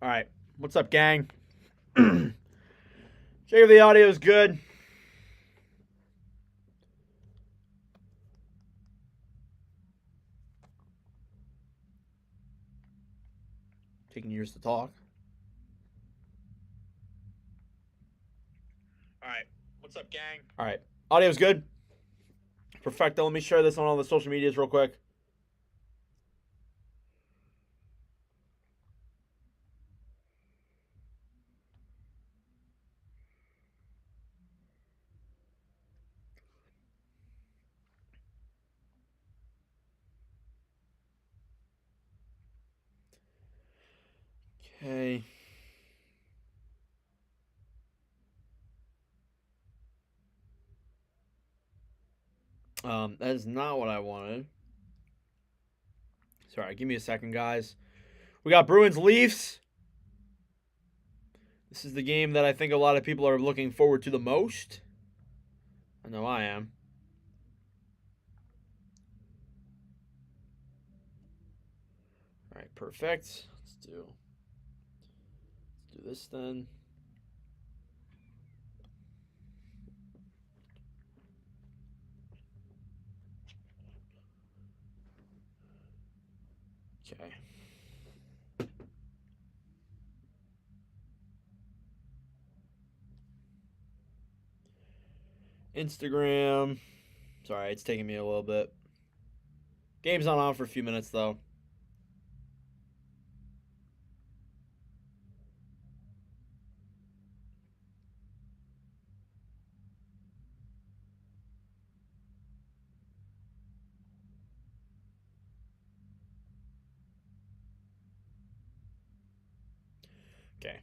All right. What's up, gang? Check if the audio is good. Taking years to talk. All right. What's up, gang? All right. Audio's good. Perfecto. Let me share this on all the social medias real quick. Okay. That is not what I wanted. Sorry, give me a second, guys. We got Bruins Leafs. This is the game that I think a lot of people are looking forward to the most. I know I am. All right, perfect. Let's do this then. Okay. Instagram. Sorry, it's taking me a little bit. Game's not on for a few minutes, though. Okay.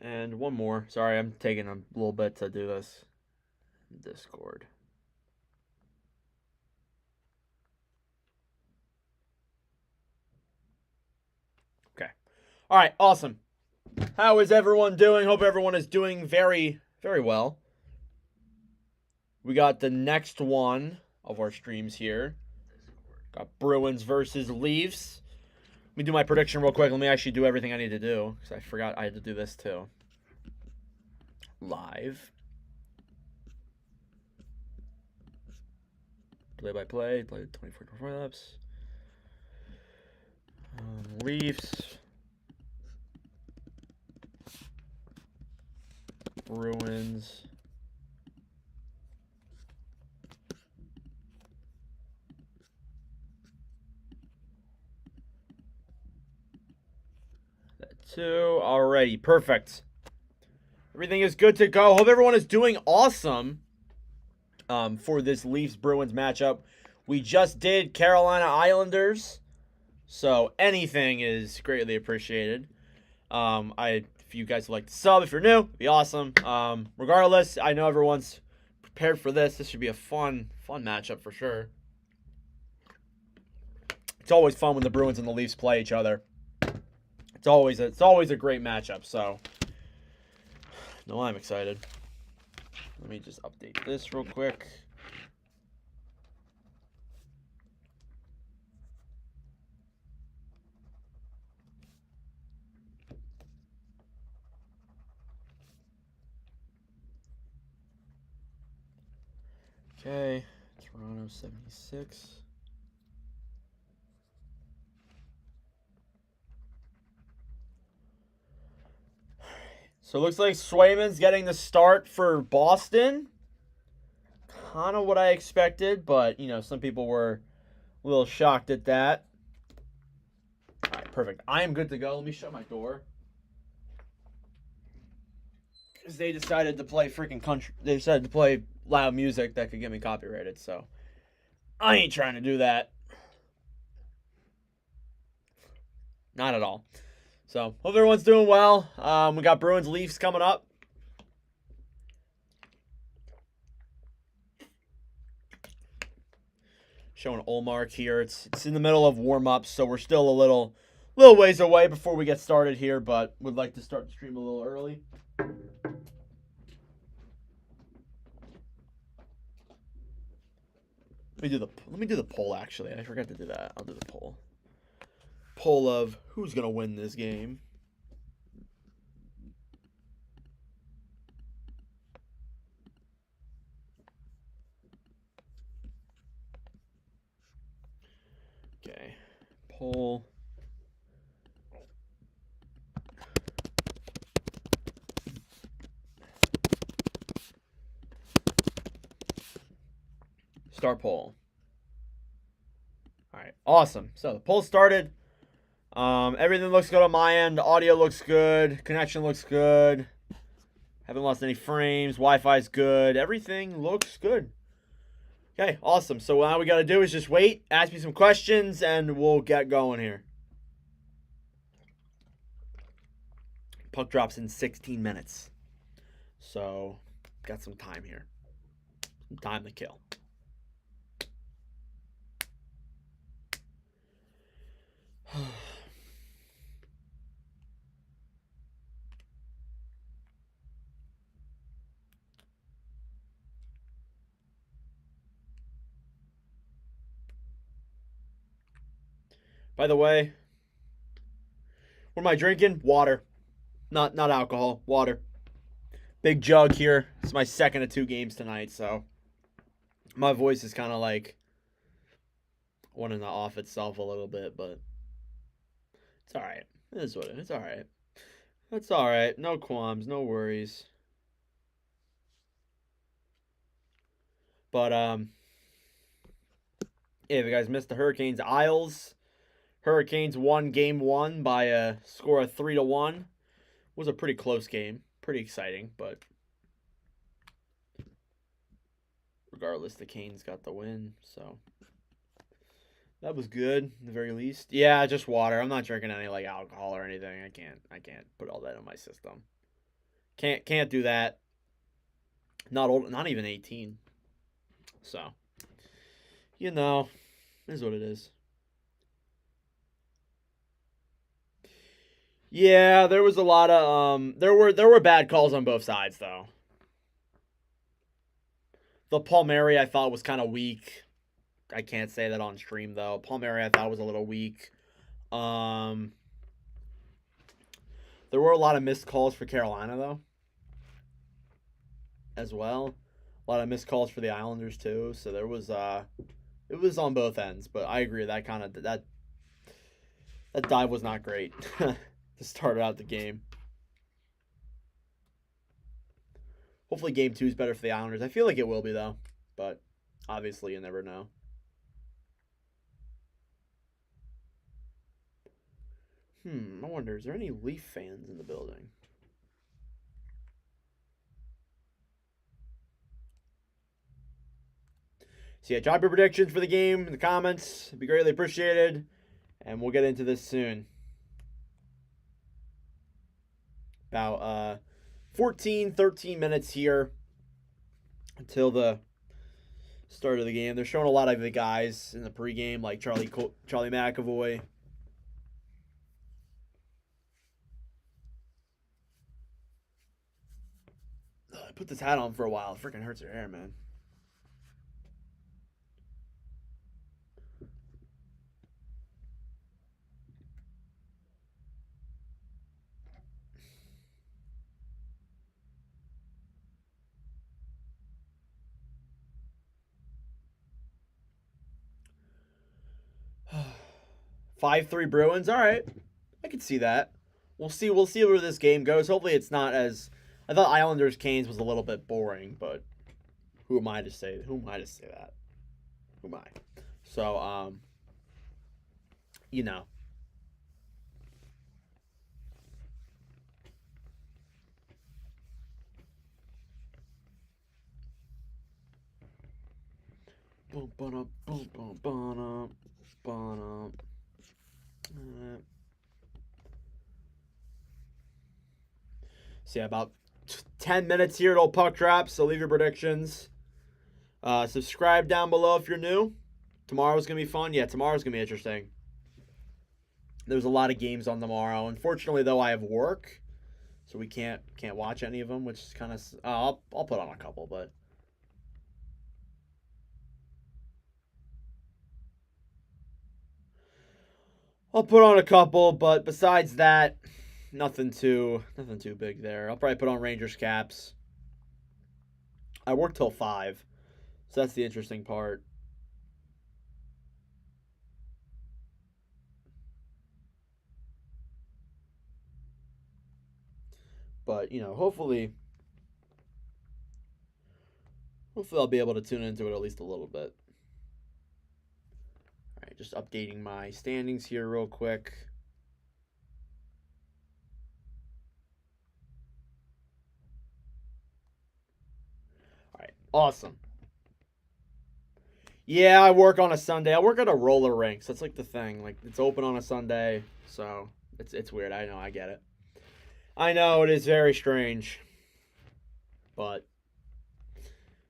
And one more. Sorry, I'm taking a little bit to do this. Discord. Okay. All right, awesome. How is everyone doing? Hope everyone is doing very, very well. We got the next one of our streams here. Got Bruins versus Leafs. Let me do my prediction real quick. Let me actually do everything I need to do, because I forgot I had to do this too. Live. Play-by-play. Play 24 laps. Leafs. Bruins. That too. Alrighty, perfect. Everything is good to go. Hope everyone is doing awesome for this Leafs-Bruins matchup. We just did Carolina Islanders, so anything is greatly appreciated. If you guys would like to sub, if you're new, it'd be awesome. Regardless, I know everyone's prepared for this. This should be a fun matchup for sure. It's always fun when the Bruins and the Leafs play each other. It's always a great matchup. So, no, I'm excited. Let me just update this real quick. Okay, Toronto 76. So it looks like Swayman's getting the start for Boston. Kind of what I expected, but, you know, some people were a little shocked at that. All right, perfect. I am good to go. Let me shut my door. Because they decided to play freaking country. They decided to play loud music that could get me copyrighted, so I ain't trying to do that. Not at all. So, hope everyone's doing well. We got Bruins Leafs coming up. Showing Olmark here. It's in the middle of warm-ups, so we're still a little ways away before we get started here, but would like to start the stream a little early. Let me do the poll, actually. I forgot to do that. I'll do the poll. Poll of who's going to win this game. Okay. Poll. Start poll. All right. Awesome. So the poll started. Everything looks good on my end. Audio looks good. Connection looks good. Haven't lost any frames. Wi-Fi's good. Everything looks good. Okay, awesome. So what we got to do is just wait, ask me some questions, and we'll get going here. Puck drops in 16 minutes. So, got some time here. Some time to kill. By the way, what am I drinking? Water. Not alcohol. Water. Big jug here. It's my second of 2 games tonight, so my voice is kind of like wanting to off itself a little bit, but it's all right. It is what it is. It's all right. It's all right. No qualms. No worries. But yeah, if you guys missed the Hurricanes Isles, Hurricanes won game 1 by a score of 3-1. It was a pretty close game. Pretty exciting, but regardless, the Canes got the win, so that was good, at the very least. Yeah, just water. I'm not drinking any like alcohol or anything. I can't put all that in my system. Can't do that. Not old, not even 18. So, you know, is what it is. Yeah, there was a lot of there were bad calls on both sides though. The Palmieri I thought was kind of weak. I can't say that on stream though. Palmieri I thought was a little weak. There were a lot of missed calls for Carolina though, as well. A lot of missed calls for the Islanders too. So there was it was on both ends. But I agree that dive was not great to start out the game. Hopefully game 2 is better for the Islanders. I feel like it will be though, but obviously you never know. I wonder, is there any Leaf fans in the building? So yeah, drop your predictions for the game in the comments. It'd be greatly appreciated. And we'll get into this soon. About 13 minutes here until the start of the game. They're showing a lot of the guys in the pregame, like Charlie McAvoy. I put this hat on for a while. It freaking hurts your hair, man. Five 5-3 Bruins. All right. I can see that. We'll see where this game goes. Hopefully it's not as I thought Islanders Canes was a little bit boring, but who am I to say that? Who am I? So, you know. So yeah, about 10 minutes here till puck drop. So leave your predictions. Subscribe down below if you're new. Tomorrow's going to be fun. Yeah, tomorrow's going to be interesting. There's a lot of games on tomorrow. Unfortunately, though, I have work, so we can't watch any of them, which is kind of... I'll put on a couple, but... I'll put on a couple, but besides that, nothing too big there. I'll probably put on Rangers caps. I work till 5, so that's the interesting part. But, you know, hopefully I'll be able to tune into it at least a little bit. All right, just updating my standings here real quick. All right, awesome. Yeah, I work on a Sunday. I work at a roller rink, so that's like the thing. Like, it's open on a Sunday, so it's weird. I know, I get it. I know, it is very strange. But,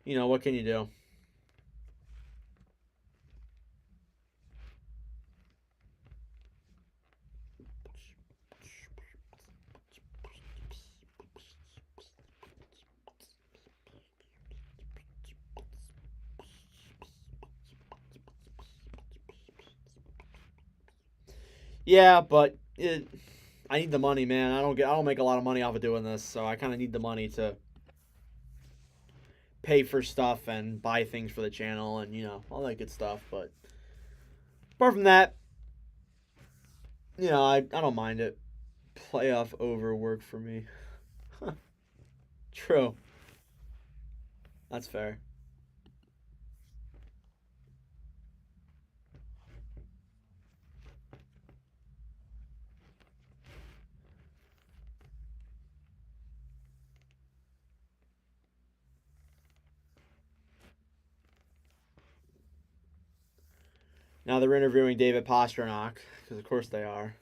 you know, what can you do? Yeah, but I need the money, man. I don't make a lot of money off of doing this, so I kind of need the money to pay for stuff and buy things for the channel and, you know, all that good stuff. But apart from that, you know, I don't mind it. Playoff overwork for me. True. That's fair. Now they're interviewing David Pastrnak, because of course they are.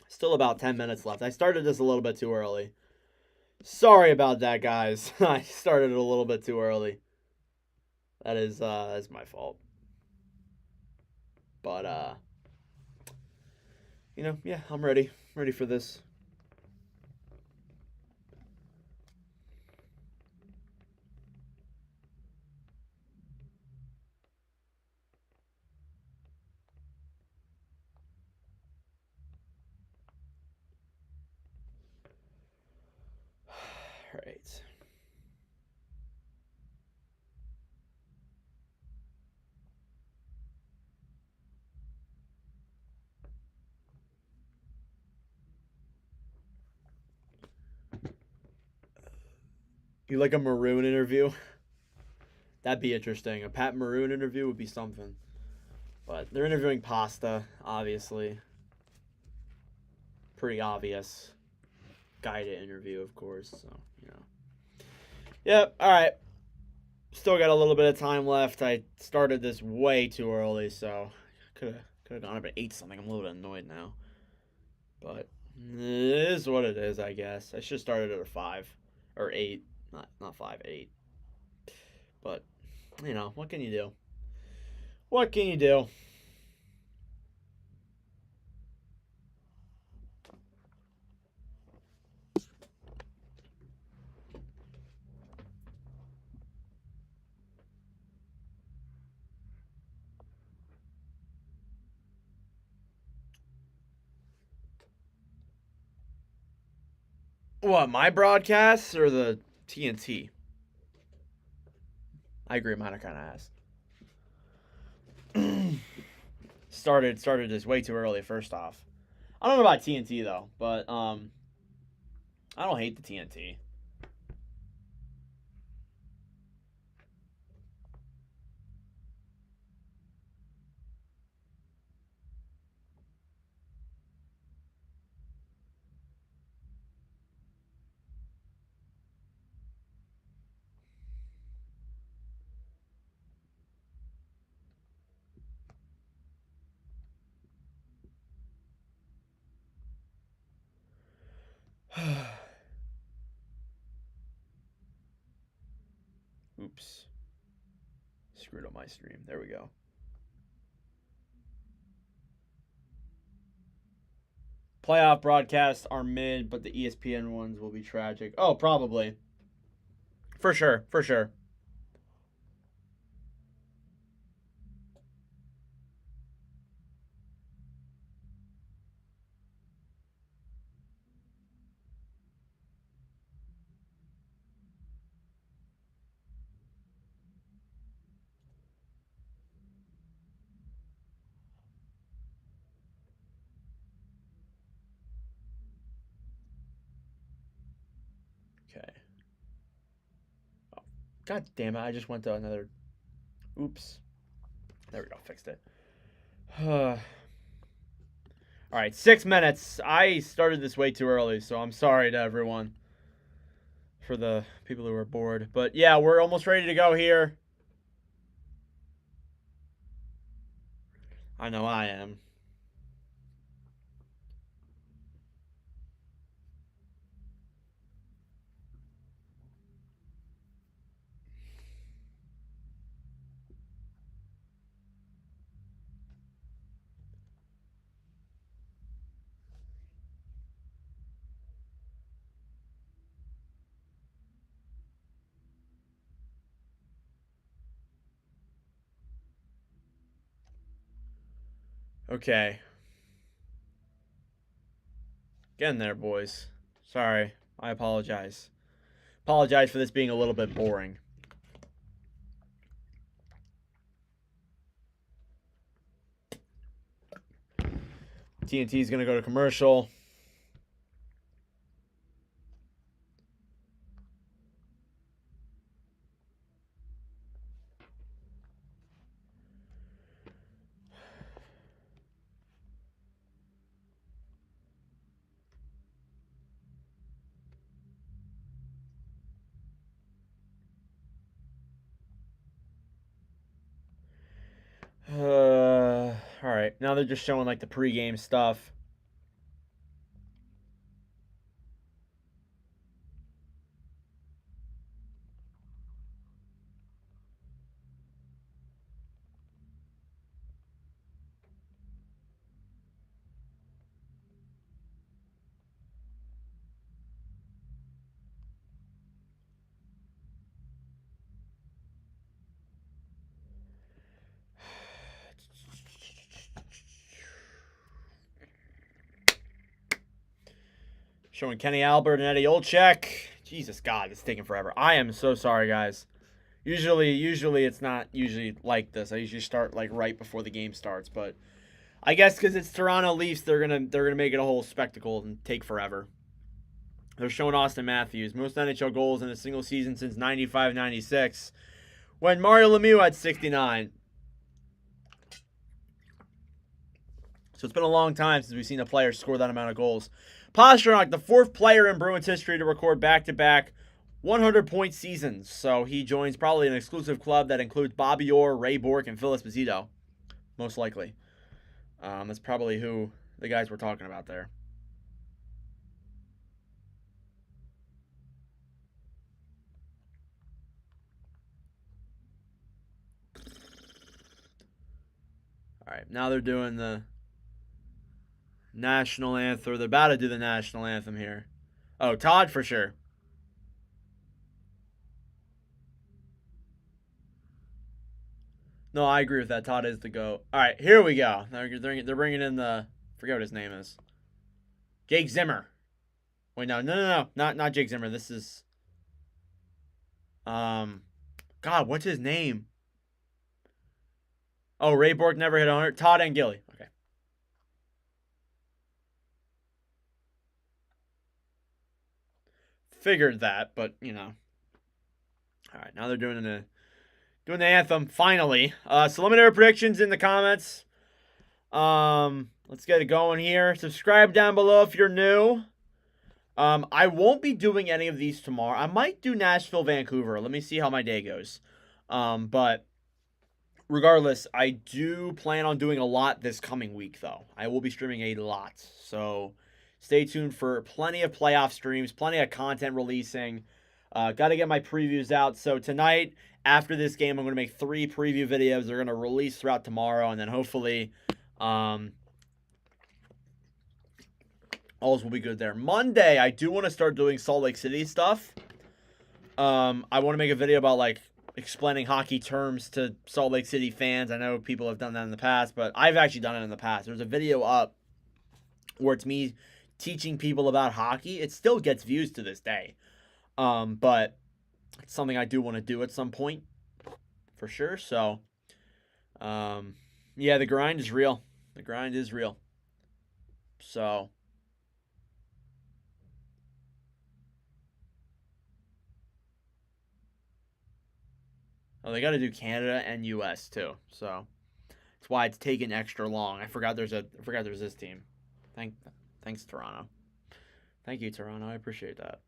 Still about 10 minutes left. I started this a little bit too early. Sorry about that, guys. I started it a little bit too early. That's my fault. But you know, yeah, I'm ready. I'm ready for this. All right. You like a Maroon interview? That'd be interesting. A Pat Maroon interview would be something. But they're interviewing Pasta, obviously. Pretty obvious guy to interview, of course. So, you know. Yep, alright. Still got a little bit of time left. I started this way too early, so could have gone up at 8 something. I'm a little bit annoyed now. But it is what it is, I guess. I should have started at a 5 or 8. Not 5, 8. But, you know, what can you do? What can you do? What, my broadcasts or the TNT? I agree, mine are kind of ass. started this way too early. First off, I don't know about TNT though, but I don't hate the TNT. screwed up my stream. There we go. Playoff broadcasts are mid, but the ESPN ones will be tragic. Oh, probably. For sure. For sure. Okay. Oh, God damn it. I just went to another. Oops. There we go. Fixed it. All right. 6 minutes. I started this way too early, so I'm sorry to everyone for the people who are bored. But yeah, we're almost ready to go here. I know I am. Okay. Getting there, boys. Sorry. I apologize. Apologize for this being a little bit boring. TNT is going to go to commercial. All right. Now they're just showing like the pregame stuff. Showing Kenny Albert and Eddie Olczyk. Jesus God, it's taking forever. I am so sorry, guys. Usually it's not usually like this. I usually start like right before the game starts, but I guess because it's Toronto Leafs, they're gonna make it a whole spectacle and take forever. They're showing Austin Matthews, most NHL goals in a single season since 95-96, when Mario Lemieux had 69. So it's been a long time since we've seen a player score that amount of goals. Pastrnak, the fourth player in Bruins history to record back-to-back 100-point seasons. So he joins probably an exclusive club that includes Bobby Orr, Ray Bourque, and Phil Esposito. Most likely. That's probably who the guys we're talking about there. All right, now they're doing the national anthem. They're about to do the national anthem here. Oh, Todd for sure. No, I agree with that. Todd is the GOAT. All right, here we go. They're bringing in the, I forget what his name is. Jake Zimmer. Wait, no. Not Jake Zimmer. This is, God, what's his name? Oh, Ray Bourque never hit 100. Todd and Gilly. Okay. Figured that, but you know. All right, now they're doing the anthem finally. Preliminary predictions in the comments. Let's get it going here. Subscribe down below if you're new. I won't be doing any of these tomorrow. I might do Nashville, Vancouver. Let me see how my day goes. But regardless, I do plan on doing a lot this coming week, though. I will be streaming a lot. So stay tuned for plenty of playoff streams, plenty of content releasing. Got to get my previews out. So tonight after this game, I'm going to make 3 preview videos. They're going to release throughout tomorrow, and then hopefully all will be good there. Monday, I do want to start doing Salt Lake City stuff. I want to make a video about, like, explaining hockey terms to Salt Lake City fans. I know people have done that in the past, but I've actually done it in the past. There's a video up where it's me teaching people about hockey. It still gets views to this day. But it's something I do want to do at some point for sure. So, yeah, the grind is real. The grind is real. So, oh, they got to do Canada and US too. So, that's why it's taken extra long. I forgot there's this team. Thanks, Toronto. Thank you, Toronto. I appreciate that.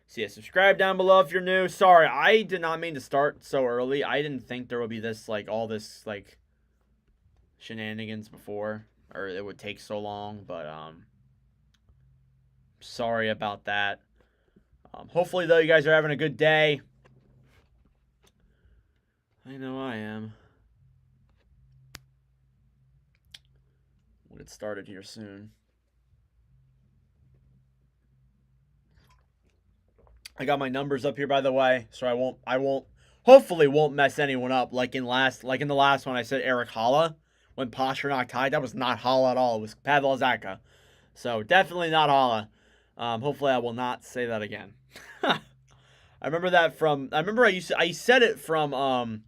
So yeah, subscribe down below if you're new. Sorry, I did not mean to start so early. I didn't think there would be this, like, all this, like, shenanigans before, or it would take so long, but sorry about that. Hopefully, though, you guys are having a good day. I know I am. We'll get started here soon. I got my numbers up here, by the way, so hopefully won't mess anyone up. Like in the last one, I said Eric Holla when Pastrnak tied. That was not Holla at all. It was Pavel Zacha. So definitely not Holla. Hopefully I will not say that again. I remember that from. I remember I said it from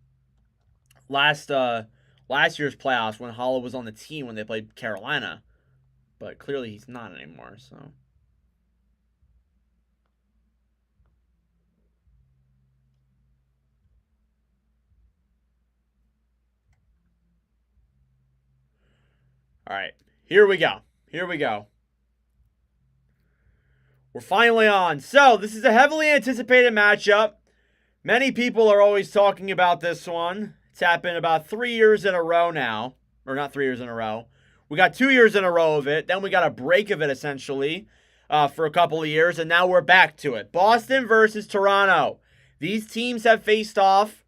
last year's playoffs when Holla was on the team when they played Carolina, but clearly he's not anymore. So. All right, here we go. Here we go. We're finally on. So, this is a heavily anticipated matchup. Many people are always talking about this one. It's happened about 3 years in a row now. Or not 3 years in a row. We got 2 years in a row of it. Then we got a break of it, essentially, for a couple of years. And now we're back to it. Boston versus Toronto. These teams have faced off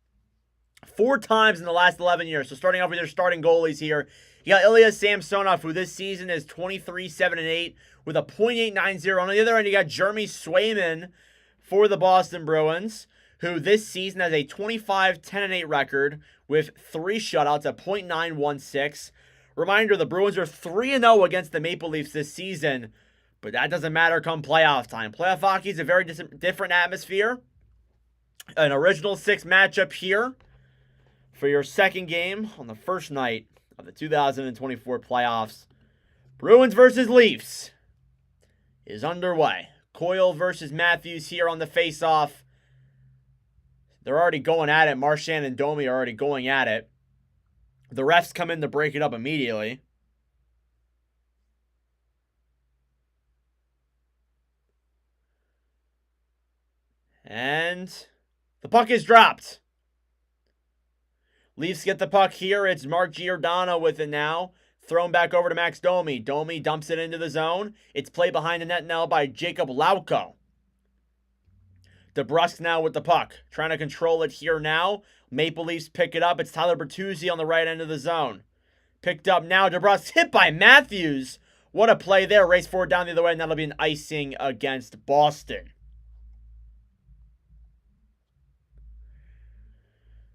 4 times in the last 11 years. So, starting off with their starting goalies here. You got Ilya Samsonov, who this season is 23-7-8 with a .890. On the other end, you got Jeremy Swayman for the Boston Bruins, who this season has a 25-10-8 record with 3 shutouts at .916. Reminder, the Bruins are 3-0 against the Maple Leafs this season, but that doesn't matter come playoff time. Playoff hockey is a very different atmosphere. An original 6 matchup here for your second game on the first night of the 2024 playoffs. Bruins versus Leafs is underway. Coyle versus Matthews here on the face-off. They're already going at it. Marchand and Domi are already going at it. The refs come in to break it up immediately. And the puck is dropped. Leafs get the puck here. It's Mark Giordano with it now. Thrown back over to Max Domi. Domi dumps it into the zone. It's played behind the net now by Jacob Lauko. DeBrusk now with the puck. Trying to control it here now. Maple Leafs pick it up. It's Tyler Bertuzzi on the right end of the zone. Picked up now. DeBrusk hit by Matthews. What a play there. Race forward down the other way, and that'll be an icing against Boston.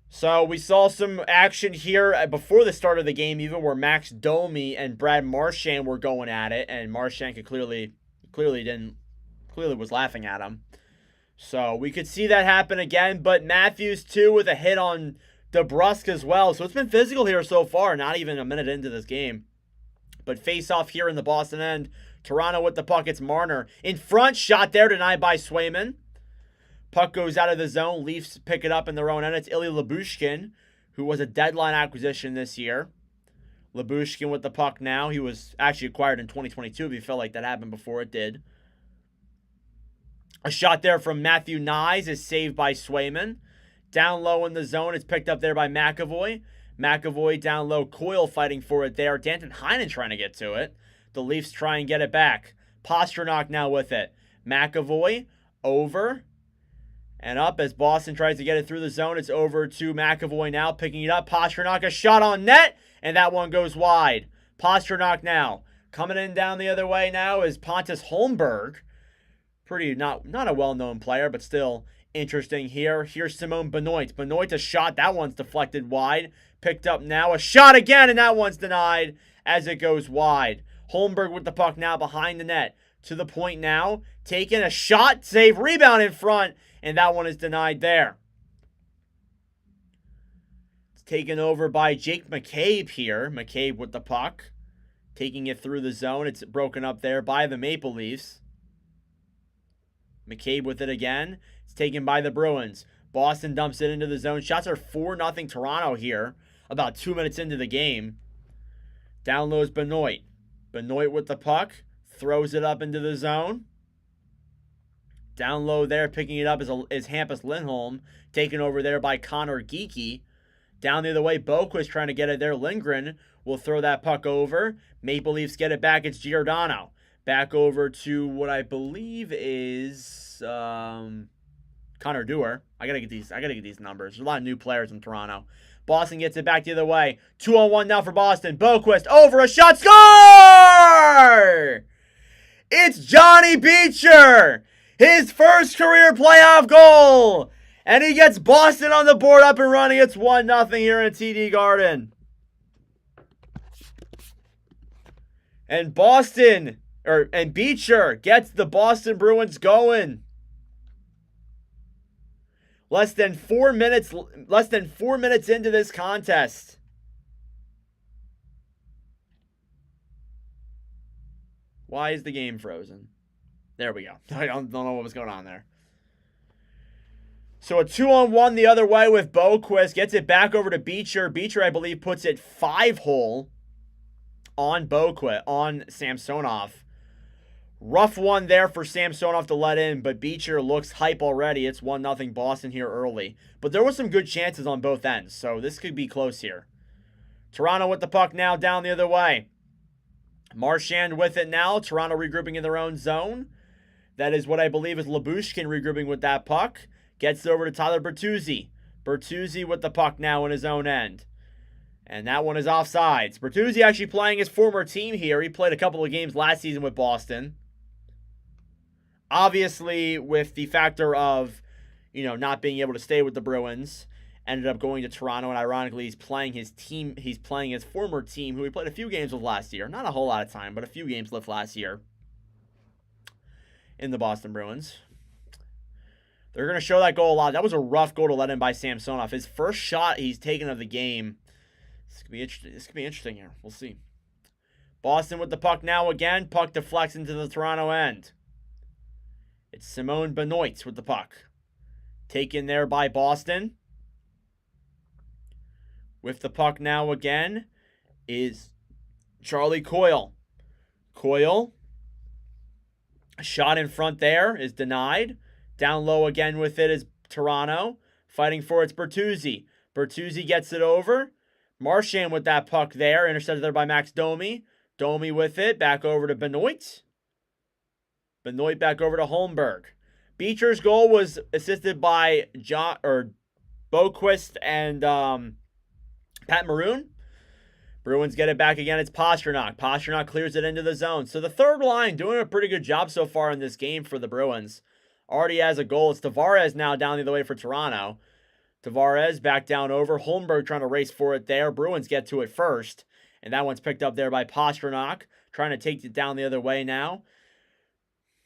So we saw some action here before the start of the game, even where Max Domi and Brad Marchand were going at it, and Marchand could clearly was laughing at him. So we could see that happen again, but Matthews too with a hit on DeBrusk as well. So it's been physical here so far, not even a minute into this game. But face off here in the Boston end. Toronto with the puck. It's Marner in front, shot there, denied by Swayman. Puck goes out of the zone. Leafs pick it up in their own end. It's Ilya Lyubushkin, who was a deadline acquisition this year. Lyubushkin with the puck now. He was actually acquired in 2022, if you felt like that happened before it did. A shot there from Matthew Nyes is saved by Swayman. Down low in the zone. It's picked up there by McAvoy. McAvoy down low. Coyle fighting for it there. Danton Heinen trying to get to it. The Leafs try and get it back. Pastrnak now with it. McAvoy over and up as Boston tries to get it through the zone. It's over to McAvoy now, picking it up. Pastrnak, a shot on net, and that one goes wide. Pastrnak now. Coming in down the other way now is Pontus Holmberg. Pretty, not a well-known player, but still interesting here. Here's Simon Benoit. Benoit, a shot. That one's deflected wide. Picked up now. A shot again, and that one's denied as it goes wide. Holmberg with the puck now behind the net. To the point now. Taking a shot, save, rebound in front, and that one is denied there. It's taken over by Jake McCabe here. McCabe with the puck. Taking it through the zone. It's broken up there by the Maple Leafs. McCabe with it again. It's taken by the Bruins. Boston dumps it into the zone. Shots are 4-0 Toronto here. About 2 minutes into the game. Down low is Benoit. Benoit with the puck. Throws it up into the zone. Down low there, picking it up is Hampus Lindholm. Taken over there by Connor Geekie. Down the other way, Boquist trying to get it there. Lindgren will throw that puck over. Maple Leafs get it back. It's Giordano. Back over to what I believe is Connor Dewar. I gotta get these numbers. There's a lot of new players in Toronto. Boston gets it back the other way. 2-on-1 now for Boston. Boquist over a shot. Score! It's Johnny Beecher. His first career playoff goal. And he gets Boston on the board up and running. It's 1-0 here in TD Garden. And Beecher gets the Boston Bruins going. Less than 4 minutes into this contest. Why is the game frozen? There we go. I don't know what was going on there. So a 2-on-1 the other way with Boquist. Gets it back over to Beecher. Beecher, I believe, puts it 5-hole on Samsonov. Rough one there for Samsonov to let in, but Beecher looks hype already. It's 1-0 Boston here early. But there was some good chances on both ends, so this could be close here. Toronto with the puck now down the other way. Marchand with it now. Toronto regrouping in their own zone. That is what I believe is Lyubushkin regrouping with that puck. Gets it over to Tyler Bertuzzi. Bertuzzi with the puck now in his own end. And that one is offsides. Bertuzzi actually playing his former team here. He played a couple of games last season with Boston. Obviously, with the factor of, not being able to stay with the Bruins, ended up going to Toronto, and ironically, he's playing his former team, who he played a few games with last year. Not a whole lot of time, but a few games left last year in the Boston Bruins. They're going to show that goal a lot. That was a rough goal to let in by Samsonov. His first shot he's taken of the game. This could be interesting here. We'll see. Boston with the puck now again. Puck deflects into the Toronto end. It's Simon Benoit with the puck. Taken there by Boston. With the puck now again is Charlie Coyle. Coyle. A shot in front there is denied. Down low again with it is Toronto. Fighting for it's Bertuzzi. Bertuzzi gets it over. Marchand with that puck there. Intercepted there by Max Domi. Domi with it. Back over to Benoit. Benoit back over to Holmberg. Beecher's goal was assisted by Boquist and Pat Maroon. Bruins get it back again. It's Pastrnak. Pastrnak clears it into the zone. So the third line doing a pretty good job so far in this game for the Bruins. Already has a goal. It's Tavares now down the other way for Toronto. Tavares back down over. Holmberg trying to race for it there. Bruins get to it first. And that one's picked up there by Pastrnak. Trying to take it down the other way now.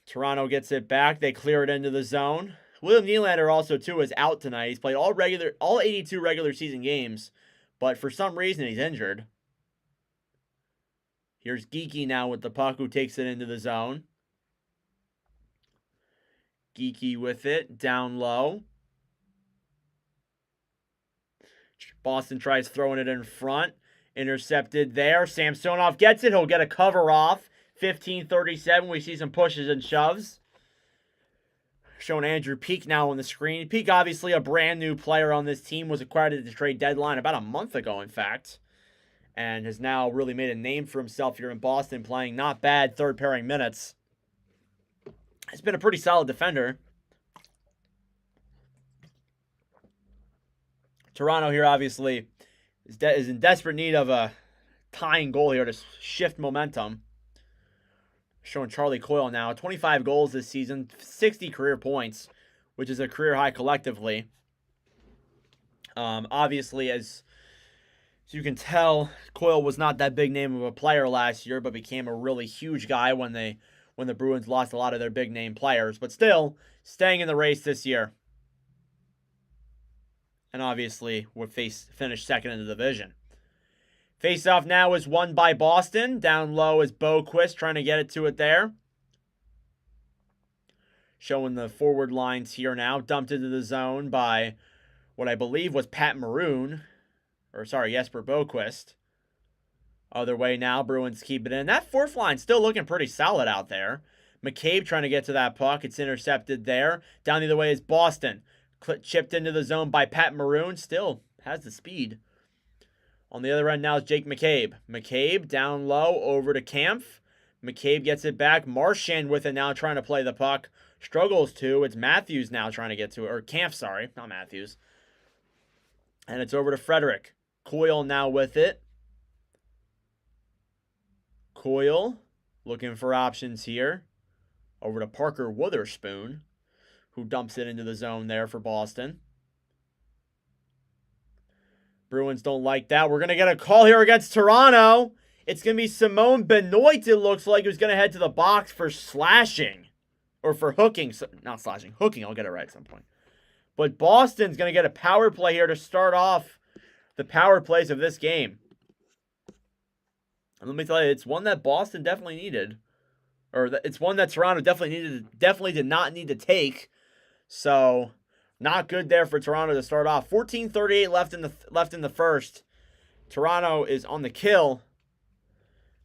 Toronto gets it back. They clear it into the zone. William Nylander also, too, is out tonight. He's played all 82 regular season games. But for some reason, he's injured. Here's Geekie now with the puck, who takes it into the zone. Geekie with it, down low. Boston tries throwing it in front. Intercepted there. Samsonov gets it. He'll get a cover off. 15:37. We see some pushes and shoves. Showing Andrew Peeke now on the screen. Peeke, obviously a brand new player on this team, was acquired at the trade deadline about a month ago, in fact. and has now really made a name for himself here in Boston, playing not bad third pairing minutes. He's been a pretty solid defender. Toronto here obviously is in desperate need of a tying goal here to shift momentum. Showing Charlie Coyle now. 25 goals this season, 60 career points, which is a career high collectively. Obviously, as you can tell, Coyle was not that big name of a player last year, but became a really huge guy when the Bruins lost a lot of their big name players. But still, staying in the race this year. And obviously, would finish second in the division. Face-off now is won by Boston. Down low is Boquist trying to get it to it there. Showing the forward lines here now. Dumped into the zone by what I believe was Jesper Boquist. Other way now, Bruins keep it in. That fourth line still looking pretty solid out there. McCabe trying to get to that puck. It's intercepted there. Down the other way is Boston. Chipped into the zone by Pat Maroon. Still has the speed. On the other end now is Jake McCabe. McCabe down low over to Kampf. McCabe gets it back. Marchand with it now trying to play the puck. Struggles to. It's Matthews now trying to get to it. Or Kampf, sorry. Not Matthews. And it's over to Frederick. Coyle now with it. Coyle looking for options here. Over to Parker Witherspoon, who dumps it into the zone there for Boston. Bruins don't like that. We're going to get a call here against Toronto. It's going to be Simone Benoit, it looks like, who's going to head to the box for slashing. Or for hooking. Not slashing. Hooking. I'll get it right at some point. But Boston's going to get a power play here to start off the power plays of this game. And let me tell you, it's one that Boston definitely needed. Or it's one that Toronto definitely did not need to take. So, not good there for Toronto to start off. 14:38 left in the first. Toronto is on the kill.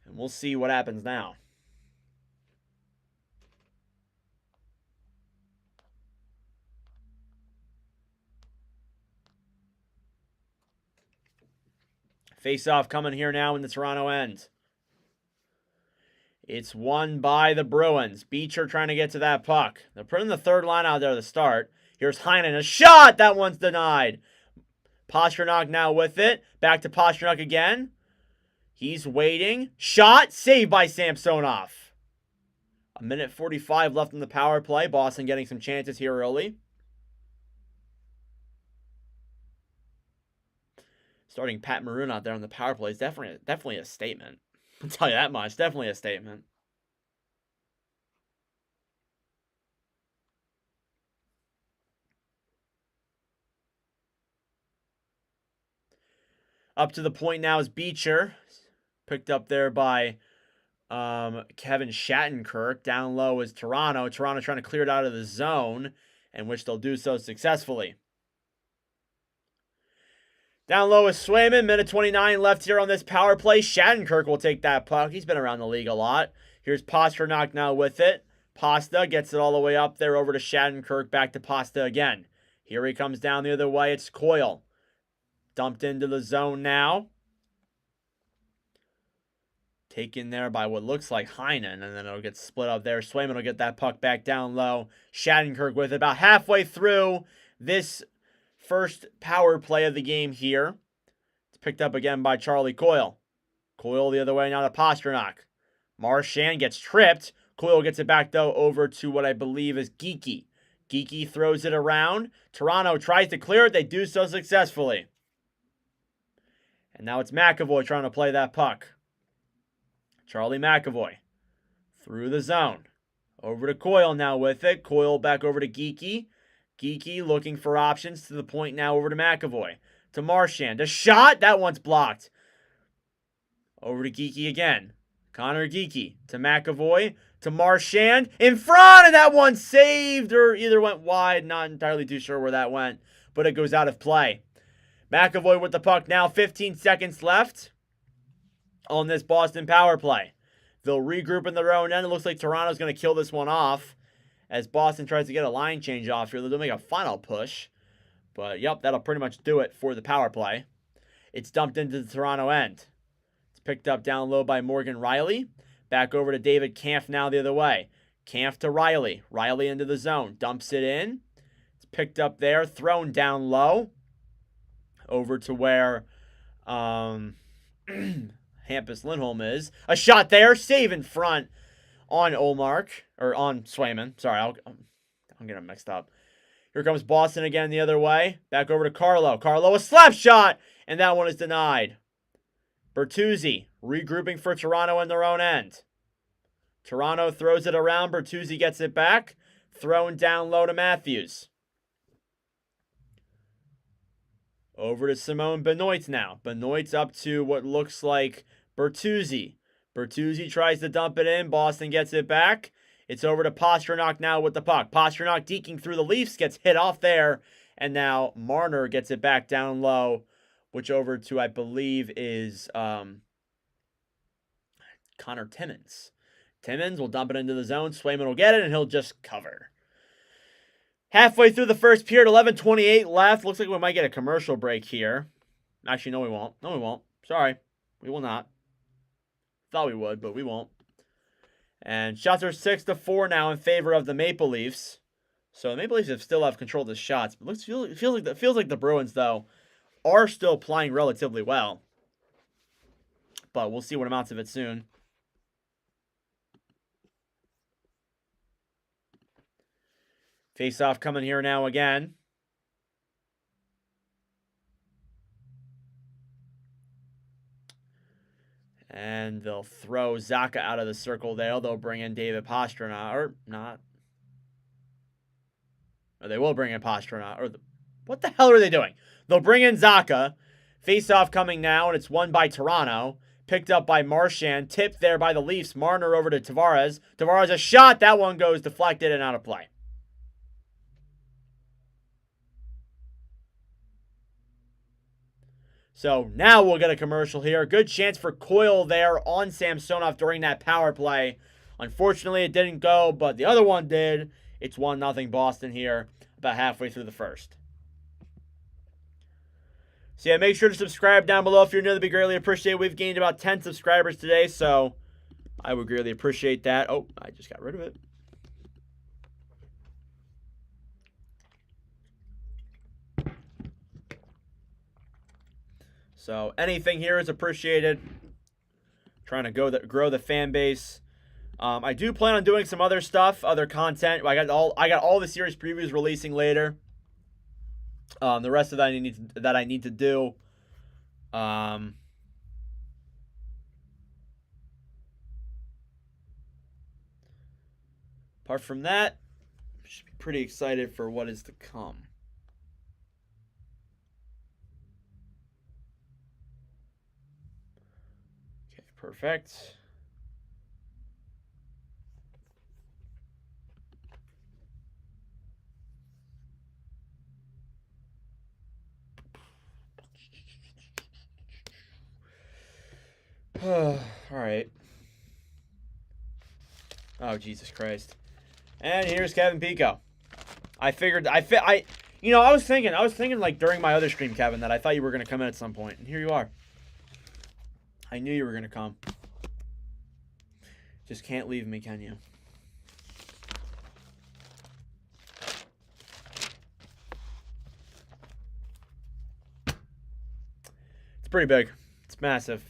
And we'll see what happens now. Face-off coming here now in the Toronto end. It's won by the Bruins. Beecher trying to get to that puck. They're putting the third line out there to start. Here's Heinen. A shot! That one's denied. Pastrnak now with it. Back to Pastrnak again. He's waiting. Shot! Saved by Samsonov. 1:45 left in the power play. Boston getting some chances here early. Starting Pat Maroon out there on the power play is definitely a statement. I'll tell you that much. Definitely a statement. Up to the point now is Beecher. Picked up there by Kevin Shattenkirk. Down low is Toronto. Toronto trying to clear it out of the zone, and which they'll do so successfully. Down low is Swayman. 1:29 left here on this power play. Shattenkirk will take that puck. He's been around the league a lot. Here's Pastrnak now with it. Pasta gets it all the way up there over to Shattenkirk. Back to Pasta again. Here he comes down the other way. It's Coyle. Dumped into the zone now. Taken there by what looks like Heinen. And then it'll get split up there. Swayman will get that puck back down low. Shattenkirk with it. About halfway through this first power play of the game here. It's picked up again by Charlie Coyle. Coyle the other way now to Pastrnak. Marchand gets tripped. Coyle gets it back, though, over to what I believe is Geekie. Geekie throws it around. Toronto tries to clear it. They do so successfully. And now it's McAvoy trying to play that puck. Charlie McAvoy through the zone. Over to Coyle now with it. Coyle back over to Geekie. Geekie looking for options to the point now over to McAvoy. To Marchand. A shot. That one's blocked. Over to Geekie again. Connor Geekie to McAvoy. To Marchand. In front. And that one saved or either went wide. Not entirely too sure where that went. But it goes out of play. McAvoy with the puck now. 15 seconds left on this Boston power play. They'll regroup in their own end. It looks like Toronto's going to kill this one off as Boston tries to get a line change off here. They'll make a final push. But, yep, that'll pretty much do it for the power play. It's dumped into the Toronto end. picked up down low by Morgan Riley. Back over to David Kampf now the other way. Kampf to Riley. Riley into the zone. Dumps it in. It's picked up there. Thrown down low. Over to where Hampus Lindholm is. A shot there. Save in front on Olmark. Or on Swayman. Sorry, I'm getting them mixed up. Here comes Boston again the other way. Back over to Carlo. Carlo, a slap shot. And that one is denied. Bertuzzi regrouping for Toronto in their own end. Toronto throws it around. Bertuzzi gets it back. Thrown down low to Matthews. Over to Simone Benoit now. Benoit's up to what looks like Bertuzzi. Bertuzzi tries to dump it in. Boston gets it back. It's over to Pastrnak now with the puck. Pastrnak deking through the Leafs. Gets hit off there. And now Marner gets it back down low. Which over to, I believe, is Connor Timmins. Timmins will dump it into the zone. Swayman will get it, and he'll just cover. Halfway through the first period, 11:28 left. Looks like we might get a commercial break here. Actually, no, we won't. No, we won't. Sorry. We will not. Thought we would, but we won't. And shots are 6-4 now in favor of the Maple Leafs. So the Maple Leafs still have control of the shots. But it feels like the Bruins, though, are still playing relatively well. But we'll see what amounts of it soon. Face-off coming here now again. And they'll throw Zacha out of the circle there. They'll bring in David Pastrnak. Or not. Or they will bring in Pastrnak. What the hell are they doing? They'll bring in Zacha. Face-off coming now, and it's won by Toronto. Picked up by Marchand. Tipped there by the Leafs. Marner over to Tavares. Tavares a shot. That one goes deflected and out of play. So now we'll get a commercial here. Good chance for Coyle there on Samsonov during that power play. Unfortunately, it didn't go, but the other one did. It's 1-0 Boston here about halfway through the first. So yeah, make sure to subscribe down below if you're new. That'd be greatly appreciated. We've gained about 10 subscribers today, so I would greatly appreciate that. Oh, I just got rid of it. So anything here is appreciated. Trying to grow the fan base. I do plan on doing some other stuff, other content. I got all the series previews releasing later. The rest of that I need to do. Apart from that, should be pretty excited for what is to come. Okay, perfect. All right. Oh, Jesus Christ. And here's Kevin Pico. I was thinking like during my other stream, Kevin, that I thought you were going to come in at some point. And here you are. I knew you were going to come. Just can't leave me, can you? It's pretty big. It's massive.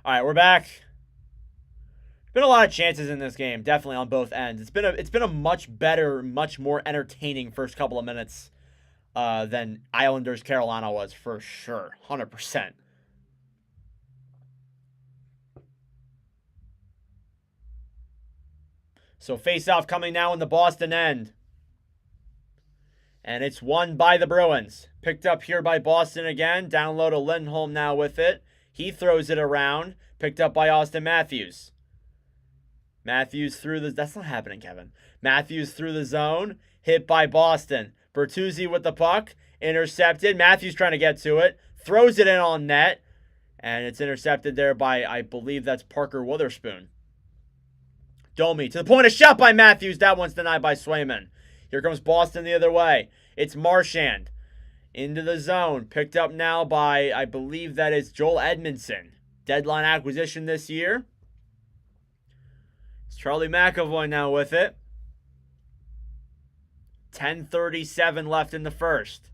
All right, we're back. There's been a lot of chances in this game, definitely on both ends. It's been a much better, much more entertaining first couple of minutes than Islanders Carolina was, for sure, 100%. So face-off coming now in the Boston end. And it's won by the Bruins. Picked up here by Boston again. Down low to Lindholm now with it. He throws it around. Picked up by Austin Matthews. Matthews through the... That's not happening, Kevin. Matthews through the zone. Hit by Boston. Bertuzzi with the puck. Intercepted. Matthews trying to get to it. Throws it in on net. And it's intercepted there by, I believe that's Parker Witherspoon. Domi to the point. A shot by Matthews. That one's denied by Swayman. Here comes Boston the other way. It's Marchand. Into the zone. Picked up now by, I believe that is Joel Edmondson. Deadline acquisition this year. It's Charlie McAvoy now with it. 10:37 left in the first.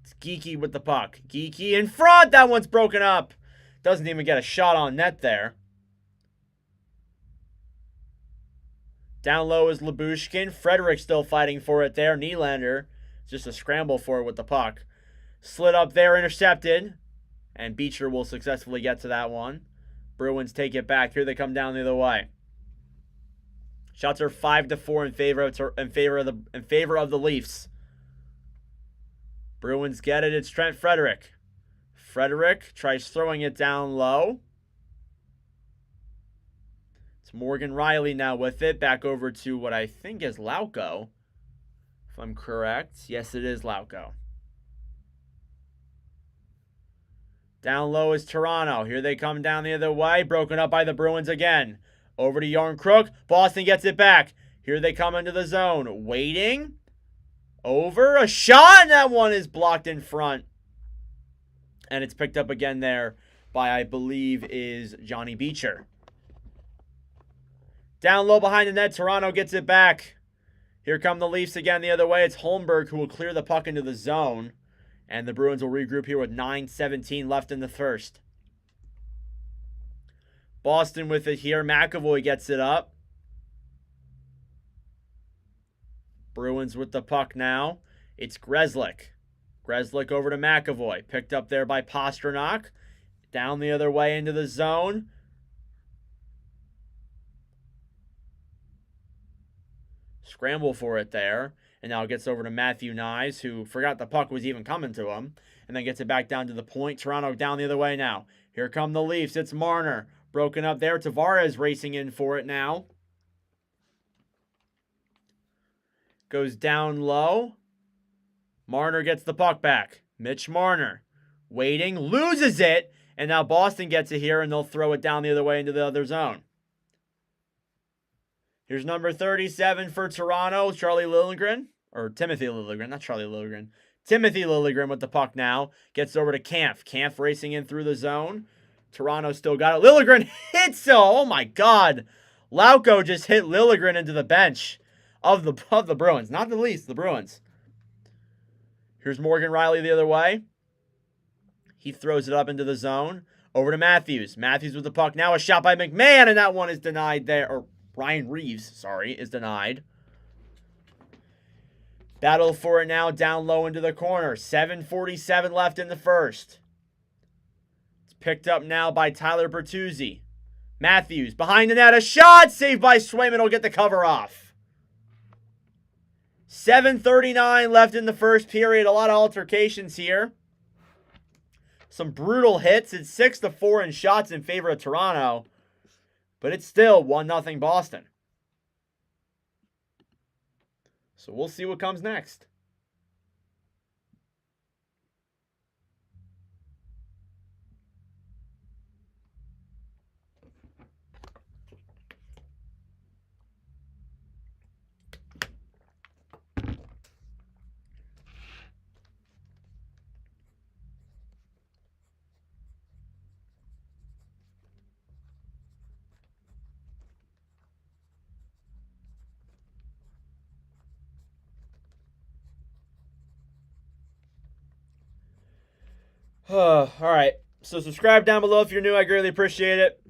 It's Geeky with the puck. Geeky in front. That one's broken up. Doesn't even get a shot on net there. Down low is Lyubushkin. Frederick still fighting for it there. Nylander, just a scramble for it with the puck. Slid up there, intercepted. And Beecher will successfully get to that one. Bruins take it back. Here they come down the other way. Shots are 5-4 in favor of the Leafs. Bruins get it. It's Trent Frederick. Frederick tries throwing it down low. It's Morgan Riley now with it. Back over to what I think is Lauko, if I'm correct. Yes, it is Lauko. Down low is Toronto. Here they come down the other way. Broken up by the Bruins again. Over to Yarncrook. Boston gets it back. Here they come into the zone. Waiting. Over. A shot. And that one is blocked in front. And it's picked up again there by, I believe, is Johnny Beecher. Down low behind the net. Toronto gets it back. Here come the Leafs again the other way. It's Holmberg who will clear the puck into the zone. And the Bruins will regroup here with 9:17 left in the first. Boston with it here. McAvoy gets it up. Bruins with the puck now. It's Grzelcyk. Grzelcyk over to McAvoy. Picked up there by Pastrnak. Down the other way into the zone. Scramble for it there. And now it gets over to Matthew Nyes, who forgot the puck was even coming to him. And then gets it back down to the point. Toronto down the other way now. Here come the Leafs. It's Marner. Broken up there. Tavares racing in for it now. Goes down low. Marner gets the puck back. Mitch Marner. Waiting. Loses it. And now Boston gets it here, and they'll throw it down the other way into the other zone. Here's number 37 for Toronto, Charlie Liljegren. Or Timothy Liljegren, not Charlie Liljegren. Timothy Liljegren with the puck now. Gets over to Kampf. Kampf racing in through the zone. Toronto still got it. Liljegren hits it. Oh my God. Lauko just hit Liljegren into the bench of the Bruins. Not the Leafs, the Bruins. Here's Morgan Riley the other way. He throws it up into the zone. Over to Matthews. Matthews with the puck. Now a shot by McMahon, and that one is denied there. Or Ryan Reeves, sorry, is denied. Battle for it now down low into the corner. 7:47 left in the first. It's picked up now by Tyler Bertuzzi. Matthews behind the net. A shot saved by Swayman. Will get the cover off. 7:39 left in the first period. A lot of altercations here. Some brutal hits. It's 6-4 in shots in favor of Toronto. But it's still 1-0 Boston. So we'll see what comes next. All right. So subscribe down below if you're new. I greatly appreciate it.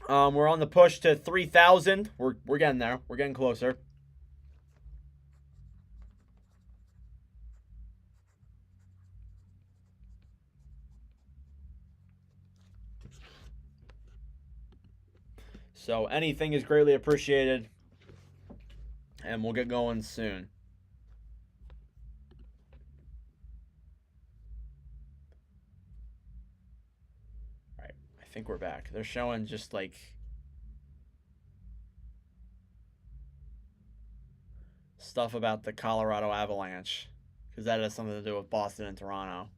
We're on the push to 3,000. We're getting there. We're getting closer. So anything is greatly appreciated. And we'll get going soon. I think we're back. They're showing just like stuff about the Colorado Avalanche, because that has something to do with Boston and Toronto.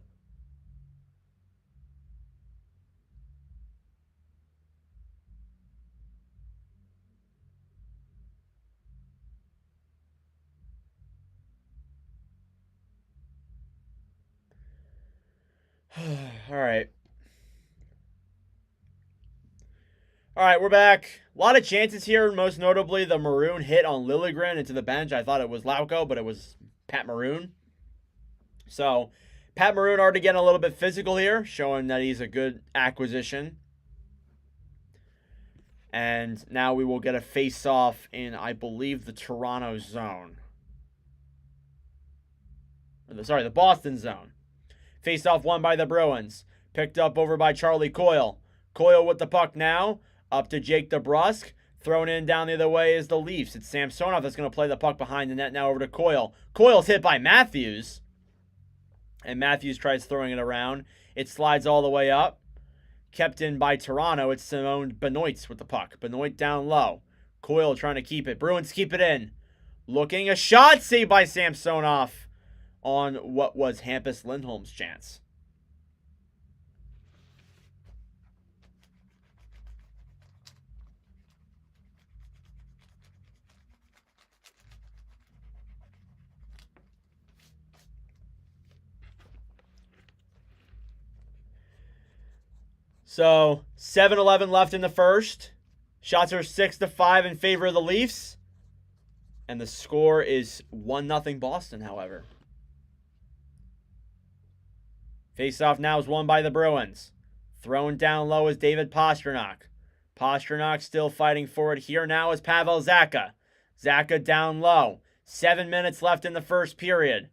All right. All right, we're back. A lot of chances here, most notably the maroon hit on Liljegren into the bench. I thought it was Lauko, but it was Pat Maroon. So, Pat Maroon already getting a little bit physical here, showing that he's a good acquisition. And now we will get a face-off in, I believe, the Toronto zone. Sorry, the Boston zone. Face-off won by the Bruins. Picked up over by Charlie Coyle. Coyle with the puck now. Up to Jake DeBrusk. Thrown in down the other way is the Leafs. It's Samsonov that's going to play the puck behind the net now over to Coyle. Coyle's hit by Matthews. And Matthews tries throwing it around. It slides all the way up. Kept in by Toronto. It's Simone Benoit with the puck. Benoit down low. Coyle trying to keep it. Bruins keep it in. Looking. A shot saved by Samsonov on what was Hampus Lindholm's chance. So, 7-11 left in the first. Shots are 6-5 in favor of the Leafs. And the score is 1-0 Boston, however. Face-off now is won by the Bruins. Thrown down low is David Pastrnak. Pastrnak still fighting for it. Here now is Pavel Zacha. Zacha down low. 7 minutes left in the first period.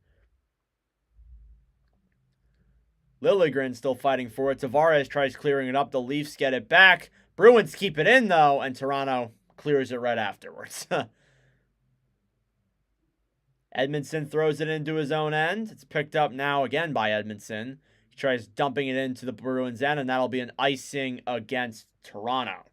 Liljegren still fighting for it. Tavares tries clearing it up. The Leafs get it back. Bruins keep it in, though, and Toronto clears it right afterwards. Edmondson throws it into his own end. It's picked up now again by Edmondson. He tries dumping it into the Bruins' end, and that'll be an icing against Toronto.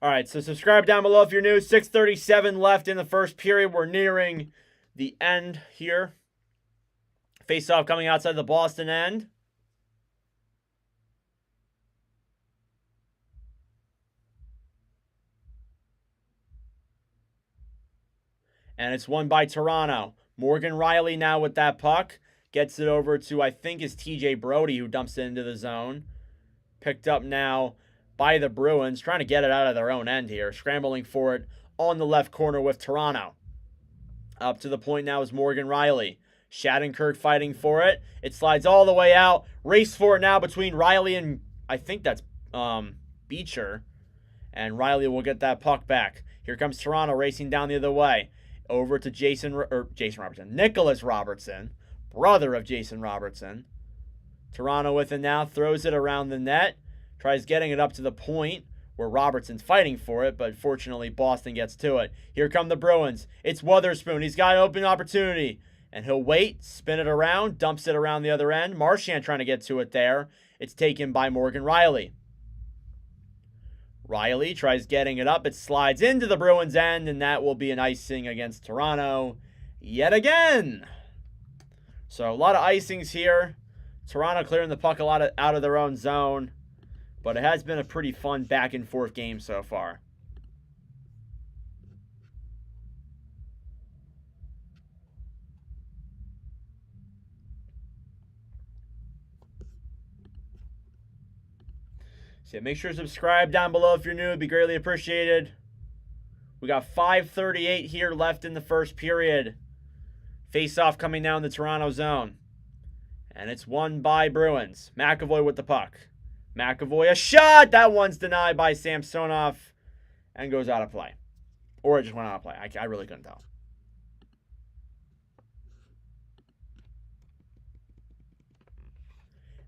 All right, so subscribe down below if you're new. 6:37 left in the first period. We're nearing the end here. Face-off coming outside the Boston end. And it's won by Toronto. Morgan Rielly now with that puck. Gets it over to, I think, is TJ Brody, who dumps it into the zone. Picked up now by the Bruins, trying to get it out of their own end here. Scrambling for it on the left corner with Toronto. Up to the point now is Morgan Rielly. Shattenkirk fighting for it. It slides all the way out. Race for it now between Rielly and, I think that's Beecher. And Rielly will get that puck back. Here comes Toronto racing down the other way. Over to Nicholas Robertson, brother of Jason Robertson. Toronto with it now, throws it around the net. Tries getting it up to the point where Robertson's fighting for it, but fortunately Boston gets to it. Here come the Bruins. It's Wotherspoon. He's got an open opportunity. And he'll wait, spin it around, dumps it around the other end. Marchand trying to get to it there. It's taken by Morgan Rielly. Rielly tries getting it up. It slides into the Bruins' end, and that will be an icing against Toronto yet again. So a lot of icings here. Toronto clearing the puck a lot out of their own zone. But it has been a pretty fun back-and-forth game so far. So yeah, make sure to subscribe down below if you're new. It'd be greatly appreciated. We got 5:38 here left in the first period. Face-off coming down the Toronto zone. And it's won by Bruins. McAvoy with the puck. McAvoy, a shot! That one's denied by Samsonov and goes out of play. Or it just went out of play. I really couldn't tell.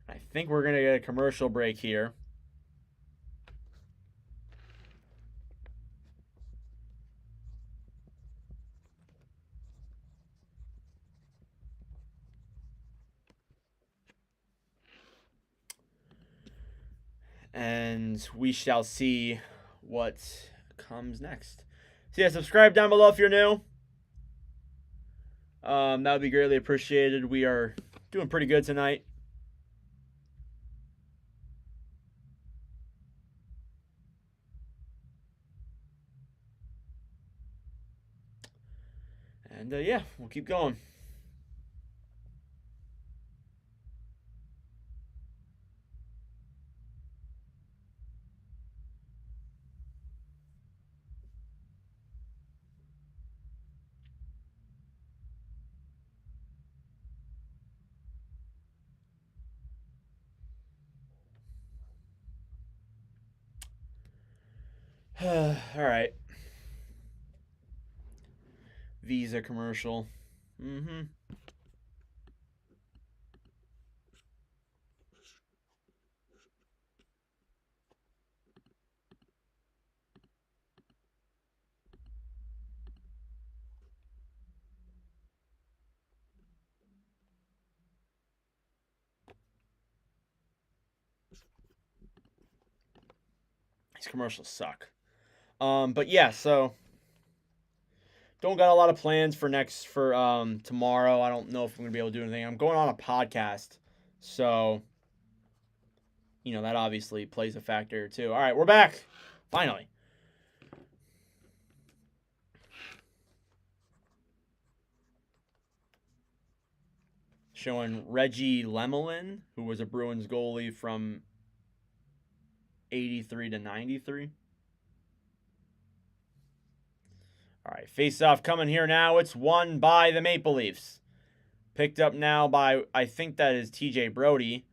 I think we're going to get a commercial break here. And we shall see what comes next. So yeah, subscribe down below if you're new. That would be greatly appreciated. We are doing pretty good tonight. And yeah, we'll keep going. All right. Visa commercial. Mm-hmm. These commercials suck. But yeah, so don't got a lot of plans for tomorrow. I don't know if I'm gonna be able to do anything. I'm going on a podcast, so that obviously plays a factor too. All right, we're back finally. Showing Reggie Lemelin, who was a Bruins goalie from 83 to 93. All right, face-off coming here now. It's won by the Maple Leafs. Picked up now by, I think that is TJ Brody.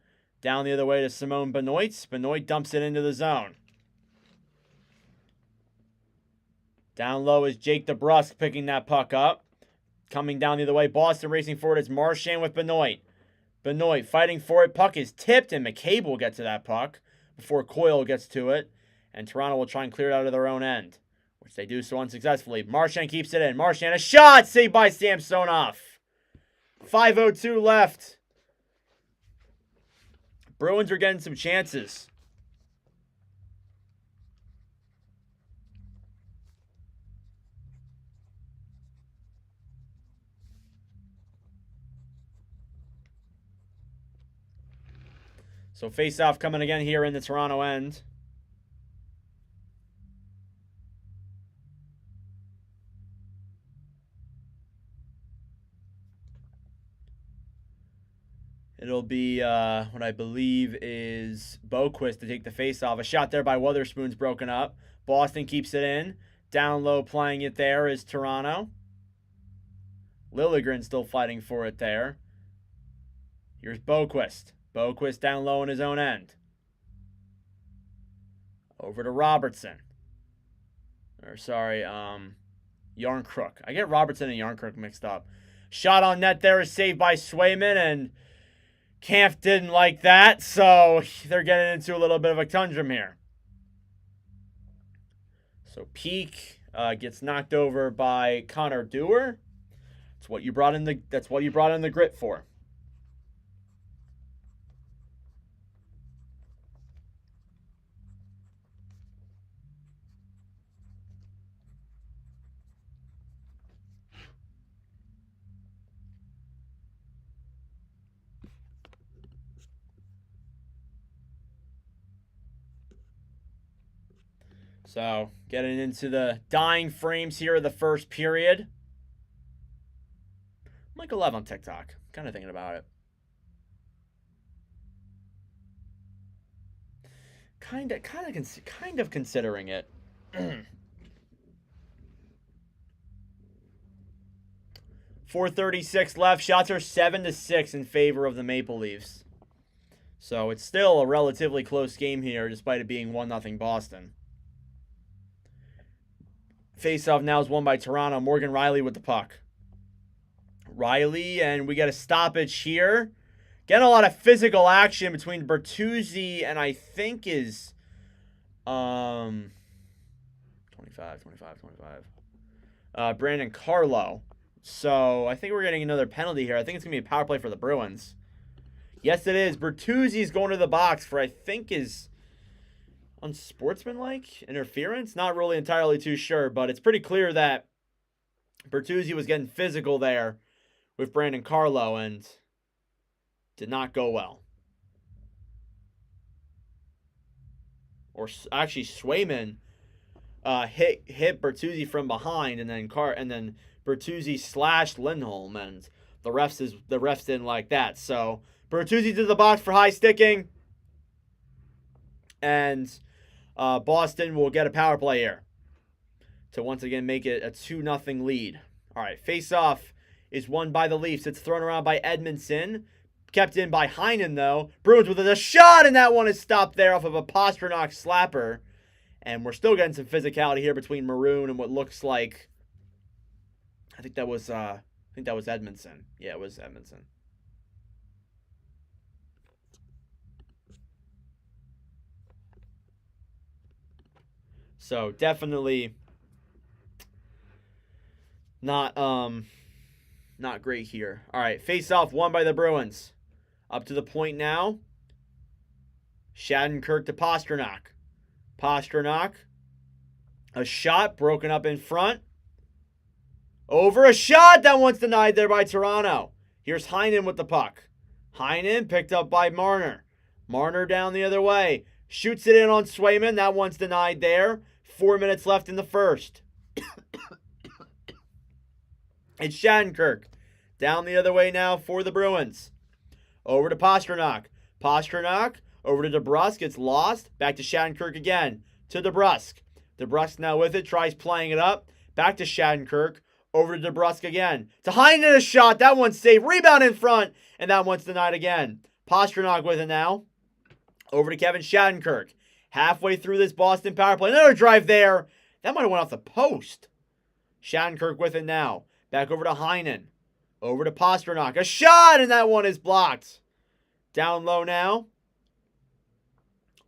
Down the other way to Simone Benoit. Benoit dumps it into the zone. Down low is Jake DeBrusk picking that puck up. Coming down the other way, Boston racing forward. It's Marchand with Benoit. Benoit fighting for it. Puck is tipped, and McCabe will get to that puck before Coyle gets to it. And Toronto will try and clear it out of their own end, which they do so unsuccessfully. Marchand keeps it in. Marchand, a shot! Saved by Samsonov. 5:02 left. Bruins are getting some chances. So face-off coming again here in the Toronto end. It'll be what I believe is Boquist to take the face-off. A shot there by Wotherspoon's broken up. Boston keeps it in. Down low playing it there is Toronto. Liljegren still fighting for it there. Here's Boquist. Boquist down low in his own end. Over to Robertson. Yarncrook. I get Robertson and Yarncrook mixed up. Shot on net there is saved by Swayman, and Kampf didn't like that, so they're getting into a little bit of a conundrum here. So Peak gets knocked over by Connor Dewar. That's what you brought in the grit for. So, getting into the dying frames here of the first period. I'm like 11 on TikTok. Kind of thinking about it. Kind of considering it. 4:36 left. Shots are 7-6 in favor of the Maple Leafs. So it's still a relatively close game here, despite it being 1-0 Boston. Faceoff now is won by Toronto. Morgan Rielly with the puck. Rielly, and we get a stoppage here. Getting a lot of physical action between Bertuzzi and I think is 25. Brandon Carlo. So I think we're getting another penalty here. I think it's going to be a power play for the Bruins. Yes, it is. Bertuzzi's going to the box for I think is unsportsmanlike interference. Not really entirely too sure, but it's pretty clear that Bertuzzi was getting physical there with Brandon Carlo and did not go well. Or actually, Swayman hit Bertuzzi from behind, and then Bertuzzi slashed Lindholm, and the refs didn't like that. So Bertuzzi to the box for high sticking, and Boston will get a power play here to once again make it a 2-0 lead. All right, face-off is won by the Leafs. It's thrown around by Edmondson. Kept in by Heinen, though. Bruins with a shot, and that one is stopped there off of a Pastrnak slapper. And we're still getting some physicality here between Maroon and what looks like... I think that was Edmondson. Yeah, it was Edmondson. So, definitely not great here. All right, face-off won by the Bruins. Up to the point now. Shattenkirk to Pastrnak. Pastrnak. A shot broken up in front. Over a shot. That one's denied there by Toronto. Here's Heinen with the puck. Heinen picked up by Marner. Marner down the other way. Shoots it in on Swayman. That one's denied there. 4 minutes left in the first. It's Shattenkirk. Down the other way now for the Bruins. Over to Pastrnak. Pastrnak over to DeBrusk. It's lost. Back to Shattenkirk again. To DeBrusk. DeBrusk now with it. Tries playing it up. Back to Shattenkirk. Over to DeBrusk again. To Heinen, a shot. That one's safe. Rebound in front. And that one's denied again. Pastrnak with it now. Over to Kevin Shattenkirk. Halfway through this Boston power play. Another drive there. That might have went off the post. Shattenkirk with it now. Back over to Heinen. Over to Pastrnak. A shot, and that one is blocked. Down low now.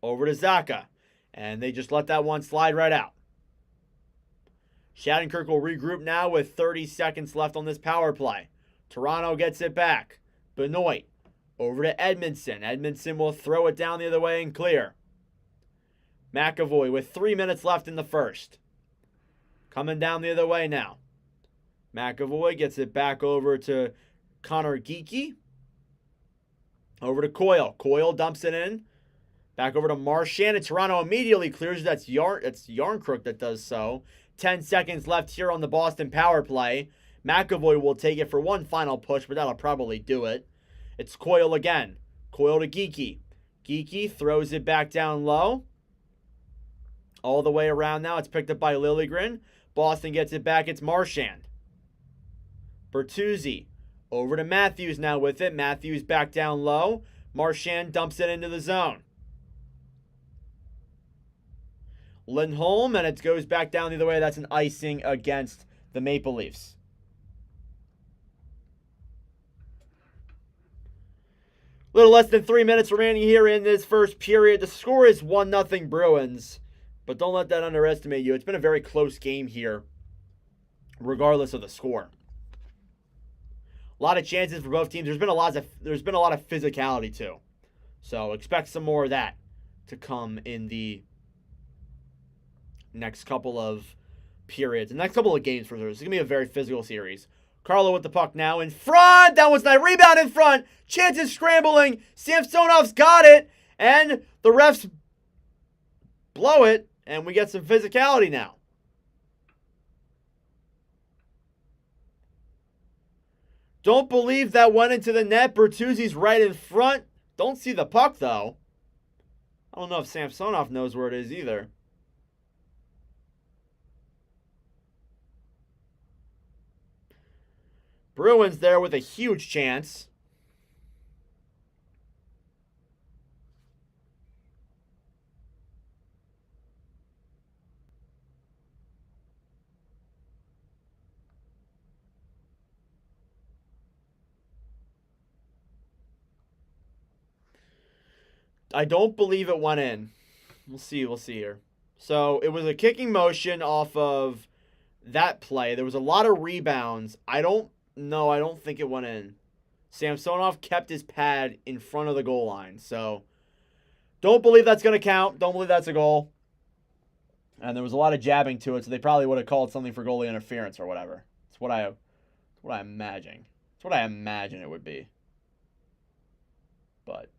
Over to Zacha. And they just let that one slide right out. Shattenkirk will regroup now with 30 seconds left on this power play. Toronto gets it back. Benoit. Over to Edmondson. Edmondson will throw it down the other way and clear. McAvoy with 3 minutes left in the first. Coming down the other way now. McAvoy gets it back over to Connor Geekie. Over to Coyle. Coyle dumps it in. Back over to Marchand. And Toronto immediately clears. That's Yarncrook that does so. 10 seconds left here on the Boston power play. McAvoy will take it for one final push, but that'll probably do it. It's Coyle again. Coyle to Geekie. Geekie throws it back down low. All the way around now. It's picked up by Liljegren. Boston gets it back. It's Marchand. Bertuzzi. Over to Matthews now with it. Matthews back down low. Marchand dumps it into the zone. Lindholm, and it goes back down the other way. That's an icing against the Maple Leafs. A little less than 3 minutes remaining here in this first period. The score is 1-0 Bruins, but don't let that underestimate you. It's been a very close game here, regardless of the score. A lot of chances for both teams. There's been a lot of physicality too, so expect some more of that to come in the next couple of periods. The next couple of games for Thursday. It's going to be a very physical series. Carlo with the puck now in front. That one's not. Rebound in front. Chances scrambling. Samsonov's got it. And the refs blow it. And we get some physicality now. Don't believe that went into the net. Bertuzzi's right in front. Don't see the puck, though. I don't know if Samsonov knows where it is either. Bruins there with a huge chance. I don't believe it went in. We'll see here. So it was a kicking motion off of that play. There was a lot of rebounds. I don't think it went in. Samsonov kept his pad in front of the goal line. So don't believe that's going to count. Don't believe that's a goal. And there was a lot of jabbing to it, so they probably would have called something for goalie interference or whatever. That's what I'm imagining. That's what I imagine it would be. But,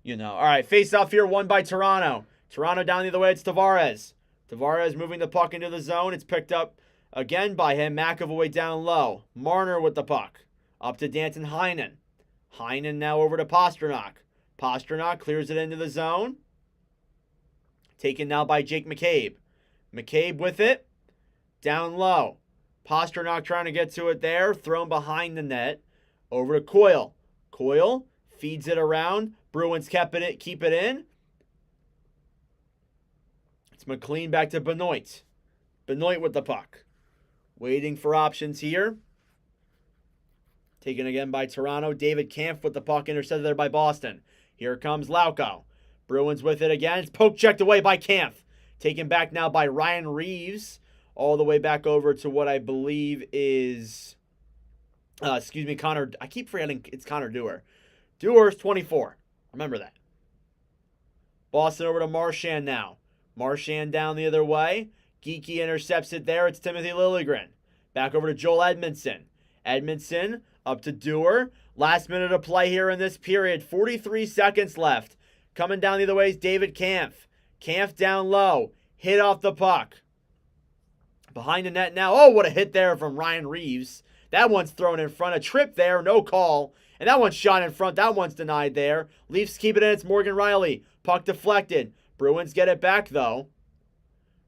you know. All right, face off here, won by Toronto. Toronto down the other way, it's Tavares. Tavares moving the puck into the zone. It's picked up again by him. McAvoy down low. Marner with the puck. Up to Danton Heinen. Heinen now over to Pasternak. Pasternak clears it into the zone. Taken now by Jake McCabe. McCabe with it. Down low. Pasternak trying to get to it there. Thrown behind the net. Over to Coyle. Coyle feeds it around. Bruins keep it in. It's McLean back to Benoit. Benoit with the puck. Waiting for options here. Taken again by Toronto. David Kampf with the puck, intercepted there by Boston. Here comes Lauko. Bruins with it again. It's poke checked away by Kampf. Taken back now by Ryan Reeves. All the way back over to what I believe is... Connor... I keep forgetting it's Connor Dewar. Dewar's 24. Remember that. Boston over to Marchand now. Marchand down the other way. Geeky intercepts it there. It's Timothy Liljegren. Back over to Joel Edmondson. Edmondson up to Dewar. Last minute of play here in this period. 43 seconds left. Coming down the other way is David Kampf. Kampf down low. Hit off the puck. Behind the net now. Oh, what a hit there from Ryan Reeves. That one's thrown in front. A trip there. No call. And that one's shot in front. That one's denied there. Leafs keep it in. It's Morgan Riley. Puck deflected. Bruins get it back, though.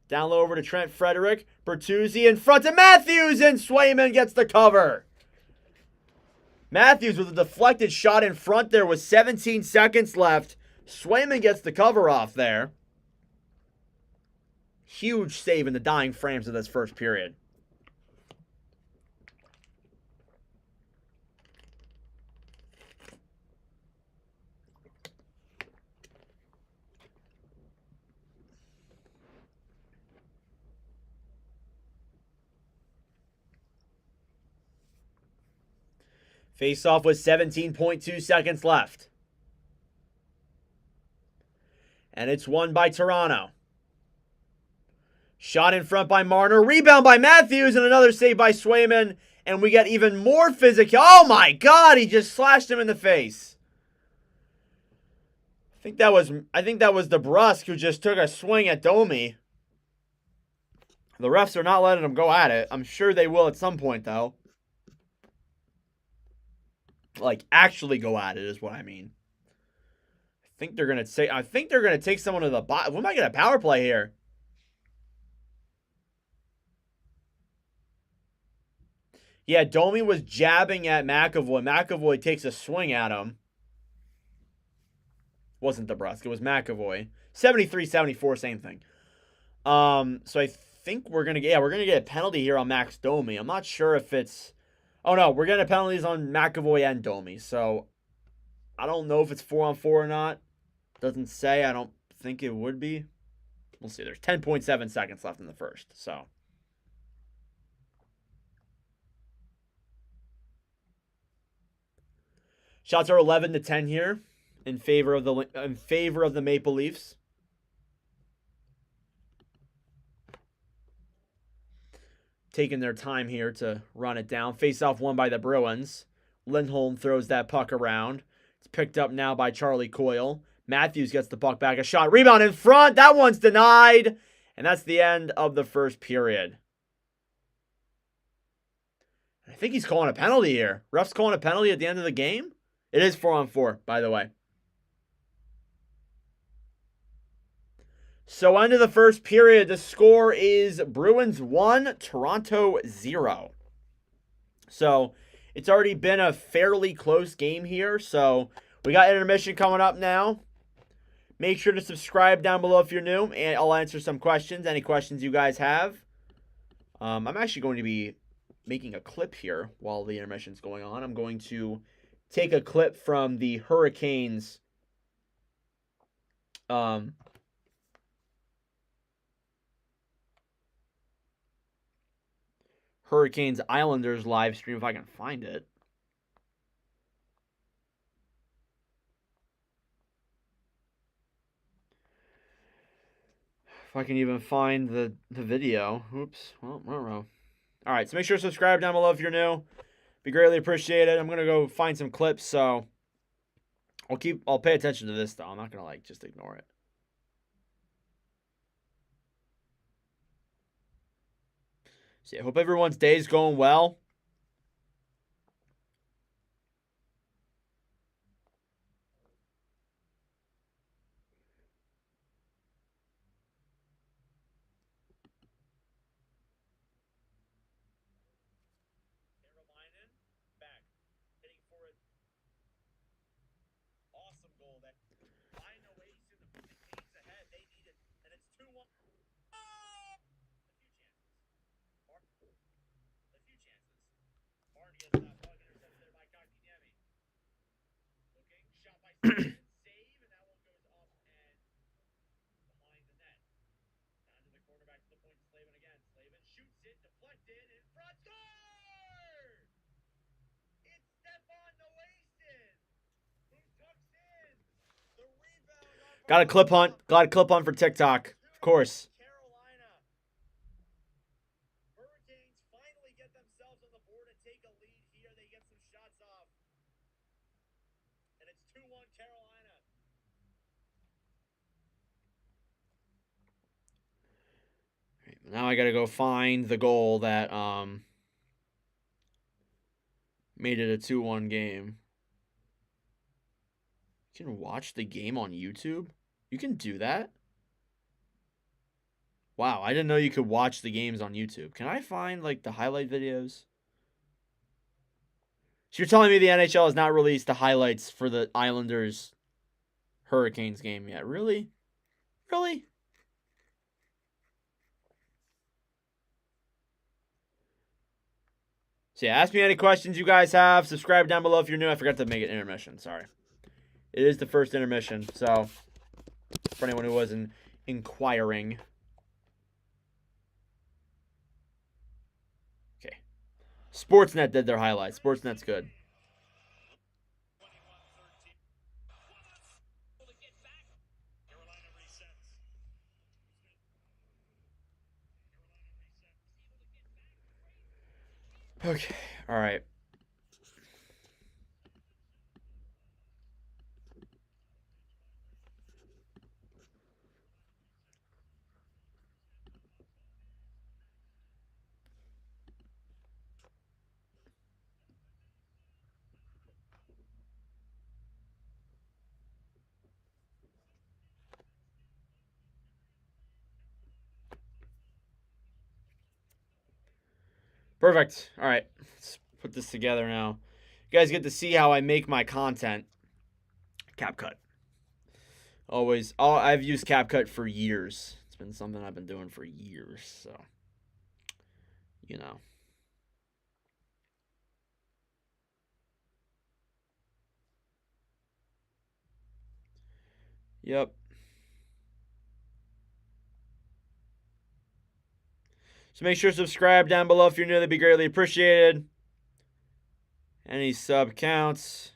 Down low over to Trent Frederick. Bertuzzi in front of Matthews. And Swayman gets the cover. Matthews with a deflected shot in front there with 17 seconds left. Swayman gets the cover off there. Huge save in the dying frames of this first period. Face off with 17.2 seconds left. And it's won by Toronto. Shot in front by Marner. Rebound by Matthews. And another save by Swayman. And we get even more physical. Oh my God. He just slashed him in the face. I think that was DeBrusk who just took a swing at Domi. The refs are not letting him go at it. I'm sure they will at some point, though. Like, actually go at it is what I mean. I think they're going to take someone to the bottom. We might get a power play here. Yeah, Domi was jabbing at McAvoy. McAvoy takes a swing at him. Wasn't DeBrusk. It was McAvoy. 73-74, same thing. So I think we're going to get a penalty here on Max Domi. I'm not sure if it's... Oh, no, we're getting penalties on McAvoy and Domi. So, I don't know if it's 4-on-4 or not. Doesn't say. I don't think it would be. We'll see. There's 10.7 seconds left in the first. So, shots are 11-10 here in favor of the Maple Leafs. Taking their time here to run it down. Face-off won by the Bruins. Lindholm throws that puck around. It's picked up now by Charlie Coyle. Matthews gets the puck back. A shot. Rebound in front. That one's denied. And that's the end of the first period. I think he's calling a penalty here. Ref's calling a penalty at the end of the game. It is 4-on-4, by the way. So, end of the first period, the score is Bruins 1, Toronto 0. So, it's already been a fairly close game here. So, we got intermission coming up now. Make sure to subscribe down below if you're new, and I'll answer some questions, any questions you guys have. I'm actually going to be making a clip here while the intermission's going on. I'm going to take a clip from the Hurricanes Islanders live stream if I can find it. If I can even find the video. Oops. Well, I don't know. All right, so make sure to subscribe down below if you're new. Be greatly appreciated. I'm gonna go find some clips, so I'll pay attention to this though. I'm not gonna like just ignore it. So yeah, hope everyone's day is going well. Got a clip hunt. Got a clip hunt for TikTok. Of course. Now I gotta go find the goal that made it a 2-1 game. You can watch the game on YouTube? You can do that? Wow, I didn't know you could watch the games on YouTube. Can I find like the highlight videos? So you're telling me the NHL has not released the highlights for the Islanders Hurricanes game yet? Really? Really? So yeah, ask me any questions you guys have. Subscribe down below if you're new. I forgot to make it intermission. Sorry. It is the first intermission, so for anyone who wasn't inquiring. Okay. Sportsnet did their highlights. Sportsnet's good. Okay. All right. Perfect. All right. Let's put this together now. You guys get to see how I make my content. CapCut. Always. I've used CapCut for years. It's been something I've been doing for years. So, you know. Yep. So make sure to subscribe down below if you're new. That'd be greatly appreciated. Any sub counts.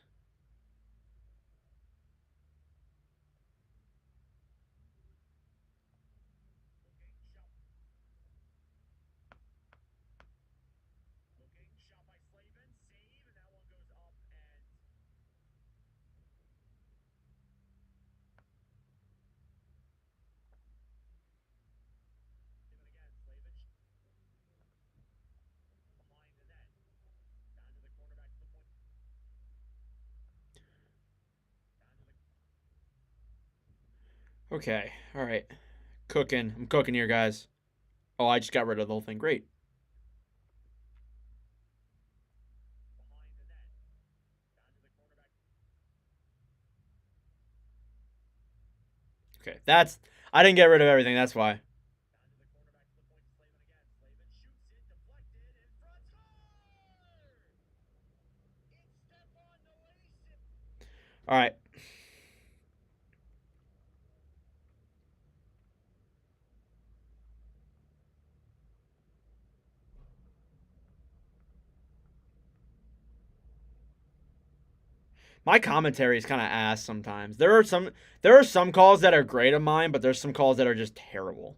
Okay. All right. Cooking. I'm cooking here, guys. Oh, I just got rid of the whole thing. Great. Okay. I didn't get rid of everything. That's why. All right. My commentary is kind of ass sometimes. There are some calls that are great of mine, but there's some calls that are just terrible.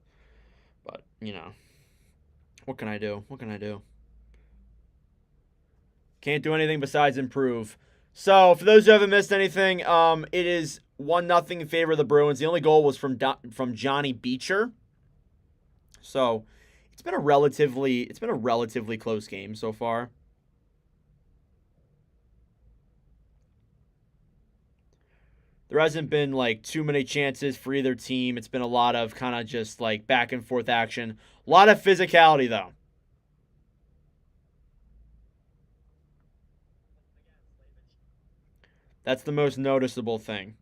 But, you know, what can I do? What can I do? Can't do anything besides improve. So, for those who haven't missed anything, it is 1-0 in favor of the Bruins. The only goal was from Johnny Beecher. So, it's been a relatively close game so far. There hasn't been like too many chances for either team. It's been a lot of kind of just like back and forth action. A lot of physicality though. That's the most noticeable thing.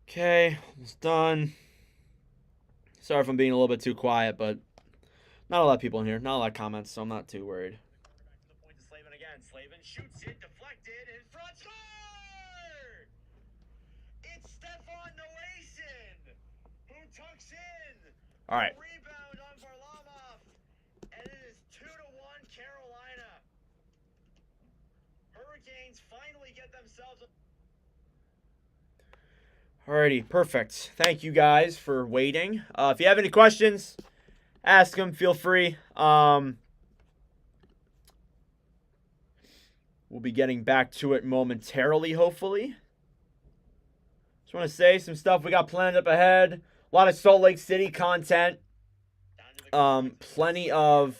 Okay, almost done. Sorry if I'm being a little bit too quiet, but not a lot of people in here. Not a lot of comments, so I'm not too worried. Back to the point to Slavin again. Slavin shoots it, deflected, in front, score! It's Stefan Noasin, who tucks in. All right. Rebound on Varlamov, and it is 2-1 Carolina. Hurricanes finally get themselves. Alrighty, perfect. Thank you guys for waiting. If you have any questions, ask them. Feel free. We'll be getting back to it momentarily, hopefully. Just want to say some stuff we got planned up ahead. A lot of Salt Lake City content. Plenty of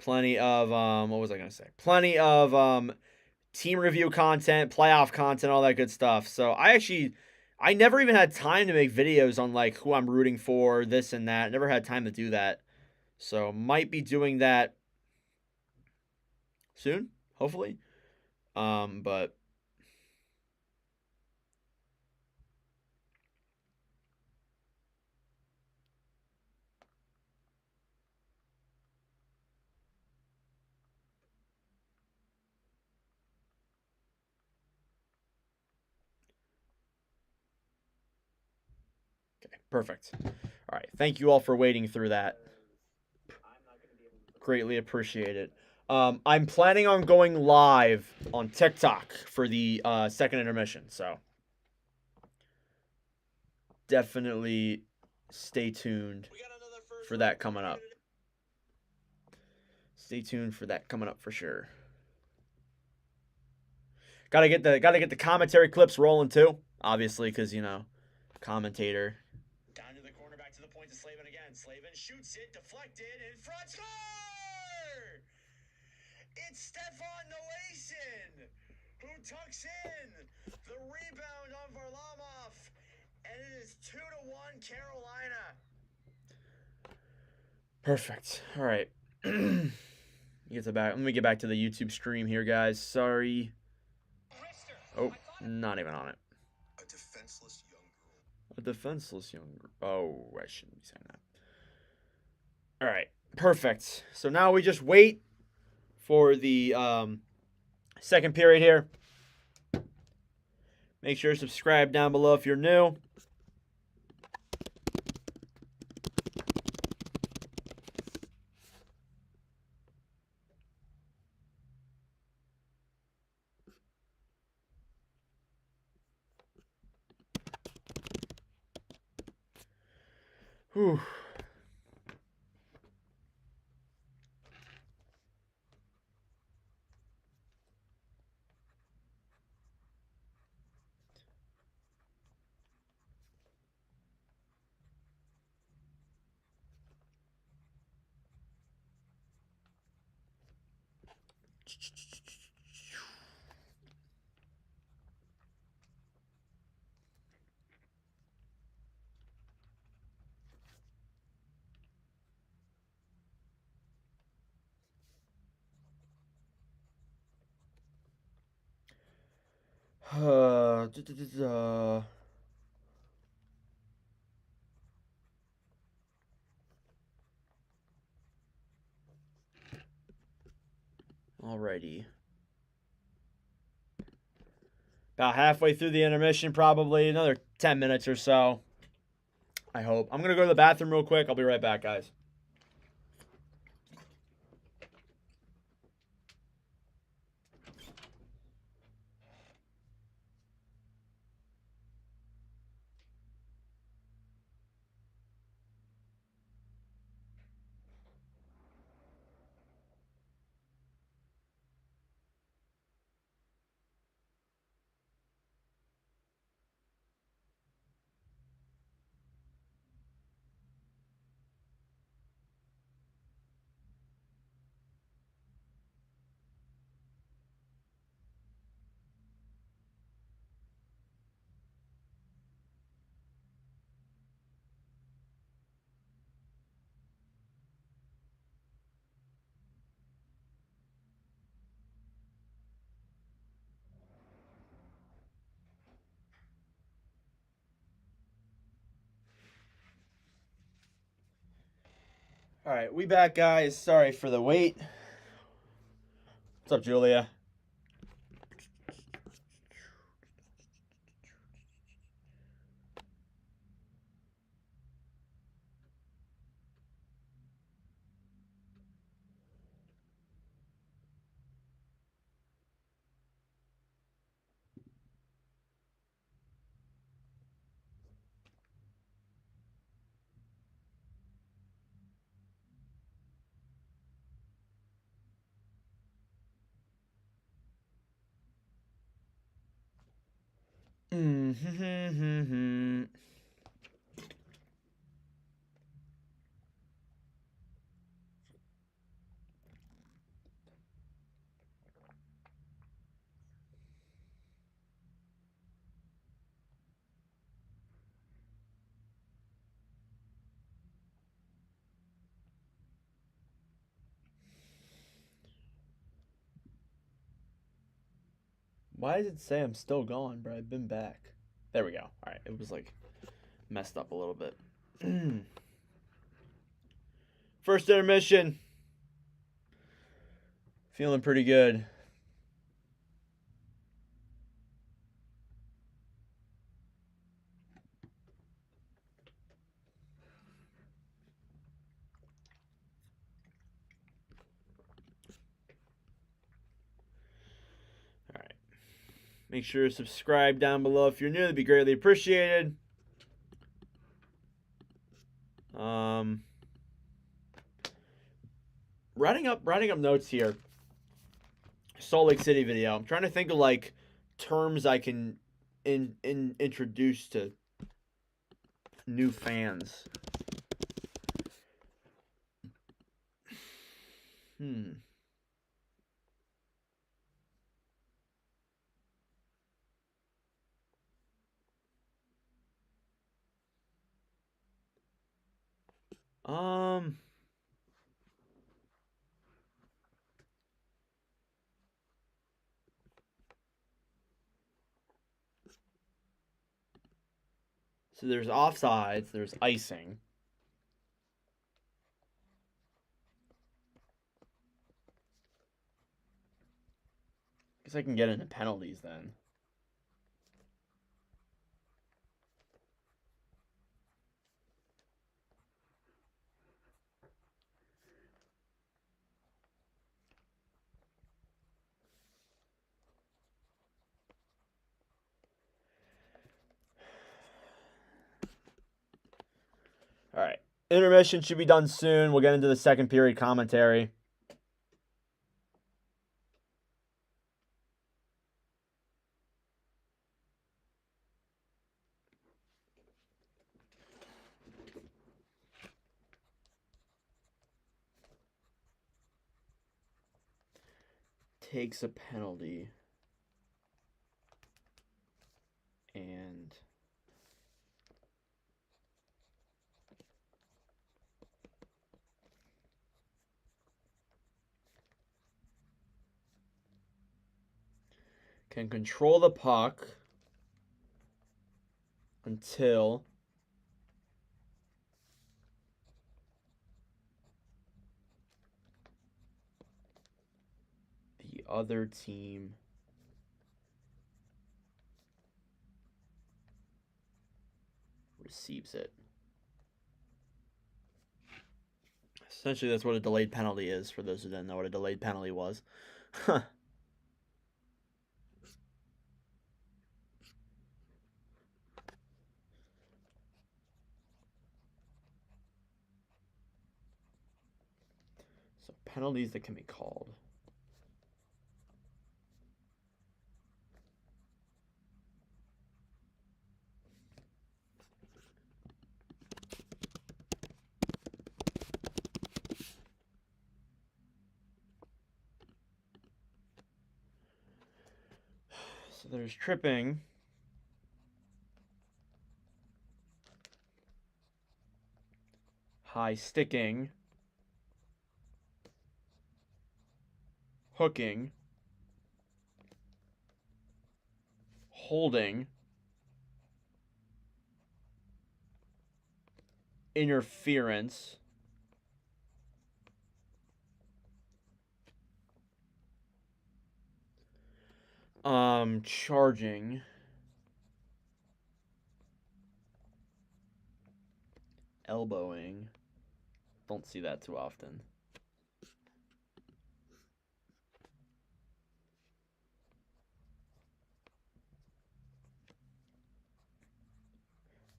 what was I gonna say? Plenty of team review content, playoff content, all that good stuff. So I never even had time to make videos on like who I'm rooting for, this and that. Never had time to do that. So might be doing that soon, hopefully. But okay, perfect. All right, thank you all for waiting through that. Greatly appreciate it. I'm planning on going live on TikTok for the second intermission, so definitely stay tuned for that coming up. Stay tuned for that coming up for sure. Gotta get the commentary clips rolling too, obviously, because you know, commentator. Down to the corner, back to the point to Slavin again. Slavin shoots it, deflected, in front, score! It's Stefan Noasin, who tucks in the rebound on Varlamov, and it is 2-1 Carolina. Perfect. All right. Let me get back to the YouTube stream here, guys. Sorry. Oh, not even on it. A defenseless young girl. A defenseless young girl. Oh, I shouldn't be saying that. All right. Perfect. So now we just wait for the second period here. Make sure to subscribe down below if you're new. Whew. Alrighty. About halfway through the intermission, probably another 10 minutes or so. I hope. I'm going to go to the bathroom real quick. I'll be right back, guys. All right, we back, guys. Sorry for the wait. What's up, Julia? Mm-hmm. Why does it say I'm still gone, bro? I've been back. There we go. All right, it was like messed up a little bit. First intermission. Feeling pretty good. All right. Make sure to subscribe down below if you're new. That'd be greatly appreciated. Writing up notes here. Salt Lake City video. I'm trying to think of like terms I can introduce to new fans. So there's offsides, there's icing. Guess I can get into penalties then. All right. Intermission should be done soon. We'll get into the second period commentary. Takes a penalty. And can control the puck until the other team receives it. Essentially, that's what a delayed penalty is, for those who didn't know what a delayed penalty was. So penalties that can be called. So there's tripping. High sticking. Hooking. Holding. Interference. Charging. Elbowing. Don't see that too often.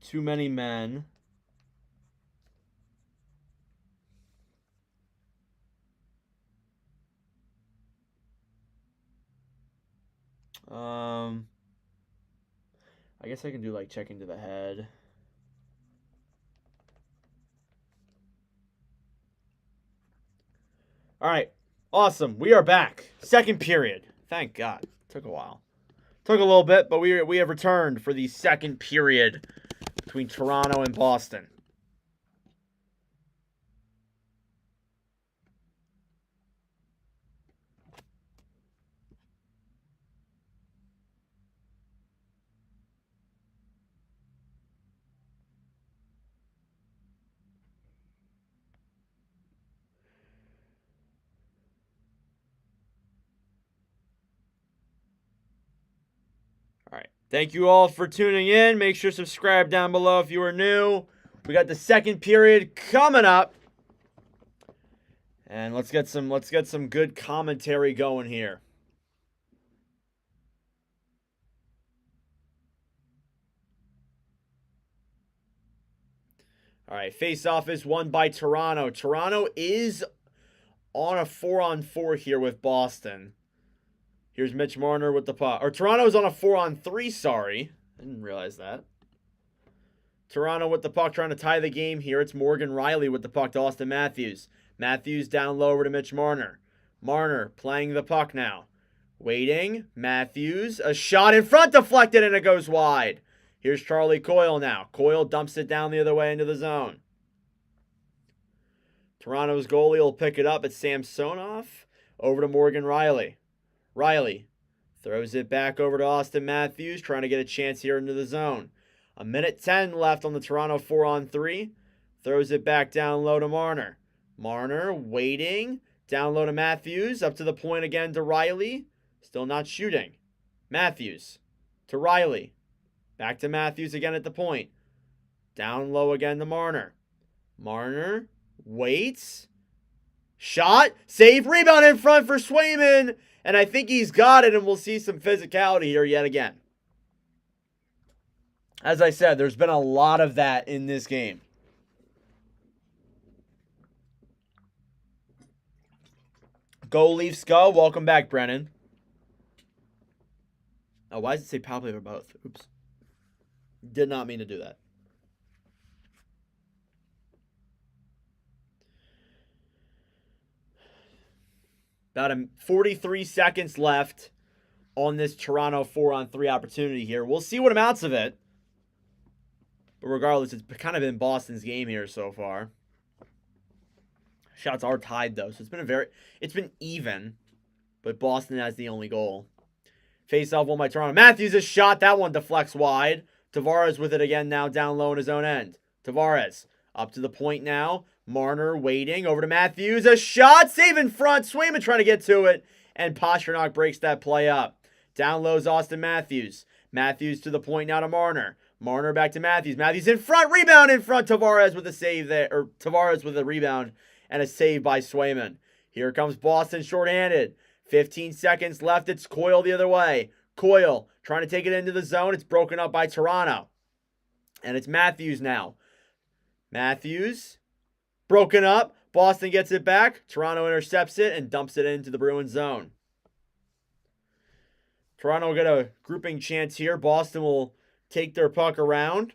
Too many men. I guess I can do like checking to the head. All right. Awesome. We are back. Second period. Thank God. Took a while. Took a little bit, but we have returned for the second period between Toronto and Boston. All right. Thank you all for tuning in. Make sure to subscribe down below if you are new. We got the second period coming up. And let's get some good commentary going here. All right, face-off is won by Toronto. Toronto is on a 4-on-4 here with Boston. Here's Mitch Marner with the puck. Or Toronto's on a 4-on-3, sorry. I didn't realize that. Toronto with the puck trying to tie the game here. It's Morgan Riley with the puck to Austin Matthews. Matthews down low over to Mitch Marner. Marner playing the puck now. Waiting. Matthews. A shot in front deflected and it goes wide. Here's Charlie Coyle now. Coyle dumps it down the other way into the zone. Toronto's goalie will pick it up. It's Samsonov. Over to Morgan Riley. Riley throws it back over to Austin Matthews, trying to get a chance here into the zone. 1:10 left on the Toronto 4-on-3. Throws it back down low to Marner. Marner waiting. Down low to Matthews. Up to the point again to Riley. Still not shooting. Matthews to Riley. Back to Matthews again at the point. Down low again to Marner. Marner waits. Shot. Save. Rebound in front for Swayman. And I think he's got it, and we'll see some physicality here yet again. As I said, there's been a lot of that in this game. Go Leafs go. Welcome back, Brennan. Oh, why does it say power play for both? Oops. Did not mean to do that. About 43 seconds left on this Toronto 4-on-3 opportunity here. We'll see what amounts of it. But regardless, it's kind of been Boston's game here so far. Shots are tied though, so it's been even. But Boston has the only goal. Face-off won by Toronto. Matthews a shot. That one deflects wide. Tavares with it again now down low in his own end. Tavares up to the point now. Marner waiting over to Matthews. A shot. Save in front. Swayman trying to get to it. And Pastrnak breaks that play up. Down low is Austin Matthews. Matthews to the point now to Marner. Marner back to Matthews. Matthews in front. Rebound in front. Tavares with a save there. Or Tavares with a rebound and a save by Swayman. Here comes Boston shorthanded. 15 seconds left. It's Coyle the other way. Coyle trying to take it into the zone. It's broken up by Toronto. And it's Matthews now. Matthews. Broken up. Boston gets it back. Toronto intercepts it and dumps it into the Bruins zone. Toronto will get a grouping chance here. Boston will take their puck around.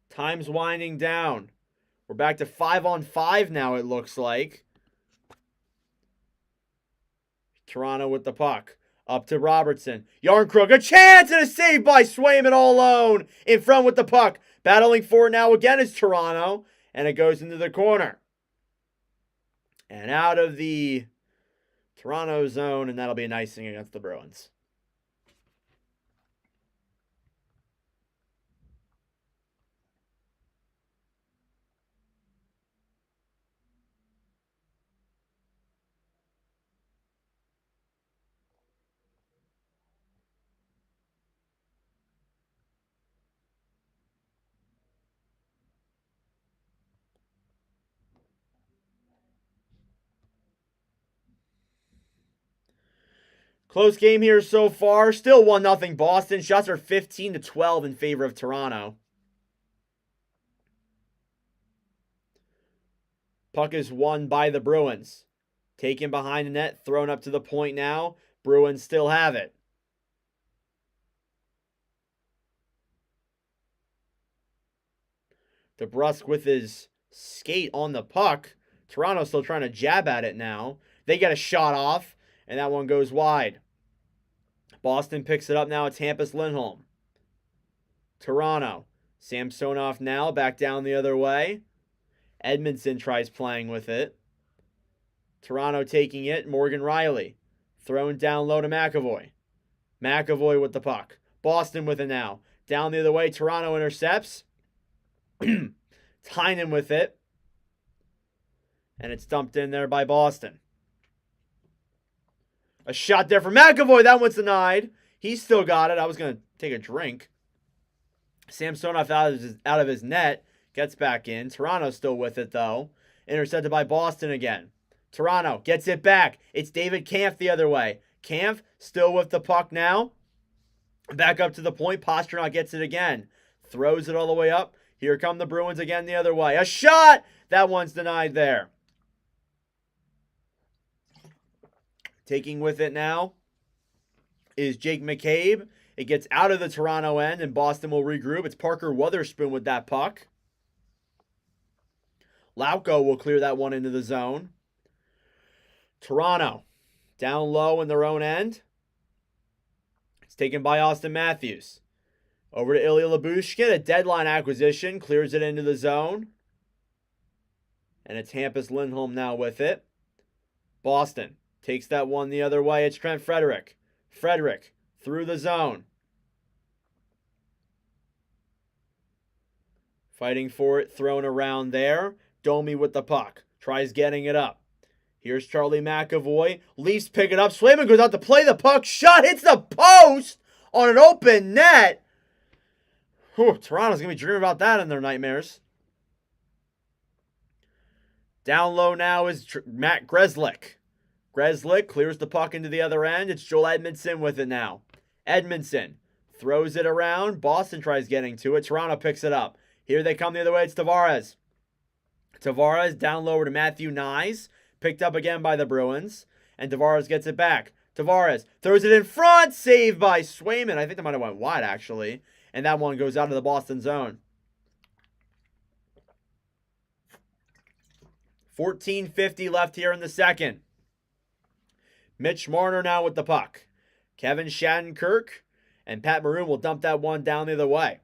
Time's winding down. We're back to 5-on-5 now, it looks like. Toronto with the puck. Up to Robertson. Yarncrook, a chance and a save by Swayman all alone. In front with the puck. Battling for it now again is Toronto. And it goes into the corner. And out of the Toronto zone, and that'll be an icing against the Bruins. Close game here so far. Still 1-0 Boston. Shots are 15-12 in favor of Toronto. Puck is won by the Bruins. Taken behind the net. Thrown up to the point now. Bruins still have it. DeBrusk with his skate on the puck. Toronto still trying to jab at it now. They get a shot off. And that one goes wide. Boston picks it up now. It's Hampus Lindholm. Toronto. Samsonov now back down the other way. Edmondson tries playing with it. Toronto taking it. Morgan Riley. Thrown down low to McAvoy. McAvoy with the puck. Boston with it now. Down the other way. Toronto intercepts. Tynan with it. And it's dumped in there by Boston. A shot there for McAvoy. That one's denied. He's still got it. I was going to take a drink. Samsonov out of his net. Gets back in. Toronto still with it, though. Intercepted by Boston again. Toronto gets it back. It's David Kampf the other way. Kampf still with the puck now. Back up to the point. Pastrnak gets it again. Throws it all the way up. Here come the Bruins again the other way. A shot! That one's denied there. Taking with it now is Jake McCabe. It gets out of the Toronto end, and Boston will regroup. It's Parker Wotherspoon with that puck. Lauko will clear that one into the zone. Toronto down low in their own end. It's taken by Austin Matthews. Over to Ilya Lyubushkin. A deadline acquisition. Clears it into the zone. And it's Hampus Lindholm now with it. Boston takes that one the other way. It's Trent Frederick. Frederick through the zone. Fighting for it. Thrown around there. Domi with the puck. Tries getting it up. Here's Charlie McAvoy. Leafs pick it up. Swayman goes out to play the puck. Shot hits the post on an open net. Whew, Toronto's going to be dreaming about that in their nightmares. Down low now is Matt Grzelcyk. Grzelcyk clears the puck into the other end. It's Joel Edmondson with it now. Edmondson throws it around. Boston tries getting to it. Toronto picks it up. Here they come the other way. It's Tavares. Tavares down lower to Matthew Nyes. Picked up again by the Bruins. And Tavares gets it back. Tavares throws it in front. Saved by Swayman. I think that might have went wide, actually. And that one goes out of the Boston zone. 14:50 left here in the second. Mitch Marner now with the puck. Kevin Shattenkirk and Pat Maroon will dump that one down the other way.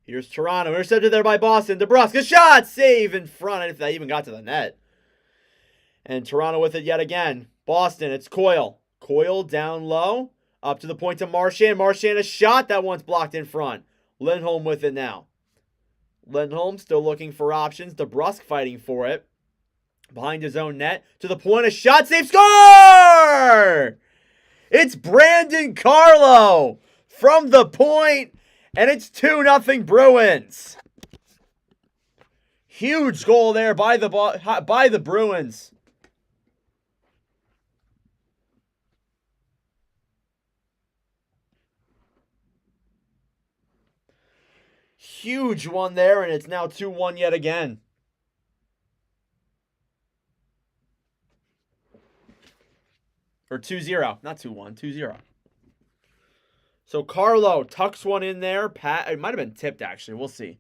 Here's Toronto. Intercepted there by Boston. DeBrusk. A shot! Save in front. If that even got to the net. And Toronto with it yet again. Boston. It's Coyle. Coyle down low. Up to the point to Marchand. Marchand a shot. That one's blocked in front. Lindholm with it now. Lindholm still looking for options. DeBrusk fighting for it. behind his own net. To the point, a shot, save, score! It's Brandon Carlo from the point, and it's 2-0 Bruins. Huge goal there by the Bruins. Huge one there, and it's now 2-1 yet again. Or 2-0. Not 2-1, 2-0. So Carlo tucks one in there. It might have been tipped, actually. We'll see.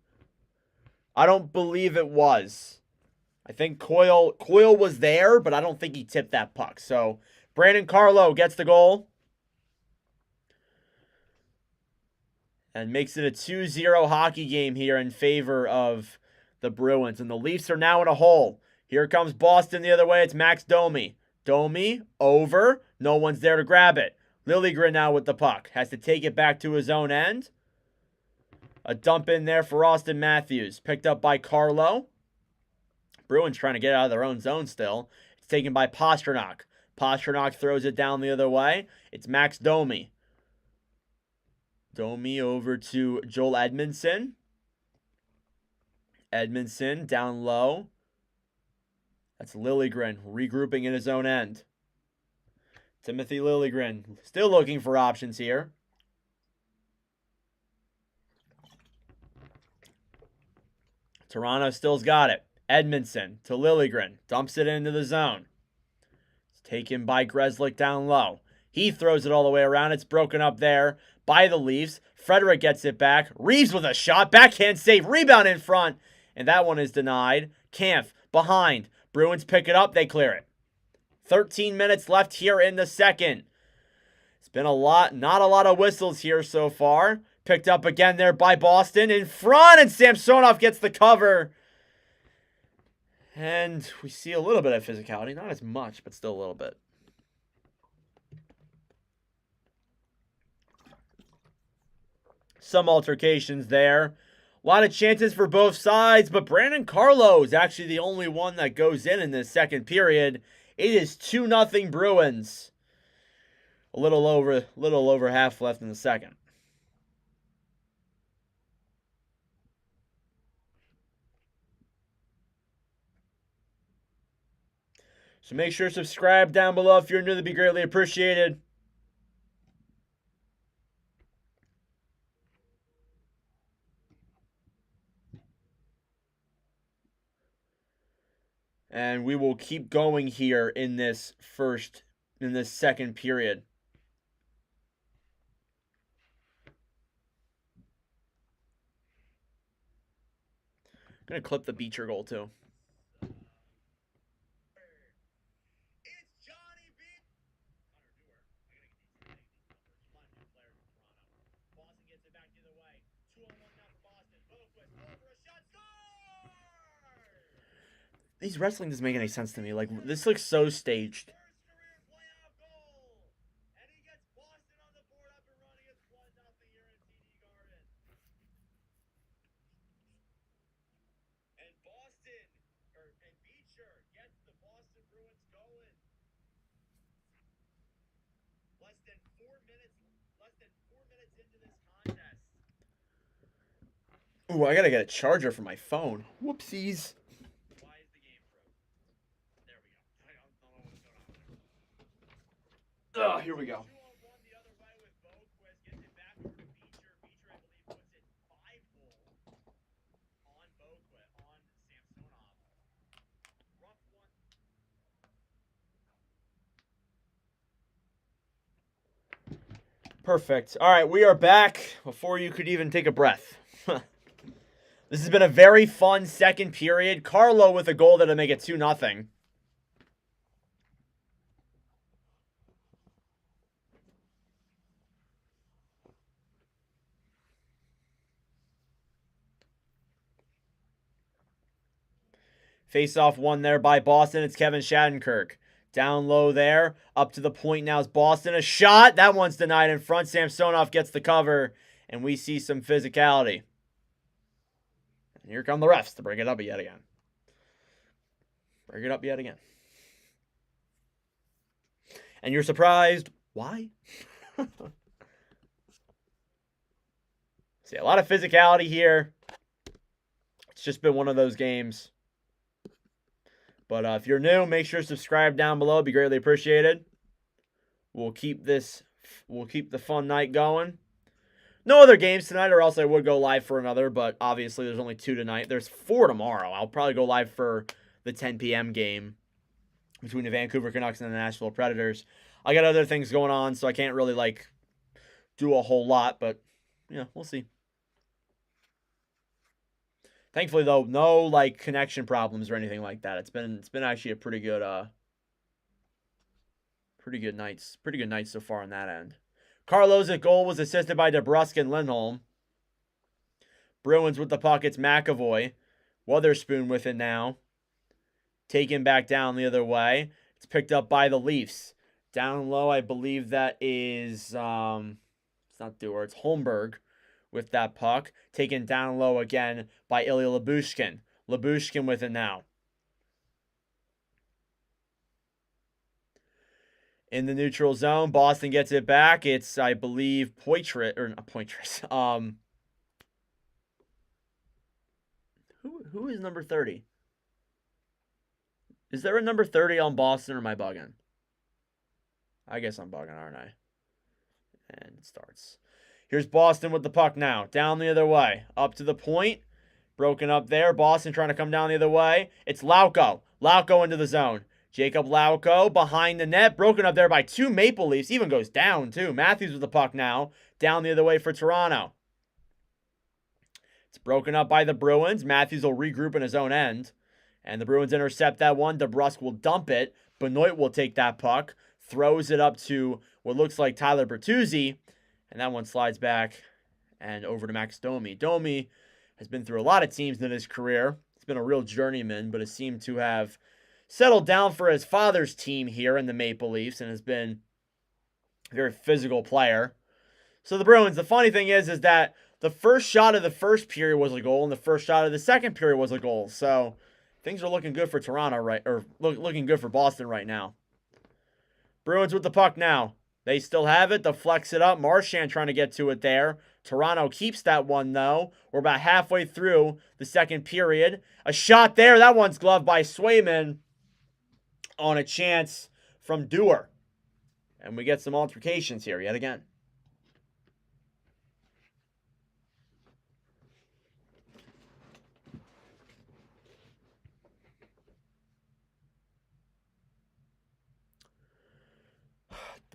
I don't believe it was. I think Coyle was there, but I don't think he tipped that puck. So Brandon Carlo gets the goal. And makes it a 2-0 hockey game here in favor of the Bruins. And the Leafs are now in a hole. Here comes Boston the other way. It's Max Domi. Domi over. No one's there to grab it. Liljegren now with the puck. Has to take it back to his own end. A dump in there for Austin Matthews. Picked up by Carlo. Bruins trying to get out of their own zone still. It's taken by Pastrnak. Pastrnak throws it down the other way. It's Max Domi. Domi over to Joel Edmondson. Edmondson down low. That's Liljegren regrouping in his own end. Timothy Liljegren still looking for options here. Toronto still's got it. Edmondson to Liljegren. Dumps it into the zone. It's taken by Grzelcyk down low. He throws it all the way around. It's broken up there by the Leafs. Frederick gets it back. Reeves with a shot. Backhand save. Rebound in front. And that one is denied. Kampf behind. Bruins pick it up. They clear it. 13 minutes left here in the second. It's been not a lot of whistles here so far. Picked up again there by Boston. In front, and Samsonov gets the cover. And we see a little bit of physicality. Not as much, but still a little bit. Some altercations there. A lot of chances for both sides, but Brandon Carlo is actually the only one that goes in this second period. It is 2-0 Bruins. A little over half left in the second. So make sure to subscribe down below if you're new. That'd be greatly appreciated. And we will keep going here in this second period. I'm going to clip the Beecher goal too. These wrestling doesn't make any sense to me. Like, this looks so staged. Ooh, I gotta get a charger for my phone. Whoopsies. Oh, here we go. Perfect. All right, we are back before you could even take a breath. This has been a very fun second period. Carlo with a goal that'll make it 2-0. Face-off won there by Boston. It's Kevin Shattenkirk. Down low there. Up to the point now is Boston. A shot. That one's denied in front. Samsonov gets the cover. And we see some physicality. And here come the refs to bring it up yet again. Break it up yet again. And you're surprised. Why? See, a lot of physicality here. It's just been one of those games. But if you're new, make sure to subscribe down below. It'd be greatly appreciated. We'll keep the fun night going. No other games tonight, or else I would go live for another, but obviously there's only 2 tonight. There's 4 tomorrow. I'll probably go live for the 10 p.m. game between the Vancouver Canucks and the Nashville Predators. I got other things going on, so I can't really, like, do a whole lot, but, yeah, we'll see. Thankfully, though, no, like, connection problems or anything like that. It's been actually a pretty good night so far on that end. Carlos at goal was assisted by DeBrusk and Lindholm. Bruins with the puck. It's McAvoy. Witherspoon with it now. Taken back down the other way. It's picked up by the Leafs. Down low, I believe that is, it's not Dewar, it's Holmberg with that puck. Taken down low again by Ilya Lyubushkin. Lyubushkin with it now. In the neutral zone, Boston gets it back. It's, I believe, Poitras, or not Poitras. Who is number 30? Is there a number 30 on Boston, or am I bugging? I guess I'm bugging, aren't I? And it starts. Here's Boston with the puck now. Down the other way. Up to the point. Broken up there. Boston trying to come down the other way. It's Lauko. Lauko into the zone. Jacob Lauko behind the net. Broken up there by 2 Maple Leafs. Even goes down, too. Matthews with the puck now. Down the other way for Toronto. It's broken up by the Bruins. Matthews will regroup in his own end. And the Bruins intercept that one. DeBrusk will dump it. Benoit will take that puck. Throws it up to what looks like Tyler Bertuzzi. And that one slides back and over to Max Domi. Domi has been through a lot of teams in his career. He's been a real journeyman, but has seemed to have settled down for his father's team here in the Maple Leafs and has been a very physical player. So the Bruins, the funny thing is that the first shot of the first period was a goal and the first shot of the second period was a goal. So things are looking good for Toronto, looking good for Boston right now. Bruins with the puck now. They still have it. They'll flex it up. Marchand trying to get to it there. Toronto keeps that one, though. We're about halfway through the second period. A shot there. That one's gloved by Swayman on a chance from Dewar. And we get some altercations here yet again.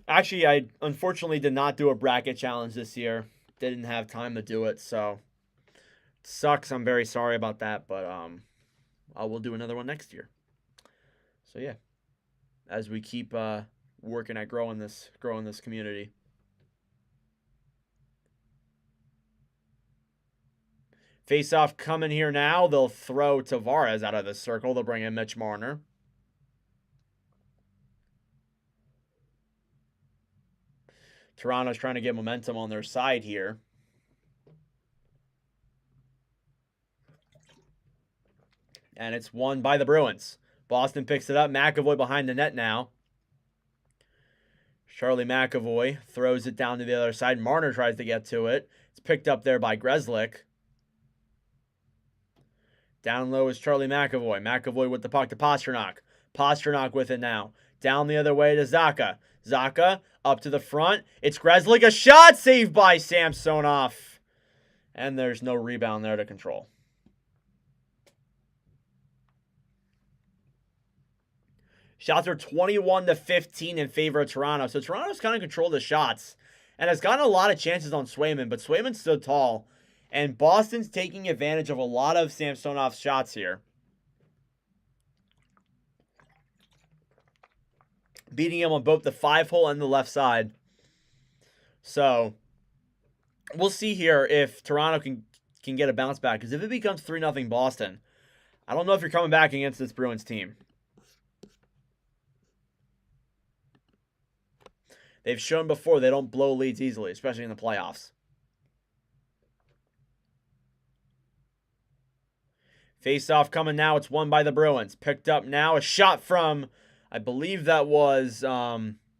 Actually, I unfortunately did not do a bracket challenge this year. Didn't have time to do it, so it sucks. I'm very sorry about that, but I will do another one next year. So yeah, as we keep working at growing this community. Face-off coming here now. They'll throw Tavares out of the circle. They'll bring in Mitch Marner. Toronto's trying to get momentum on their side here. And it's won by the Bruins. Boston picks it up. McAvoy behind the net now. Charlie McAvoy throws it down to the other side. Marner tries to get to it. It's picked up there by Grzelcyk. Down low is Charlie McAvoy. McAvoy with the puck to Pastrnak. Pastrnak with it now. Down the other way to Zacha. Zacha up to the front. It's Grzelcyk. A shot saved by Samsonov. And there's no rebound there to control. Shots are 21-15 in favor of Toronto. So Toronto's kind of controlled the shots. And has gotten a lot of chances on Swayman. But Swayman stood tall. And Boston's taking advantage of a lot of Samsonov's shots here. Beating him on both the 5-hole and the left side. So we'll see here if Toronto can get a bounce back. Because if it becomes 3-0 Boston, I don't know if you're coming back against this Bruins team. They've shown before they don't blow leads easily, especially in the playoffs. Face-off coming now. It's won by the Bruins. Picked up now. A shot from, I believe that was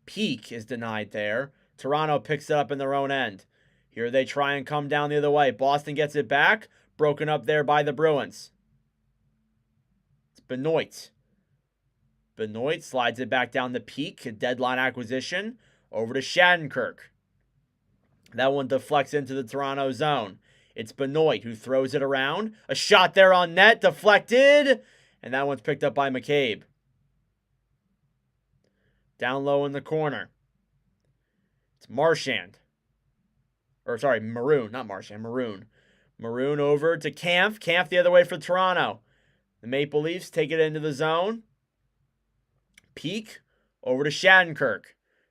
Peak is denied there. Toronto picks it up in their own end. Here they try and come down the other way. Boston gets it back. Broken up there by the Bruins. It's Benoit. Benoit slides it back down the Peak. A deadline acquisition. Over to Shattenkirk. That one deflects into the Toronto zone. It's Benoit who throws it around. A shot there on net. Deflected. And that one's picked up by McCabe. Down low in the corner. It's Marchand. Or sorry, Maroon. Not Marchand. Maroon. Maroon over to Kampf. Kampf the other way for Toronto. The Maple Leafs take it into the zone. Peak over to Shattenkirk.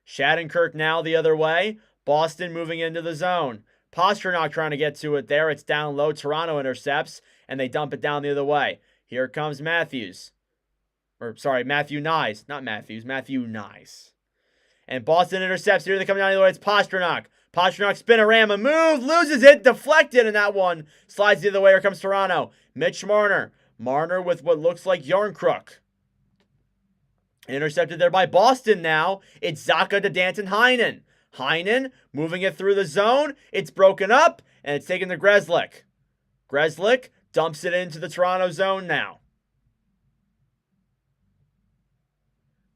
Shattenkirk now the other way. Boston moving into the zone. Pastrnak trying to get to it there. It's down low. Toronto intercepts, and they dump it down the other way. Here comes Matthews. Matthew Nyes. Not Matthews. Matthew Nyes. And Boston intercepts. Here they come down the other way. It's Pastrnak. Pastrnak spinorama move. Loses it. Deflected, and that one slides the other way. Here comes Toronto. Mitch Marner. Marner with what looks like Yarncrook. Intercepted there by Boston now. It's Zacha to Danton Heinen. Heinen moving it through the zone. It's broken up, and it's taken to Grzelcyk. Grzelcyk dumps it into the Toronto zone now.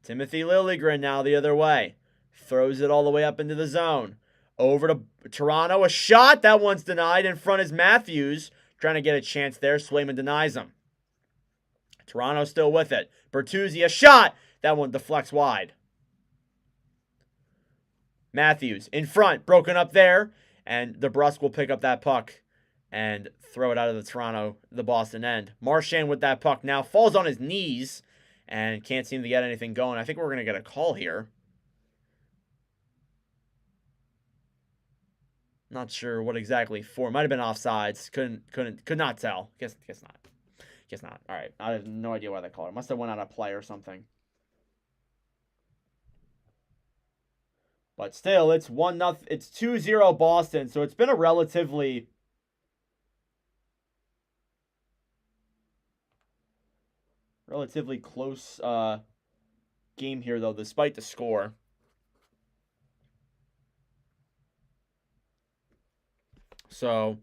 Timothy Liljegren now the other way. Throws it all the way up into the zone. Over to Toronto. A shot. That one's denied. In front is Matthews. Trying to get a chance there. Swayman denies him. Toronto still with it. Bertuzzi, a shot. That one deflects wide. Matthews in front. Broken up there. And DeBrusk will pick up that puck and throw it out of the Boston end. Marchand with that puck now. Falls on his knees and can't seem to get anything going. I think we're going to get a call here. Not sure what exactly for. Might have been offsides. Could not tell. Guess not. Guess not. All right. I have no idea why they called it. Must have went out of play or something. But still, it's 1-0. It's 2-0 Boston. So it's been a relatively close game here, though, despite the score. So,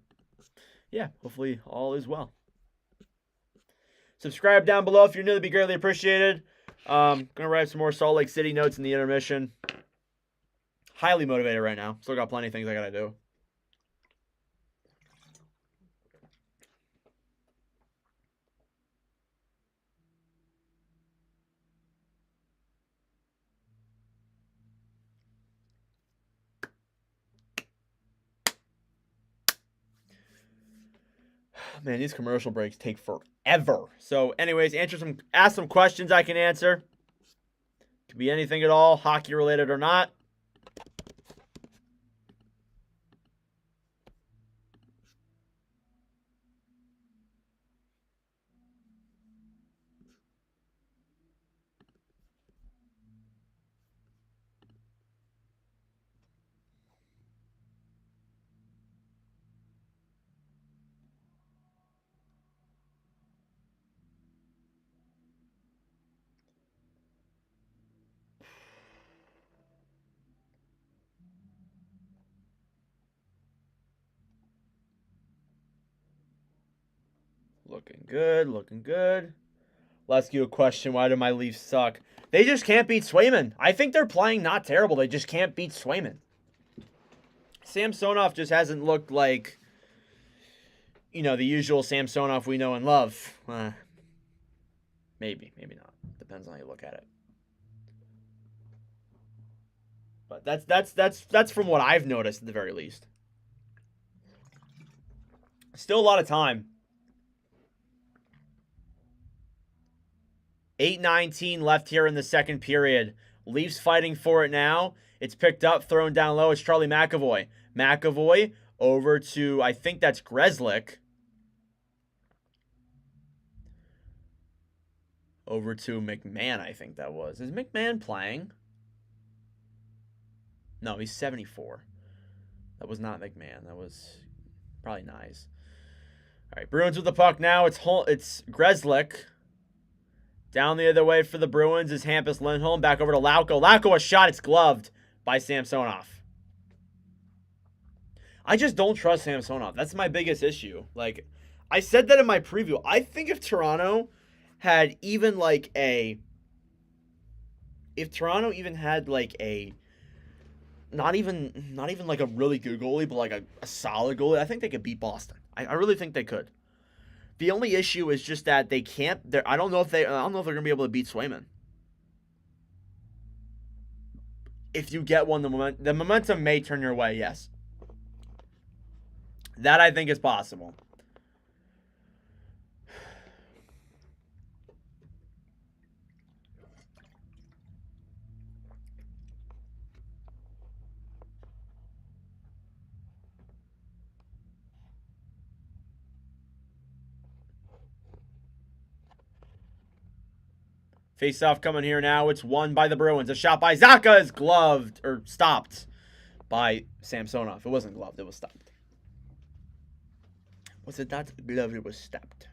yeah, hopefully all is well. Subscribe down below if you're new. That'd be greatly appreciated. Gonna write some more Salt Lake City notes in the intermission. Highly motivated right now. Still got plenty of things I gotta do. Man, these commercial breaks take forever. So, anyways, ask some questions I can answer. Could be anything at all, hockey related or not. Looking good, looking good. Let's ask you a question. Why do my Leafs suck? They just can't beat Swayman. I think they're playing not terrible. They just can't beat Swayman. Samsonov just hasn't looked like, the usual Samsonov we know and love. Maybe not. Depends on how you look at it. But that's from what I've noticed at the very least. Still a lot of time. 8:19 left here in the second period. Leafs fighting for it now. It's picked up, thrown down low. It's Charlie McAvoy. McAvoy over to, I think that's Grzelcyk. Over to McMahon, I think that was. Is McMahon playing? No, he's 74. That was not McMahon. That was probably nice. All right, Bruins with the puck now. It's Grzelcyk. Down the other way for the Bruins is Hampus Lindholm. Back over to Lauko. Lauko, a shot. It's gloved by Samsonov. I just don't trust Samsonov. That's my biggest issue. Like, I said that in my preview. I think if Toronto had even like a... If Toronto even had like a... Not even like a really good goalie, but like a solid goalie, I think they could beat Boston. I really think they could. The only issue is just that they can't. I don't know if they're gonna be able to beat Swayman. If you get one, the momentum may turn your way. Yes, that I think is possible. Face-off coming here now. It's won by the Bruins. A shot by Zacha is gloved, or stopped by Samsonov. It wasn't gloved. It was stopped. Was it not gloved? It was stopped.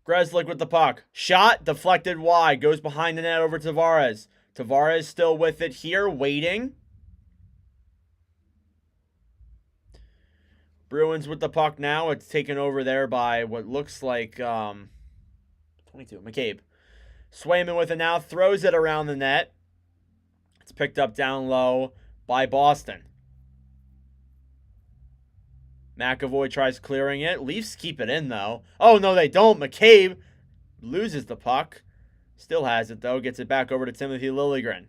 Grzelcyk with the puck. Shot, deflected wide. Goes behind the net over to Tavares. Tavares still with it here, waiting. Bruins with the puck now. It's taken over there by what looks like 22, McCabe. Swayman with it now. Throws it around the net. It's picked up down low by Boston. McAvoy tries clearing it. Leafs keep it in, though. Oh, no, they don't. McCabe loses the puck. Still has it, though. Gets it back over to Timothy Liljegren.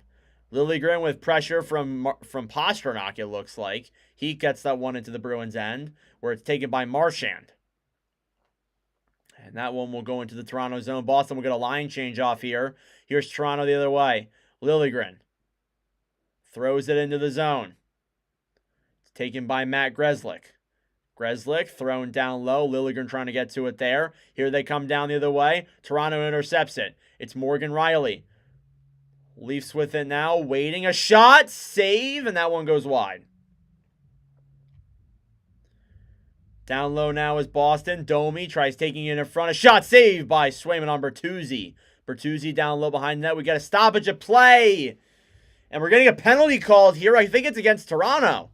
Liljegren with pressure from Pastrnak, it looks like. He gets that one into the Bruins' end, where it's taken by Marchand. And that one will go into the Toronto zone. Boston will get a line change off here. Here's Toronto the other way. Liljegren throws it into the zone. It's taken by Matt Grzelcyk. Grzelcyk thrown down low. Liljegren trying to get to it there. Here they come down the other way. Toronto intercepts it. It's Morgan Rielly. Leafs with it now. Waiting. A shot. Save. And that one goes wide. Down low now is Boston. Domi tries taking it in front. A shot saved by Swayman on Bertuzzi. Bertuzzi down low behind net. We got a stoppage of play. And we're getting a penalty called here. I think it's against Toronto.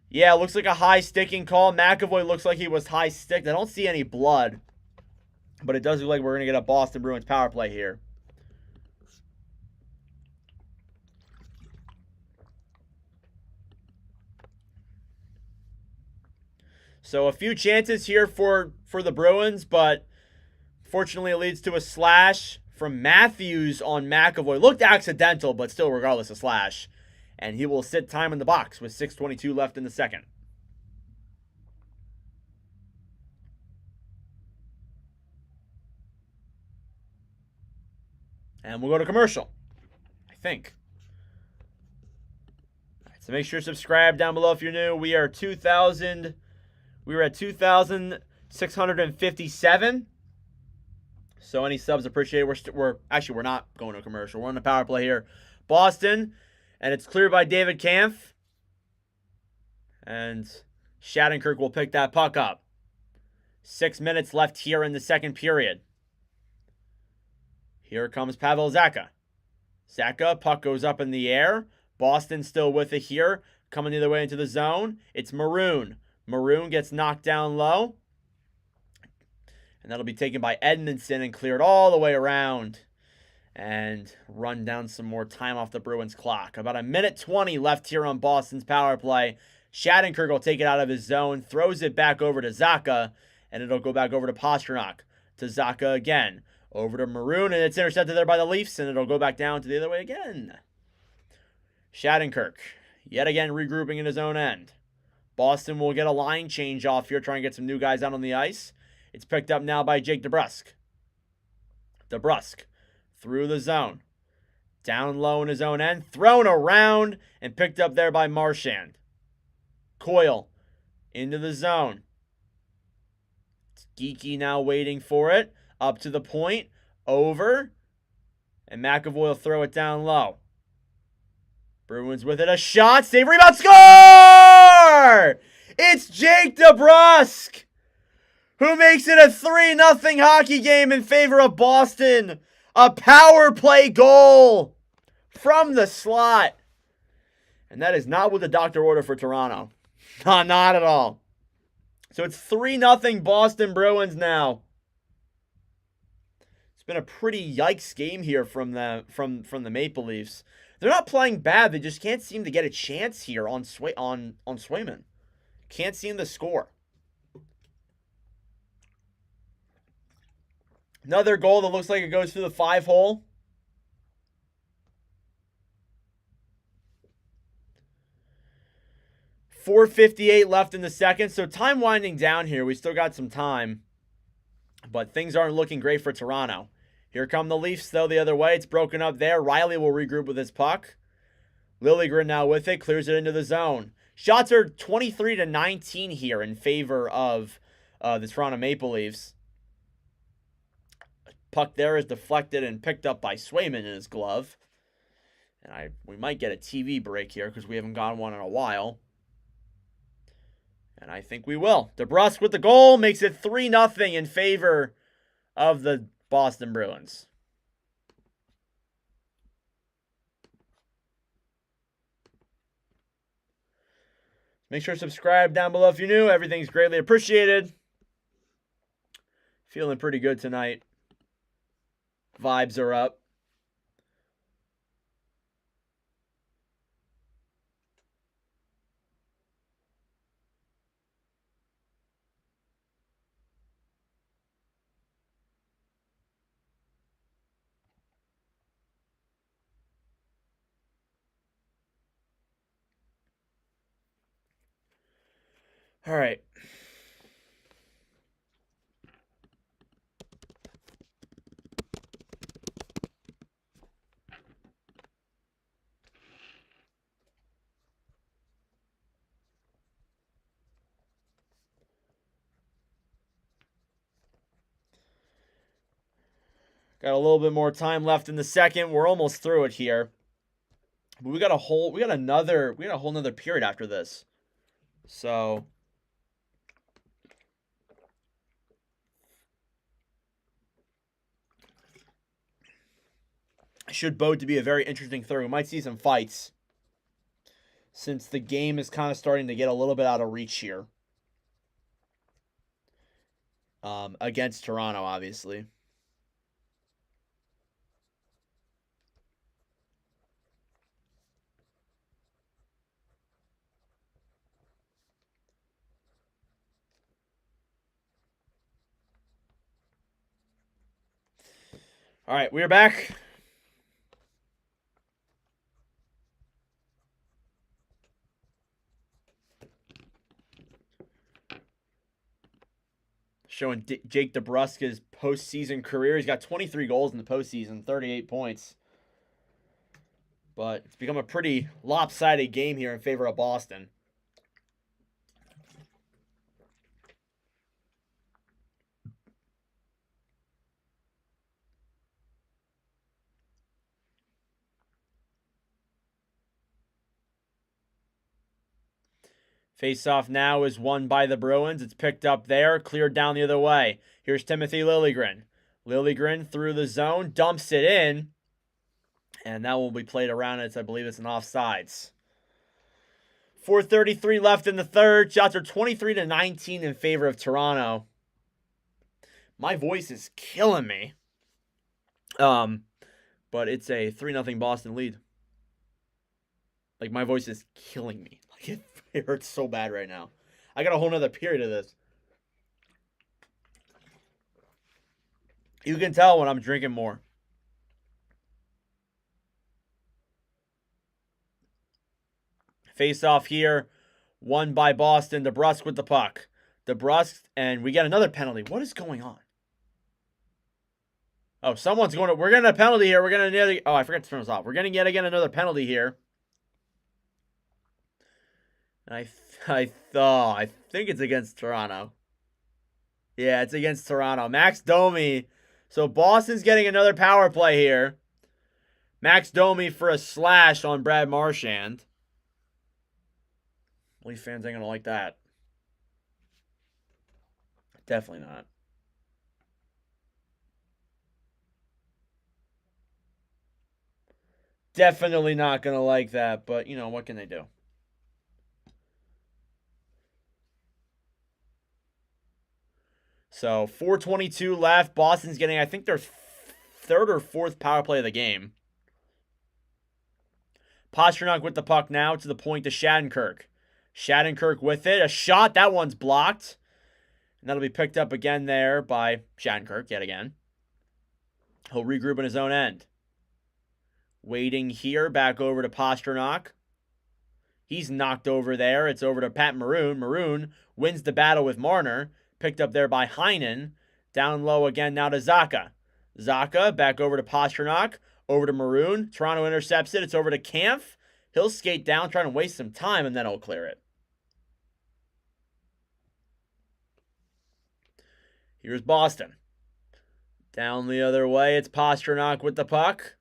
Yeah, it looks like a high sticking call. McAvoy looks like he was high sticked. I don't see any blood. But it does look like we're going to get a Boston Bruins power play here. So a few chances here for the Bruins, but fortunately it leads to a slash from Matthews on McAvoy. Looked accidental, but still regardless a slash. And he will sit time in the box with 6:22 left in the second. And we'll go to commercial, I think. All right, so make sure to subscribe down below if you're new. We are at 2,657. So any subs appreciated. We're not going to a commercial. We're on the power play here. Boston. And it's cleared by David Kampf. And Shattenkirk will pick that puck up. 6 minutes left here in the second period. Here comes Pavel Zacha. Zacha, puck goes up in the air. Boston still with it here. Coming the other way into the zone. It's Maroon. Maroon gets knocked down low. And that'll be taken by Edmondson and cleared all the way around. And run down some more time off the Bruins clock. About 1:20 left here on Boston's power play. Shattenkirk will take it out of his zone, throws it back over to Zacha, and it'll go back over to Pastrnak. To Zacha again. Over to Maroon, and it's intercepted there by the Leafs, and it'll go back down to the other way again. Shattenkirk, yet again regrouping in his own end. Boston will get a line change off here, trying to get some new guys out on the ice. It's picked up now by Jake DeBrusk. DeBrusk. Through the zone. Down low in his own end. Thrown around and picked up there by Marchand. Coyle into the zone. It's Geeky now waiting for it. Up to the point. Over. And McAvoy will throw it down low. Bruins with it. A shot. Save. Rebound. Score! It's Jake DeBrusk, who makes it a 3-0 hockey game in favor of Boston. A power play goal from the slot. And that is not what the doctor ordered for Toronto. Not at all. So it's 3-0 Boston Bruins now. It's been a pretty yikes game here from the Maple Leafs. They're not playing bad. They just can't seem to get a chance here on Swayman. Can't seem to score. Another goal that looks like it goes through the 5-hole. .458 left in the second, so time winding down here. We still got some time, but things aren't looking great for Toronto. Here come the Leafs, though, the other way. It's broken up there. Riley will regroup with his puck. Liljegren now with it, clears it into the zone. Shots are 23-19 here in favor of the Toronto Maple Leafs. Puck there is deflected and picked up by Swayman in his glove. And we might get a TV break here because we haven't gotten one in a while. And I think we will. DeBrusk with the goal makes it 3-0 in favor of the Boston Bruins. Make sure to subscribe down below if you're new. Everything's greatly appreciated. Feeling pretty good tonight. Vibes are up. All right. Got a little bit more time left in the second. We're almost through it here. But we got a whole nother period after this. So should bode to be a very interesting third. We might see some fights since the game is kind of starting to get a little bit out of reach here. Against Toronto, obviously. All right, we are back. Showing Jake DeBrusk's postseason career. He's got 23 goals in the postseason, 38 points. But it's become a pretty lopsided game here in favor of Boston. Face-off now is won by the Bruins. It's picked up there, cleared down the other way. Here's Timothy Liljegren. Liljegren through the zone, dumps it in. And that will be played around. I believe it's an offsides. 4:33 left in the third. Shots are 23-19 in favor of Toronto. My voice is killing me. But it's a 3-0 Boston lead. Like, my voice is killing me. Like, it hurts so bad right now. I got a whole nother period of this. You can tell when I'm drinking more. Face off here. Won by Boston. DeBrusk with the puck. DeBrusk, and we get another penalty. What is going on? Oh, someone's going to... We're getting a penalty here. We're going to... Oh, I forgot to turn this off. We're getting yet again another penalty here. I think it's against Toronto. Yeah, it's against Toronto. Max Domi. So Boston's getting another power play here. Max Domi for a slash on Brad Marchand. Leaf fans ain't going to like that. Definitely not. Definitely not going to like that, but, you know, what can they do? So, 4:22 left. Boston's getting, I think, their third or fourth power play of the game. Pastrnak with the puck now to the point to Shattenkirk. Shattenkirk with it. A shot. That one's blocked. And that'll be picked up again there by Shattenkirk yet again. He'll regroup in his own end. Waiting here. Back over to Pastrnak. He's knocked over there. It's over to Pat Maroon. Maroon wins the battle with Marner. Picked up there by Heinen. Down low again now to Zacha. Zacha back over to Pastrnak. Over to Maroon. Toronto intercepts it. It's over to Kampf. He'll skate down, trying to waste some time, and then he'll clear it. Here's Boston. Down the other way, it's Pastrnak with the puck.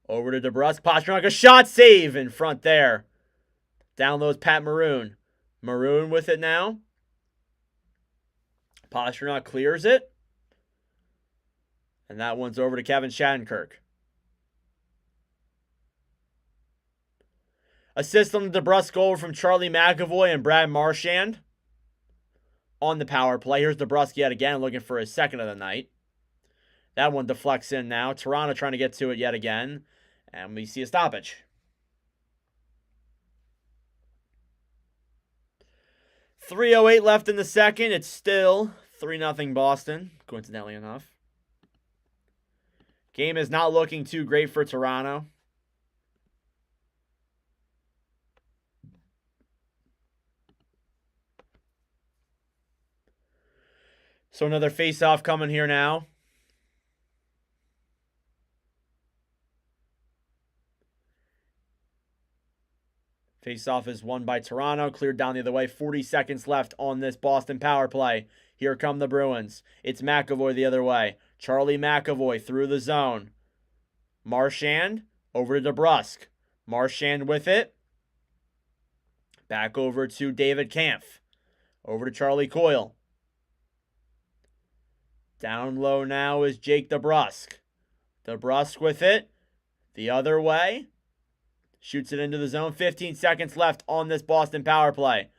Over to DeBrusk. Pastrnak, a shot, save in front there. Down low is Pat Maroon. Maroon with it now. Pastrnak clears it. And that one's over to Kevin Shattenkirk. Assist on the DeBrusk goal from Charlie McAvoy and Brad Marchand on the power play. Here's DeBrusk yet again, looking for his second of the night. That one deflects in now. Toronto trying to get to it yet again. And we see a stoppage. .308 left in the second. It's still 3-0 Boston, coincidentally enough. Game is not looking too great for Toronto. So another face-off coming here now. Face-off is won by Toronto. Cleared down the other way. 40 seconds left on this Boston power play. Here come the Bruins. It's McAvoy the other way. Charlie McAvoy through the zone. Marchand over to DeBrusk. Marchand with it. Back over to David Kampf. Over to Charlie Coyle. Down low now is Jake DeBrusk. DeBrusk with it. The other way. Shoots it into the zone. 15 seconds left on this Boston power play.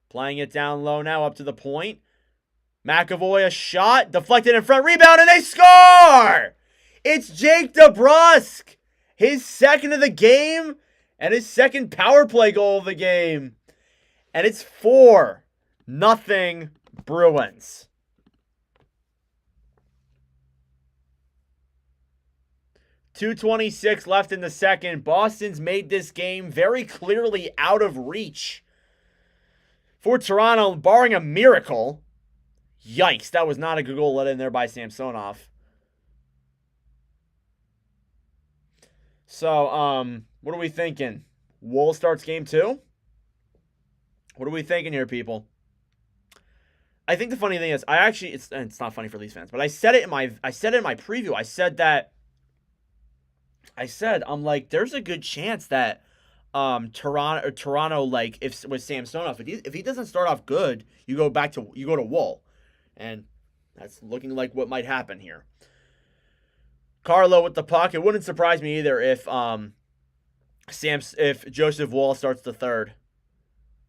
Playing it down low now up to the point. McAvoy a shot. Deflected in front. Rebound and they score! It's Jake DeBrusk. His second of the game and his second power play goal of the game. And it's 4-0 Bruins. .226 left in the second. Boston's made this game very clearly out of reach for Toronto, barring a miracle. Yikes, that was not a good goal let in there by Samsonov. So, what are we thinking? Wool starts game 2? What are we thinking here, people? I think the funny thing is, it's not funny for Leafs fans, but I said it in my preview. I'm like, there's a good chance that Toronto, like, if with Samsonov, if he doesn't start off good, you go to Wool. And that's looking like what might happen here. Carlo with the puck. It wouldn't surprise me either if Joseph Woll starts the third.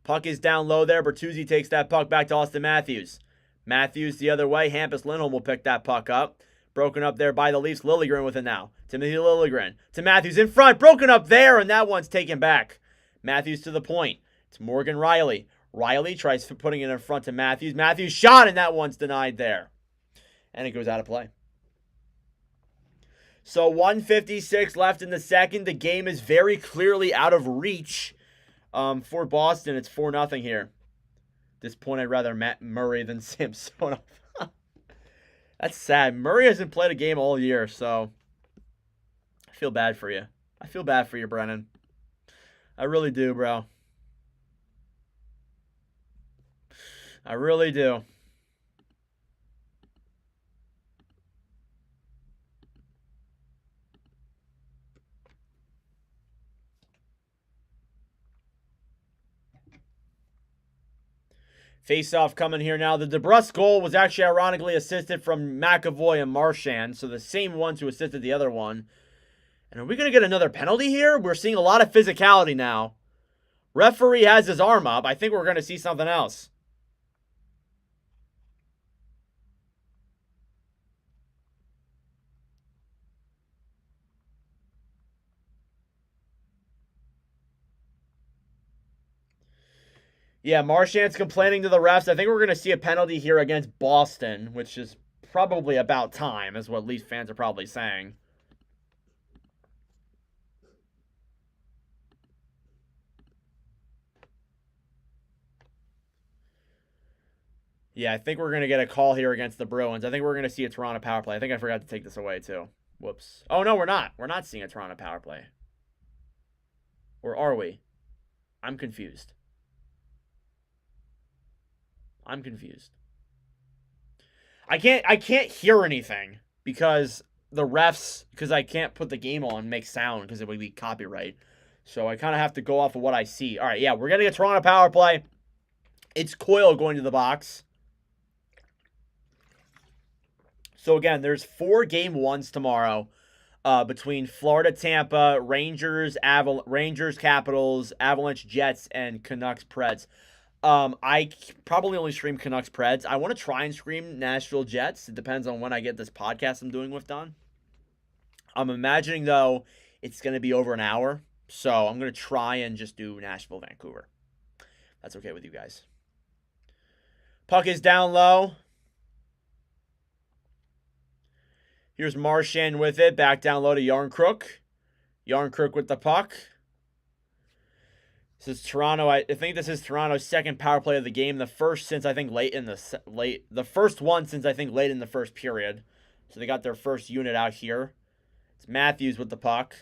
Puck is down low there. Bertuzzi takes that puck back to Austin Matthews. Matthews the other way. Hampus Lindholm will pick that puck up. Broken up there by the Leafs. Liljegren with it now. Timothy Liljegren to Matthews in front. Broken up there, and that one's taken back. Matthews to the point. It's Morgan Riley. Riley tries putting it in front to Matthews. Matthews shot, and that one's denied there. And it goes out of play. So 1:56 left in the second. The game is very clearly out of reach for Boston. It's 4-0 here. At this point, I'd rather Matt Murray than Samsonov. That's sad. Murray hasn't played a game all year, so I feel bad for you. I feel bad for you, Brennan. I really do, bro. I really do. Face-off coming here now. The DeBrusque goal was actually ironically assisted from McAvoy and Marchand, so the same ones who assisted the other one. And are we going to get another penalty here? We're seeing a lot of physicality now. Referee has his arm up. I think we're going to see something else. Yeah, Marchand's complaining to the refs. I think we're going to see a penalty here against Boston, which is probably about time, is what Leafs fans are probably saying. Yeah, I think we're going to get a call here against the Bruins. I think we're going to see a Toronto power play. I think I forgot to take this away, too. Whoops. Oh, no, we're not. We're not seeing a Toronto power play. Or are we? I'm confused. I'm confused. I can't hear anything because the refs, because I can't put the game on, make sound because it would be copyright. So I kind of have to go off of what I see. All right, yeah, we're getting a Toronto power play. It's Coyle going to the box. So again, there's 4 game ones tomorrow between Florida, Tampa, Rangers, Capitals, Avalanche, Jets, and Canucks, Preds. I probably only stream Canucks, Preds. I want to try and stream Nashville Jets. It depends on when I get this podcast I'm doing with done. I'm imagining though it's going to be over an hour, so I'm going to try and just do Nashville, Vancouver. That's okay with you guys. Puck is down low. Here's Marchand with it. Back down low to Yarncrook. Yarncrook with the puck. This is Toronto. I think this is Toronto's second power play of the game. The first since I think late in the first one since I think late in the first period. So they got their first unit out here. It's Matthews with the puck.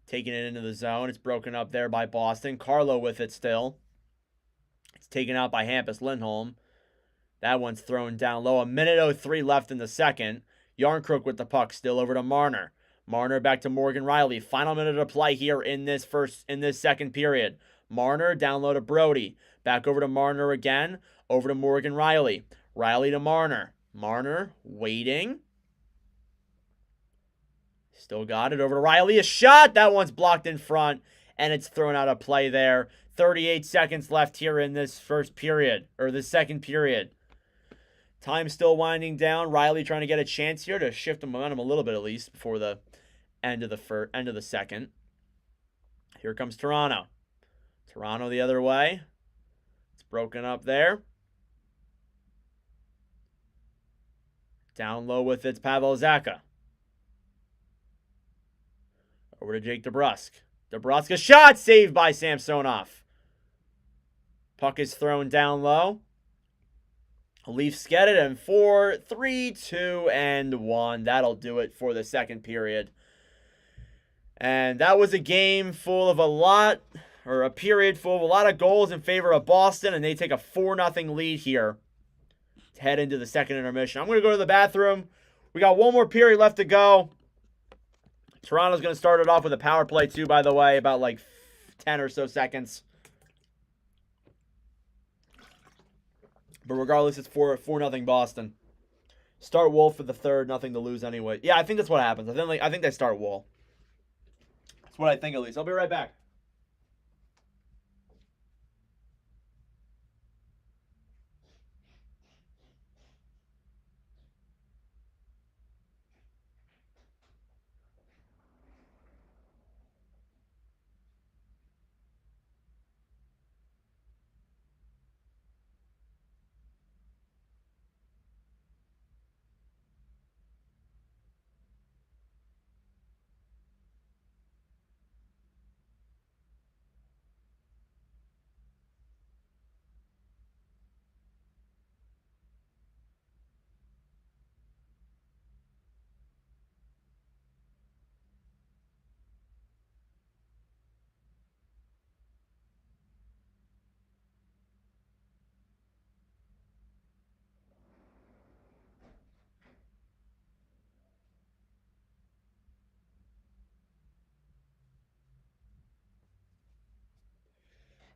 Taking it into the zone. It's broken up there by Boston. Carlo with it still. It's taken out by Hampus Lindholm. That one's thrown down low. 1:03 left in the second. Yarncrook with the puck, still over to Marner. Marner back to Morgan Riley. Final minute of play here in this second period. Marner down low to Brody. Back over to Marner again. Over to Morgan Riley. Riley to Marner. Marner waiting. Still got it. Over to Riley. A shot. That one's blocked in front. And it's thrown out of play there. 38 seconds left here in this first period. Or this second period. Time still winding down. Riley trying to get a chance here to shift the momentum a little bit at least before the end of the second. Here comes Toronto. Toronto the other way. It's broken up there. Down low with it's Pavel Zacha. Over to Jake DeBrusque. DeBrusque, a shot saved by Samsonov. Puck is thrown down low. Leafs get it, and 4, 3, 2, and 1. That'll do it for the second period. And that was a game full of a period full of a lot of goals in favor of Boston, and they take a 4-0 lead here to head into the second intermission. I'm going to go to the bathroom. We got one more period left to go. Toronto's going to start it off with a power play too, by the way, about like 10 or so seconds. But regardless, it's 4-0 Boston. Start Wool for the third, nothing to lose anyway. Yeah, I think that's what happens. I think they start Wool. That's what I think at least. I'll be right back.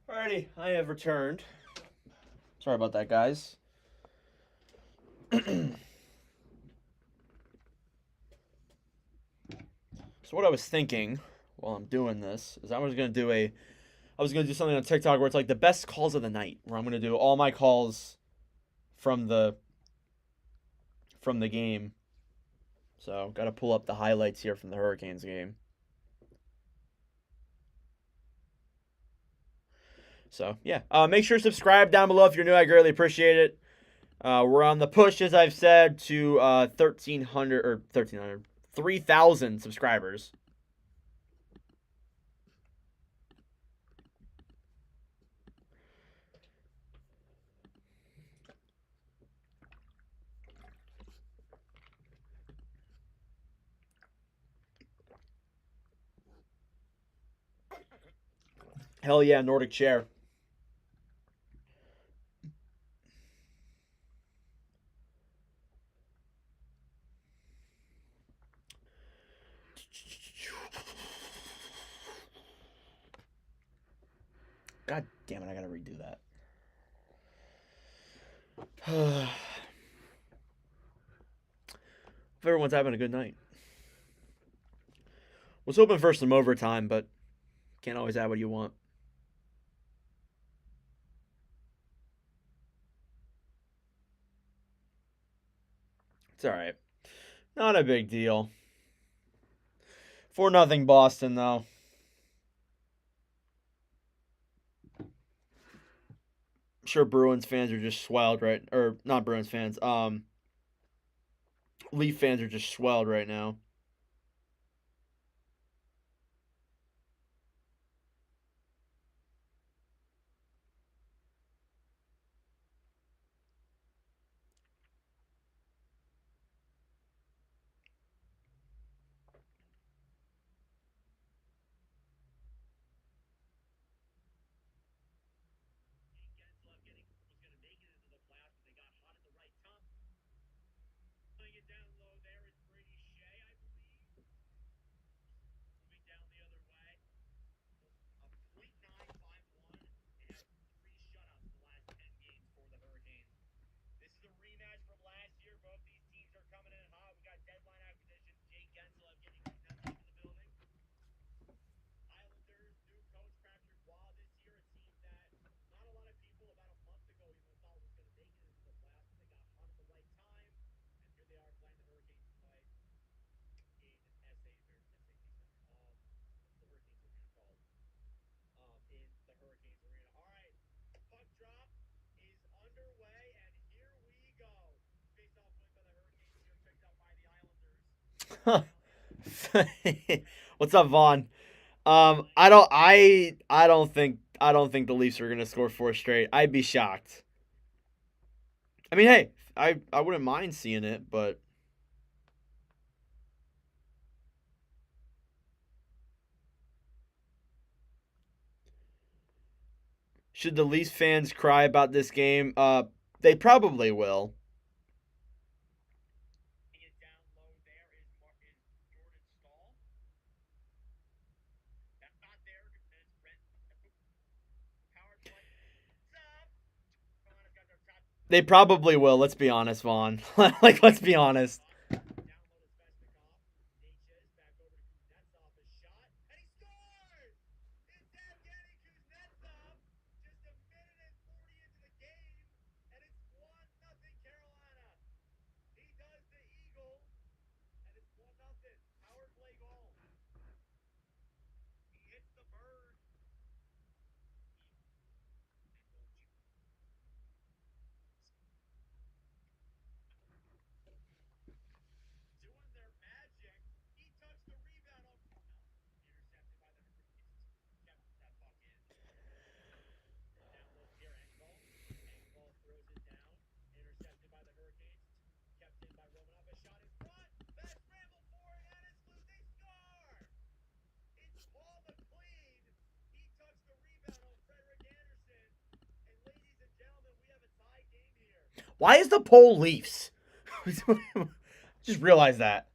Alrighty, I have returned. Sorry about that, guys. So what I was thinking while I'm doing this is I was gonna do something on TikTok where it's like the best calls of the night, where I'm gonna do all my calls from the game. So gotta pull up the highlights here from the Hurricanes game. So yeah, make sure to subscribe down below if you're new. I greatly appreciate it. We're on the push, as I've said, to 3,000 subscribers. Hell yeah, Nordic chair. God damn it, I gotta redo that. Hope everyone's having a good night. Was hoping for some overtime, but can't always have what you want. It's alright. Not a big deal. 4-0 Boston, though. I'm sure Bruins fans are just swelled, right? Or not Bruins fans. Leaf fans are just swelled right now. What's up, Vaughn? I don't think the Leafs are gonna score 4 straight. I'd be shocked. I mean, hey, I wouldn't mind seeing it, but should the Leafs fans cry about this game? They probably will. They probably will. Let's be honest, Vaughn. Like, let's be honest. Why is the poll Leafs? Just realized that.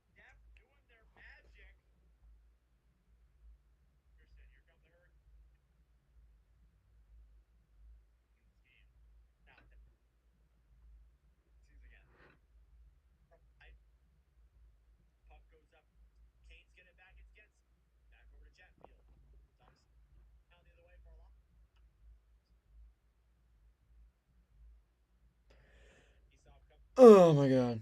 Oh my god.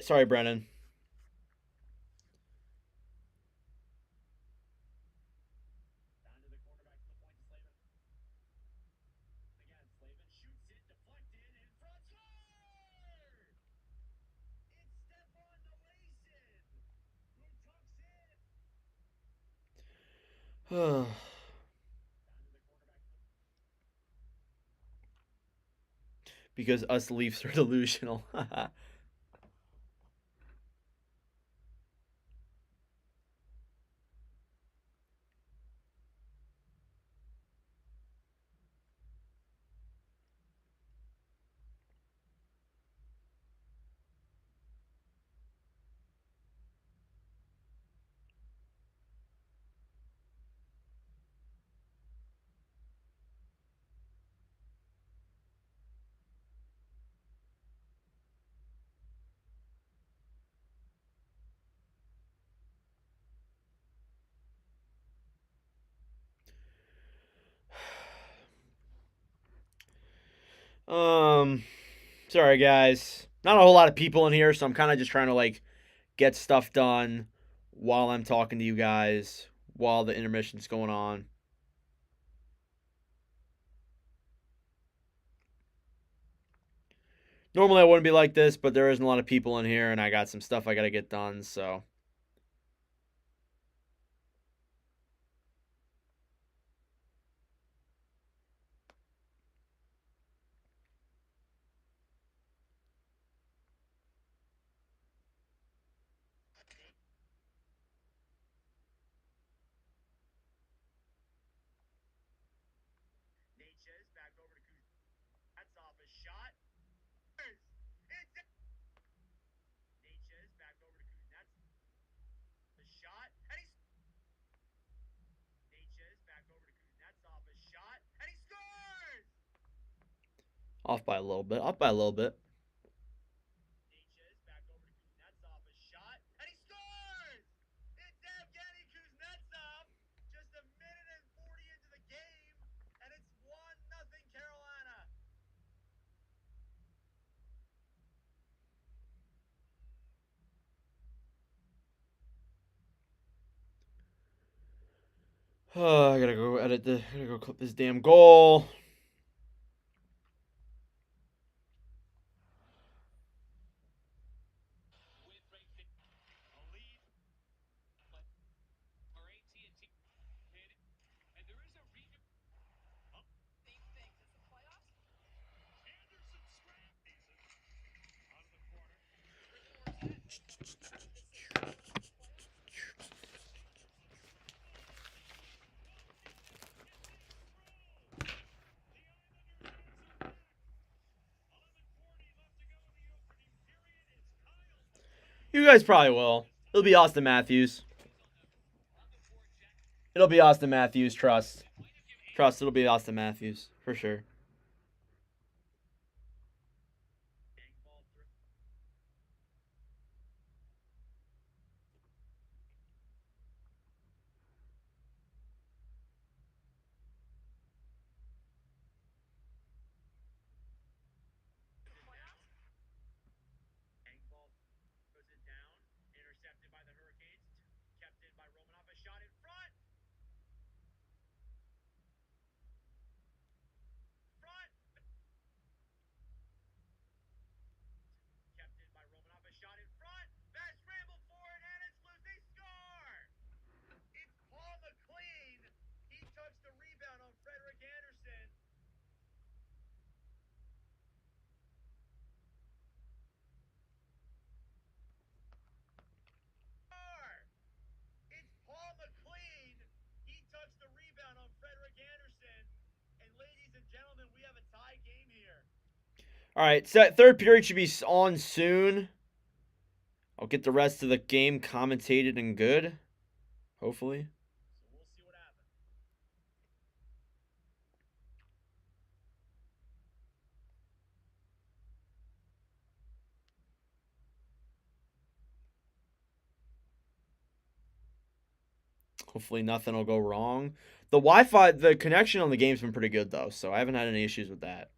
Sorry, Brennan. Because us Leafs are delusional. Sorry guys. Not a whole lot of people in here, so I'm kind of just trying to like get stuff done while I'm talking to you guys while the intermission's going on. Normally I wouldn't be like this, but there isn't a lot of people in here and I got some stuff I got to get done, so off by a little bit. Off by a little bit. Oh, I gotta go edit the. I gotta go clip this damn goal. You guys probably will. It'll be Austin Matthews. It'll be Austin Matthews. Trust. Trust. It'll be Austin Matthews for sure. All right, third period should be on soon. I'll get the rest of the game commentated and good, hopefully. Hopefully nothing will go wrong. The Wi-Fi, the connection on the game's been pretty good though, so I haven't had any issues with that.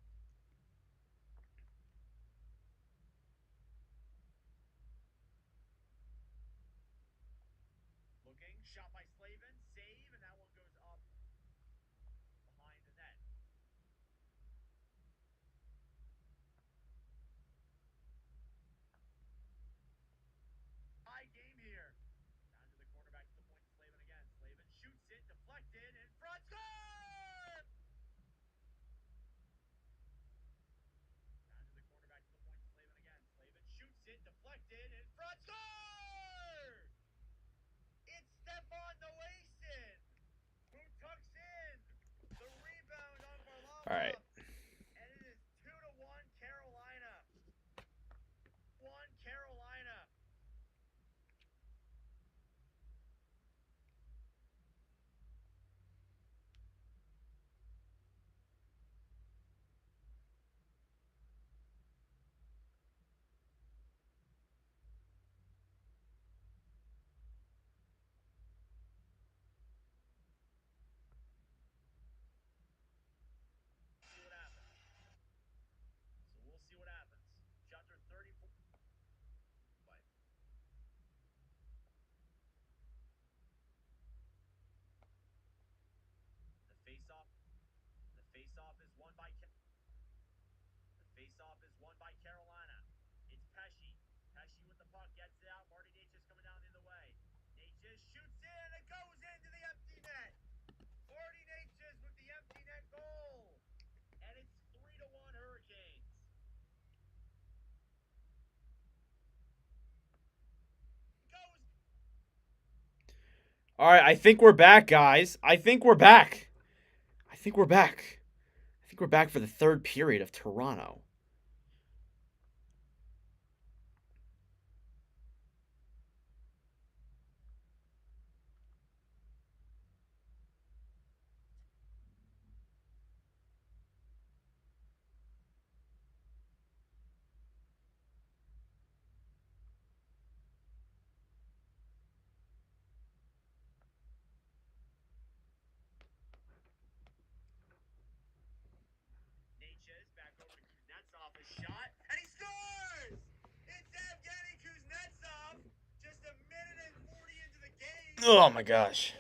All right. All right, I think we're back, guys. I think we're back. I think we're back. I think we're back for the third period of Toronto. Oh my gosh.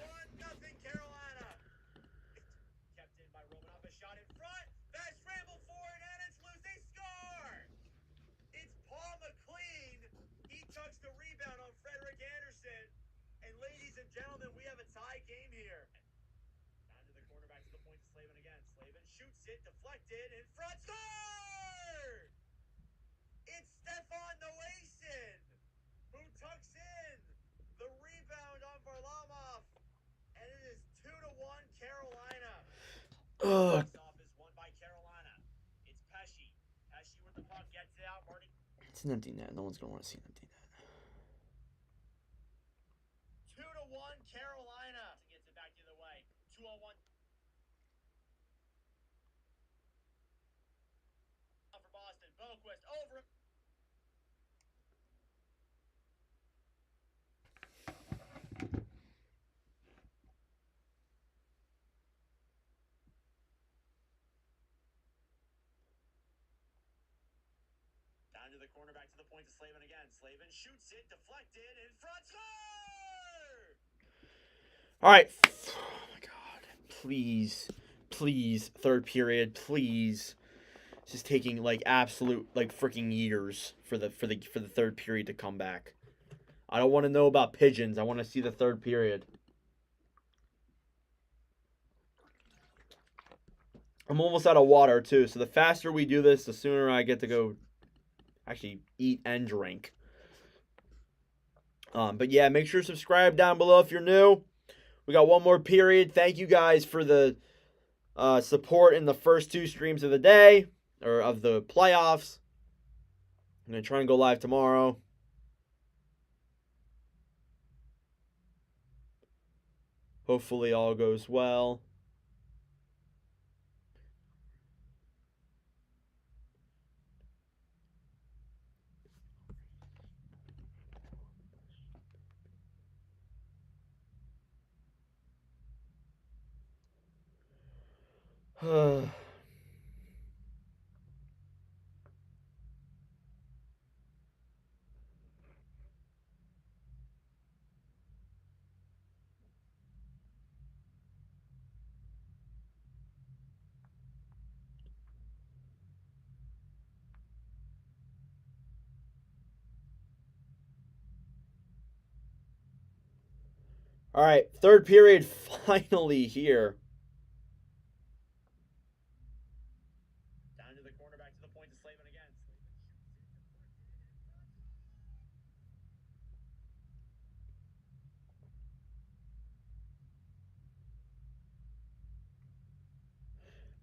Ugh. It's an empty net. No one's gonna want to see an empty net. All right. Oh my god. Please. Please. Third period. Please. This is taking like absolute like freaking years for the third period to come back. I don't want to know about pigeons. I want to see the third period. I'm almost out of water too, so the faster we do this, the sooner I get to go actually eat and drink. But yeah, make sure to subscribe down below if you're new. We got one more period. Thank you guys for the support in the first two streams of the day. or of the playoffs. I'm going to try and go live tomorrow. Hopefully all goes well. All right, third period finally here. Down to the corner, back to the point to Slavin again.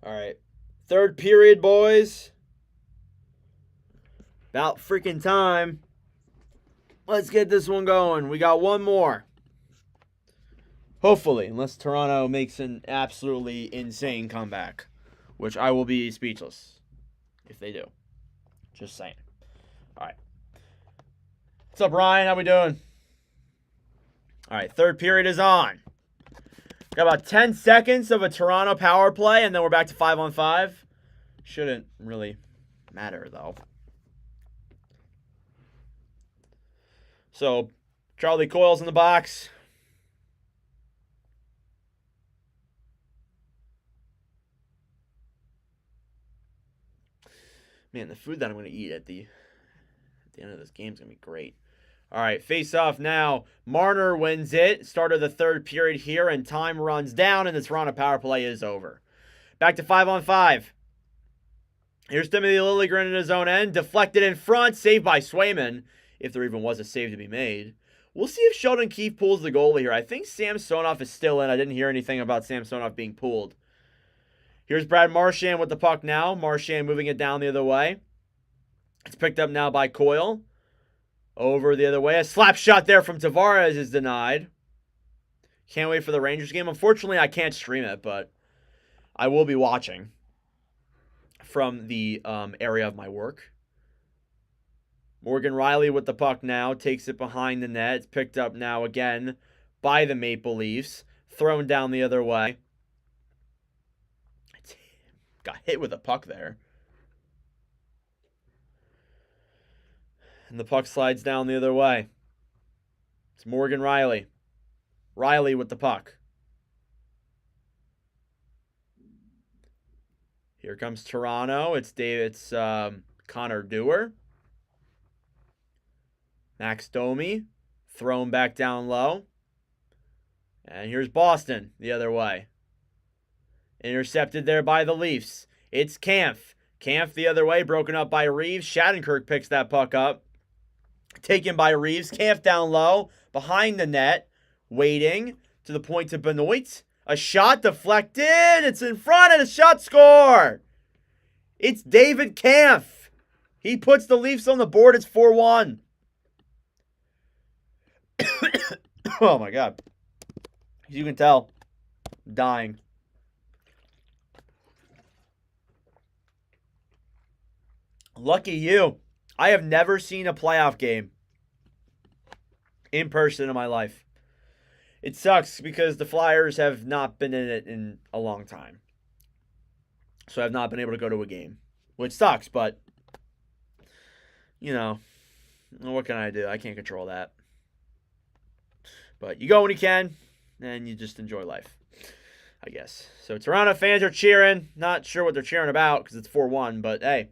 All right, third period, boys. About freaking time. Let's get this one going. We got one more. Hopefully, unless Toronto makes an absolutely insane comeback, which I will be speechless if they do. Just saying. All right. What's up, Ryan? How we doing? All right, third period is on. Got about 10 seconds of a Toronto power play, and then we're back to 5-on-5. Shouldn't really matter, though. So, Charlie Coyle's in the box. Man, the food that I'm going to eat at the end of this game is going to be great. All right, face off now. Marner wins it. Start of the third period here, and time runs down, and the Toronto power play is over. Back to 5-on-5. Here's Timothy Liljegren in his own end. Deflected in front. Saved by Swayman, if there even was a save to be made. We'll see if Sheldon Keefe pulls the goalie here. I think Samsonov is still in. I didn't hear anything about Samsonov being pulled. Here's Brad Marchand with the puck now. Marchand moving it down the other way. It's picked up now by Coyle. Over the other way. A slap shot there from Tavares is denied. Can't wait for the Rangers game. Unfortunately, I can't stream it, but I will be watching from the area of my work. Morgan Riley with the puck now. Takes it behind the net. It's picked up now again by the Maple Leafs. Thrown down the other way. Got hit with a puck there. And the puck slides down the other way. It's Morgan Riley. Riley with the puck. Here comes Toronto. It's Connor Dewar. Max Domi. Thrown back down low. And here's Boston the other way. Intercepted there by the Leafs. It's Kampf. Kampf the other way, broken up by Reeves. Shattenkirk picks that puck up. Taken by Reeves. Kampf down low. Behind the net. Waiting to the point to Benoit. A shot deflected. It's in front and a shot score. It's David Kampf. He puts the Leafs on the board. It's 4-1. Oh my God. As you can tell, I'm dying. Lucky you. I have never seen a playoff game in person in my life. It sucks because the Flyers have not been in it in a long time. So I've not been able to go to a game, which sucks, but, you know, what can I do? I can't control that. But you go when you can, and you just enjoy life, I guess. So Toronto fans are cheering. Not sure what they're cheering about because it's 4-1, but hey.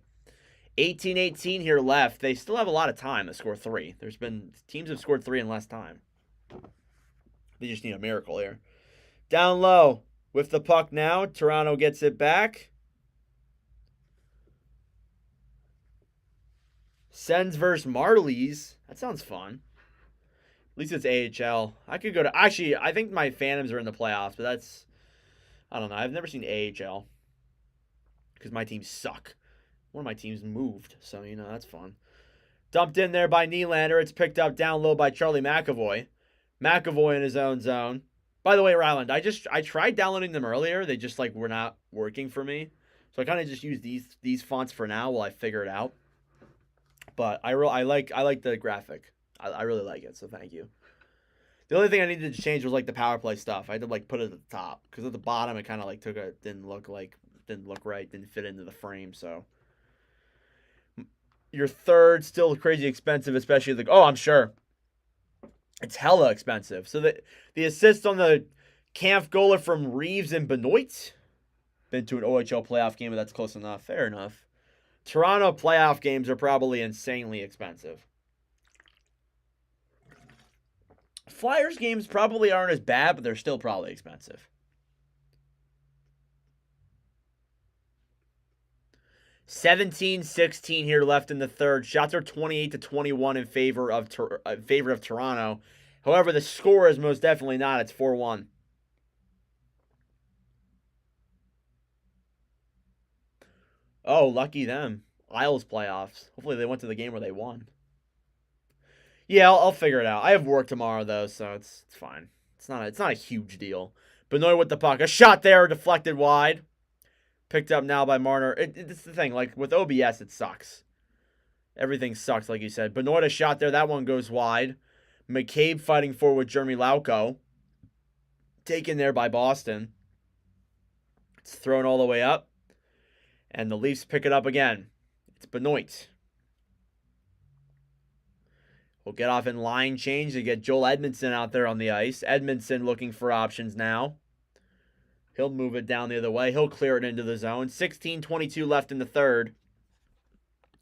18-18 here left. They still have a lot of time to score 3. There's been teams have scored 3 in less time. They just need a miracle here. Down low with the puck now. Toronto gets it back. Sens versus Marlies. That sounds fun. At least it's AHL. I could go to... Actually, I think my Phantoms are in the playoffs, but that's... I don't know. I've never seen AHL because my teams suck. One of my teams moved, so, you know, that's fun. Dumped in there by Nylander. It's picked up down low by Charlie McAvoy. McAvoy in his own zone. By the way, Ryland, I tried downloading them earlier. They just, like, were not working for me. So I kind of just use these fonts for now while I figure it out. But I like the graphic. I really like it, so thank you. The only thing I needed to change was, like, the power play stuff. I had to, like, put it at the top. Because at the bottom, it kind of, like, didn't look right, didn't fit into the frame, so. Your third, still crazy expensive, especially the, oh, I'm sure. It's hella expensive. So the assist on the Kampf goaler from Reeves and Benoit. Been to an OHL playoff game, but that's close enough. Fair enough. Toronto playoff games are probably insanely expensive. Flyers games probably aren't as bad, but they're still probably expensive. 17-16 here left in the third. Shots are 28-21 in favor of Toronto. However, the score is most definitely not. It's 4-1. Oh, lucky them. Isles playoffs. Hopefully they went to the game where they won. Yeah, I'll figure it out. I have work tomorrow though, so it's fine. It's not a huge deal. Benoit with the puck. A shot there, deflected wide. Picked up now by Marner. It's the thing, like with OBS, it sucks. Everything sucks, like you said. Benoit a shot there. That one goes wide. McCabe fighting forward with Jeremy Lauko. Taken there by Boston. It's thrown all the way up. And the Leafs pick it up again. It's Benoit. We'll get off in line change to get Joel Edmondson out there on the ice. Edmondson looking for options now. He'll move it down the other way. He'll clear it into the zone. 16-22 left in the third.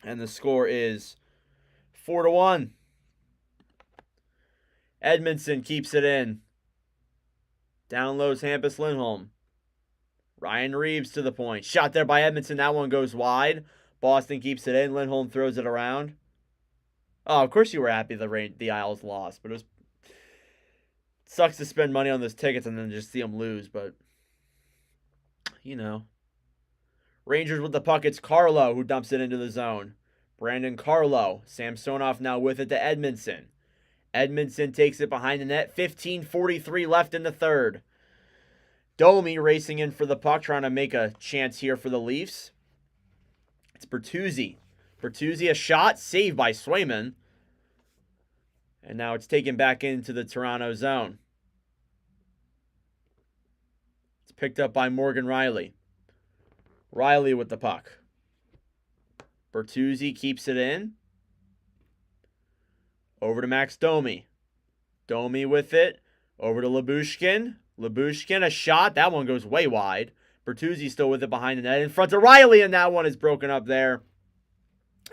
And the score is 4-1. Edmondson keeps it in. Down low's Hampus Lindholm. Ryan Reeves to the point. Shot there by Edmondson. That one goes wide. Boston keeps it in. Lindholm throws it around. Oh, of course you were happy the Isles lost. But it sucks to spend money on those tickets and then just see them lose. But, you know. Rangers with the puck. It's Carlo who dumps it into the zone. Brandon Carlo. Samsonov now with it to Edmondson. Edmondson takes it behind the net. 15:43 left in the third. Domi racing in for the puck, trying to make a chance here for the Leafs. It's Bertuzzi. Bertuzzi, a shot, saved by Swayman. And now it's taken back into the Toronto zone. It's picked up by Morgan Riley. Riley with the puck. Bertuzzi keeps it in. Over to Max Domi. Domi with it. Over to Lyubushkin. Lyubushkin, a shot. That one goes way wide. Bertuzzi still with it behind the net. In front of Riley, and that one is broken up there.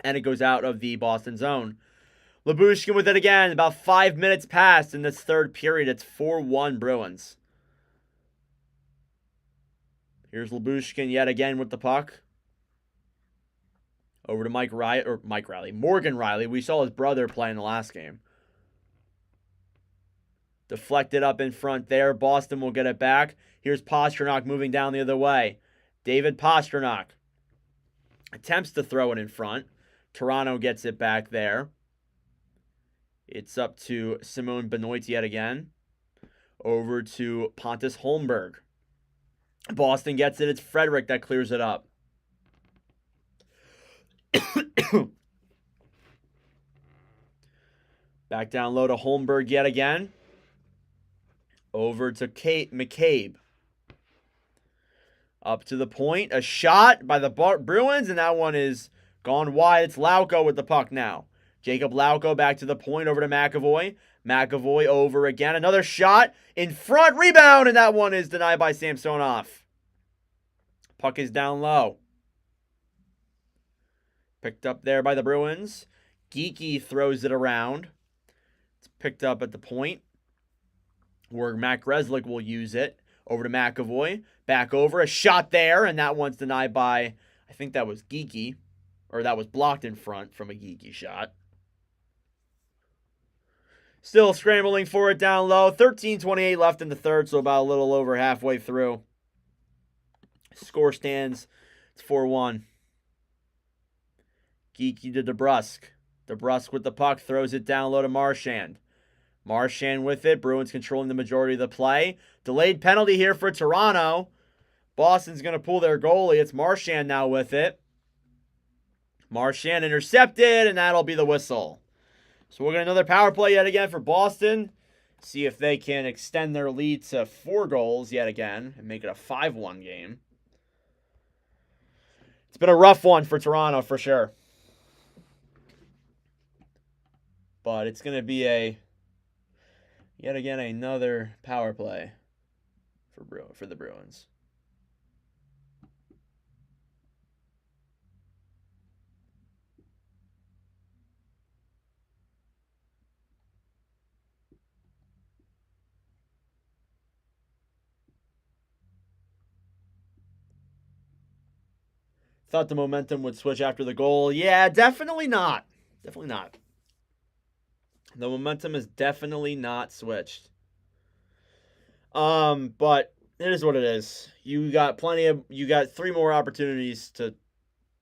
And it goes out of the Boston zone. Lyubushkin with it again. About 5 minutes passed in this third period. It's 4-1 Bruins. Here's Lyubushkin yet again with the puck. Over to Morgan Riley. We saw his brother play in the last game. Deflected up in front there. Boston will get it back. Here's Pastrnak moving down the other way. David Pastrnak attempts to throw it in front. Toronto gets it back there. It's up to Simone Benoit yet again. Over to Pontus Holmberg. Boston gets it. It's Frederick that clears it up. Back down low to Holmberg yet again. Over to McCabe. Up to the point. A shot by the Bruins, and that one is gone wide. It's Lauko with the puck now. Jacob Lauko back to the point. Over to McAvoy. McAvoy over again. Another shot in front. Rebound, and that one is denied by Samsonov. Puck is down low. Picked up there by the Bruins. Geeky throws it around. It's picked up at the point where Matt Grzelcyk will use it. Over to McAvoy. Back over. A shot there, and that one's denied by, I think that was Geeky. Or that was blocked in front from a Geeky shot. Still scrambling for it down low. 13:28 left in the third, so about a little over halfway through. Score stands. It's 4-1. Geeky to DeBrusque. DeBrusque with the puck, throws it down low to Marchand. Marchand with it. Bruins controlling the majority of the play. Delayed penalty here for Toronto. Boston's going to pull their goalie. It's Marchand now with it. Marchand intercepted, and that'll be the whistle. So we'll get another power play yet again for Boston. See if they can extend their lead to 4 goals yet again and make it a 5-1 game. It's been a rough one for Toronto for sure. But it's going to be yet again another power play for the Bruins. Thought the momentum would switch after the goal. Yeah, definitely not. Definitely not. The momentum is definitely not switched. But it is what it is. You got 3 more opportunities to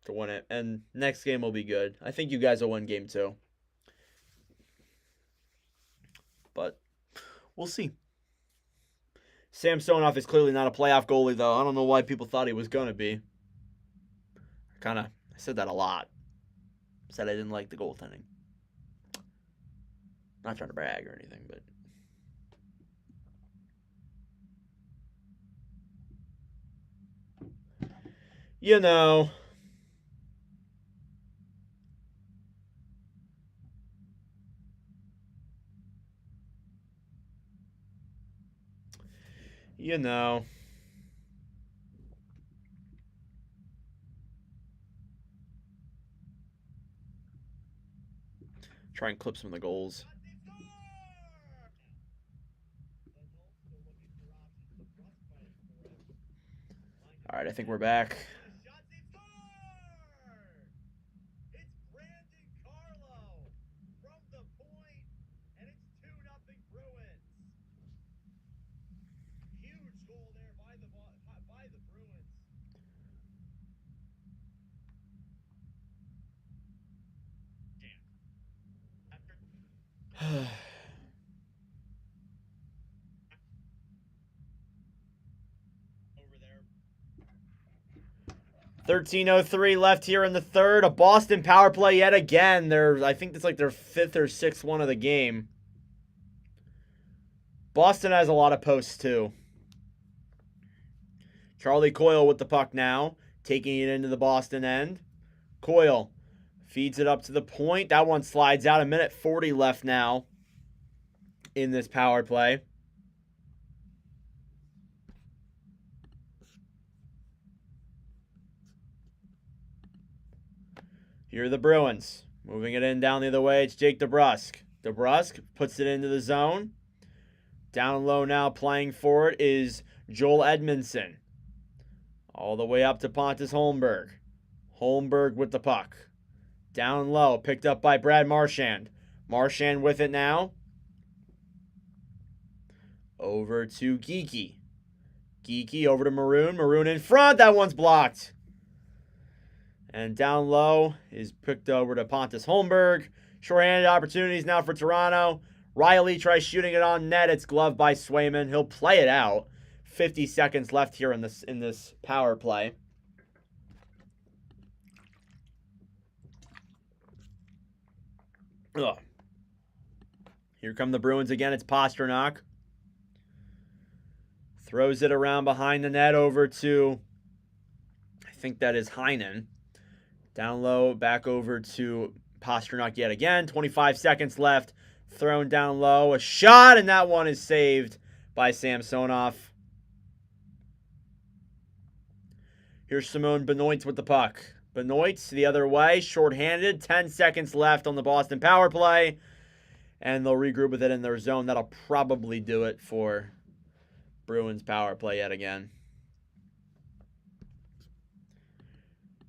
win it, and next game will be good. I think you guys will win game 2. But we'll see. Samsonov is clearly not a playoff goalie, though. I don't know why people thought he was going to be. I said that a lot. Said I didn't like the goaltending. Not trying to brag or anything, but you know. You know. Try and clip some of the goals. All right, I think we're back. Over there. 13:03 left here in the third. A Boston power play yet again. I think it's like their 5th or 6th one of the game. Boston has a lot of posts too. Charlie Coyle with the puck now, taking it into the Boston end. Coyle feeds it up to the point. That one slides out. 1:40 left now in this power play. Here are the Bruins. Moving it in down the other way. It's Jake DeBrusque. DeBrusque puts it into the zone. Down low now playing for it is Joel Edmondson. All the way up to Pontus Holmberg. Holmberg with the puck. Down low, picked up by Brad Marchand. Marchand with it now. Over to Geeky. Geeky over to Maroon. Maroon in front. That one's blocked. And down low is picked over to Pontus Holmberg. Short-handed opportunities now for Toronto. Riley tries shooting it on net. It's gloved by Swayman. He'll play it out. 50 seconds left here in this power play. Ugh. Here come the Bruins again. It's Pasternak. Throws it around behind the net over to, I think that is Heinen. Down low, back over to Pasternak yet again. 25 seconds left. Thrown down low. A shot, and that one is saved by Samsonov. Here's Simone Benoit with the puck. Benoit the other way, shorthanded. 10 seconds left on the Boston power play. And they'll regroup with it in their zone. That'll probably do it for Bruins power play yet again.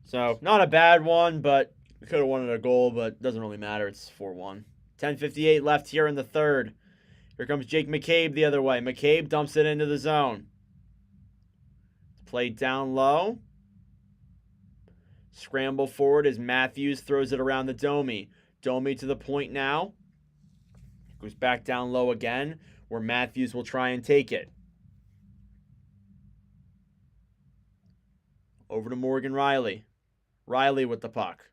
So, not a bad one, but we could have wanted a goal, but it doesn't really matter. It's 4-1. 10:58 left here in the third. Here comes Jake McCabe the other way. McCabe dumps it into the zone. Played down low. Scramble forward as Matthews throws it around the Domi. Domi to the point now. Goes back down low again, where Matthews will try and take it. Over to Morgan Riley. Riley with the puck.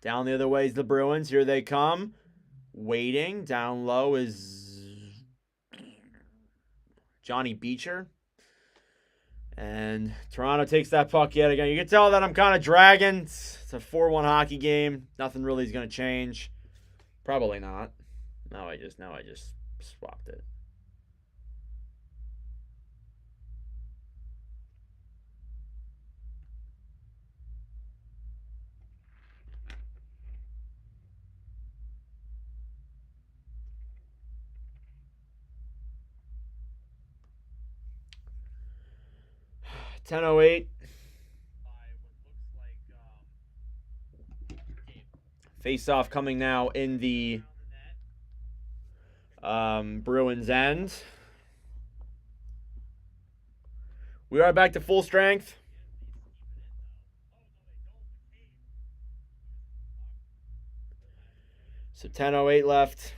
Down the other way is the Bruins. Here they come. Waiting. Down low is Johnny Beecher. And Toronto takes that puck yet again. You can tell that I'm kind of dragging. It's a 4-1 hockey game. Nothing really is going to change. Probably not. No, I just swapped it. $10:08. Face-off coming now in the Bruins end. We are back to full strength. So 10:08 left.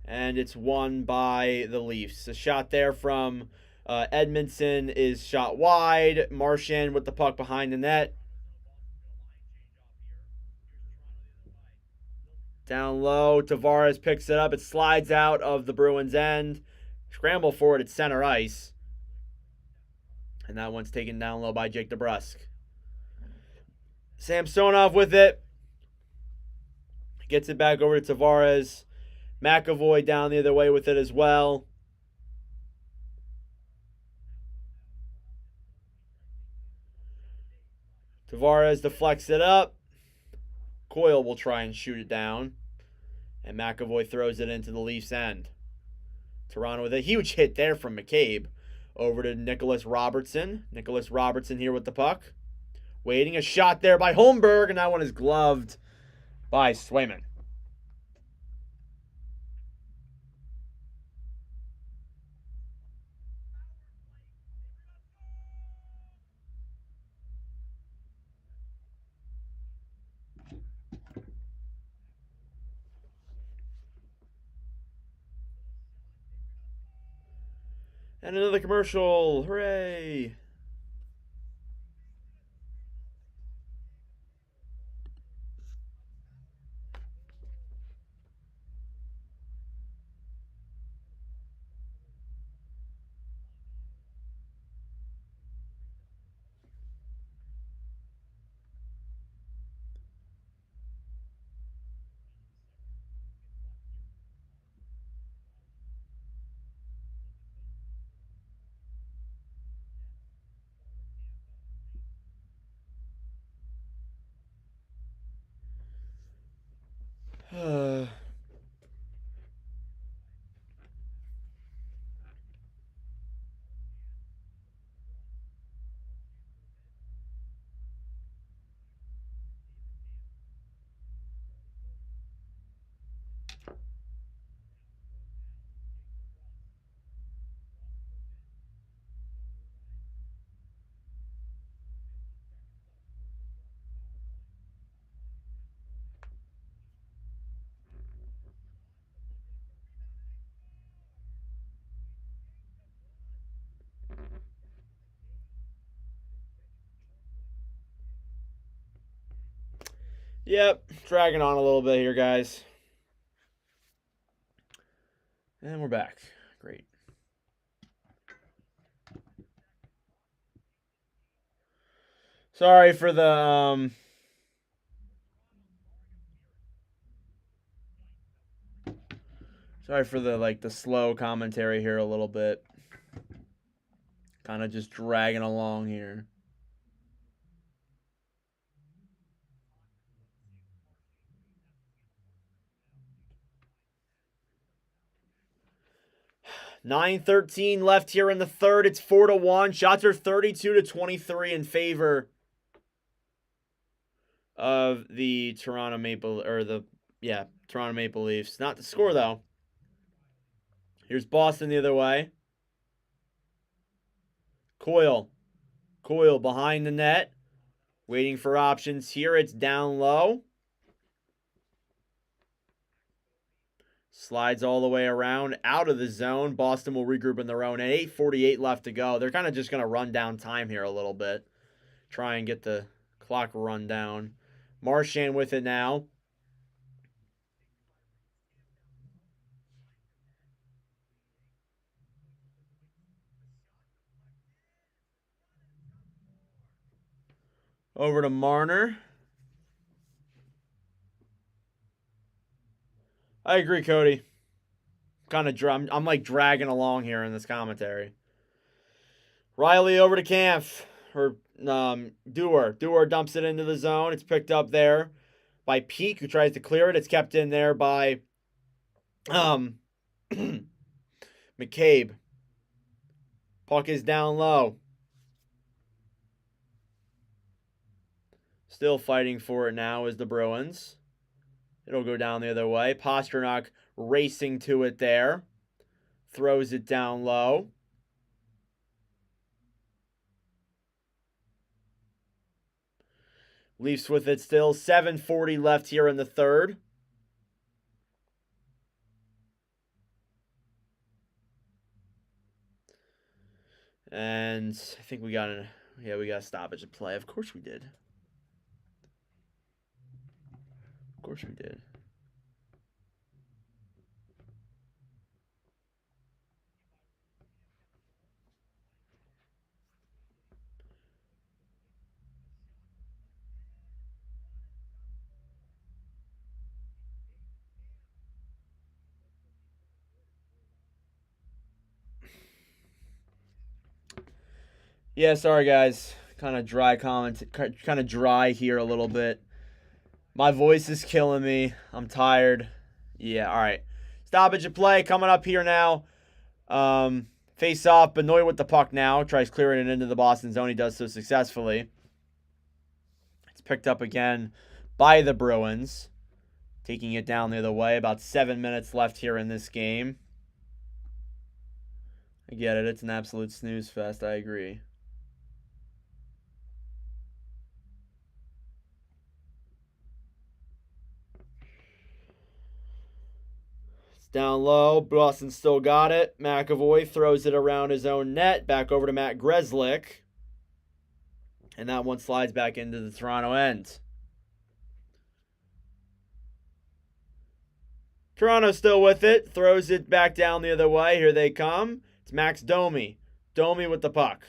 And it's won by the Leafs. A shot there from Edmondson is shot wide. Marchand with the puck behind the net. Down low, Tavares picks it up. It slides out of the Bruins' end. Scramble forward at center ice. And that one's taken down low by Jake DeBrusk. Samsonov with it. Gets it back over to Tavares. McAvoy down the other way with it as well. Tavares deflects it up. Coyle will try and shoot it down. And McAvoy throws it into the Leafs' end. Toronto with a huge hit there from McCabe. Over to Nicholas Robertson. Nicholas Robertson here with the puck. Waiting, a shot there by Holmberg, and that one is gloved by Swayman. And another commercial. Hooray! Yep, dragging on a little bit here, guys. And we're back. Great. Sorry for the the slow commentary here a little bit. Kind of just dragging along here. $9:13 left here in the third. It's 4-1. Shots are 32-23 in favor of the Toronto Maple Leafs. Not the score though. Here's Boston the other way. Coyle. Coyle behind the net. Waiting for options here. It's down low. Slides all the way around, out of the zone. Boston will regroup in their own. And 8:48 left to go. They're kind of just going to run down time here a little bit. Try and get the clock run down. Marchand with it now. Over to Marner. I agree, Cody. I'm like dragging along here in this commentary. Riley over to Kampf. Or Dewar. Dewar dumps it into the zone. It's picked up there by Peak, who tries to clear it. It's kept in there by McCabe. Puck is down low. Still fighting for it now is the Bruins. It'll go down the other way. Pastrnak racing to it there. Throws it down low. Leafs with it still. 7:40 left here in the third. And I think we got a stoppage of play. Of course we did. Of course we did. Yeah, sorry guys. Kind of dry here a little bit. My voice is killing me. I'm tired. Yeah, all right. Stoppage of play coming up here now. Face off. Benoit with the puck now. Tries clearing it into the Boston zone. He does so successfully. It's picked up again by the Bruins. Taking it down the other way. About 7 minutes left here in this game. I get it. It's an absolute snooze fest. I agree. Down low, Boston still got it. McAvoy throws it around his own net. Back over to Matt Grzelcyk. And that one slides back into the Toronto end. Toronto still with it. Throws it back down the other way. Here they come. It's Max Domi. Domi with the puck.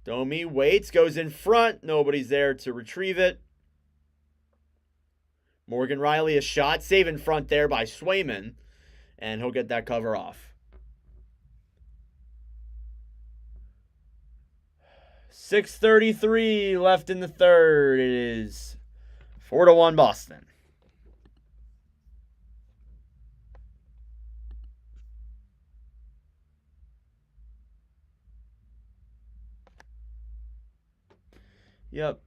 Domi waits, goes in front. Nobody's there to retrieve it. Morgan Riley, a shot. Save in front there by Swayman. And he'll get that cover off. 6:33 left in the third. It is 4-1 Boston. Yep.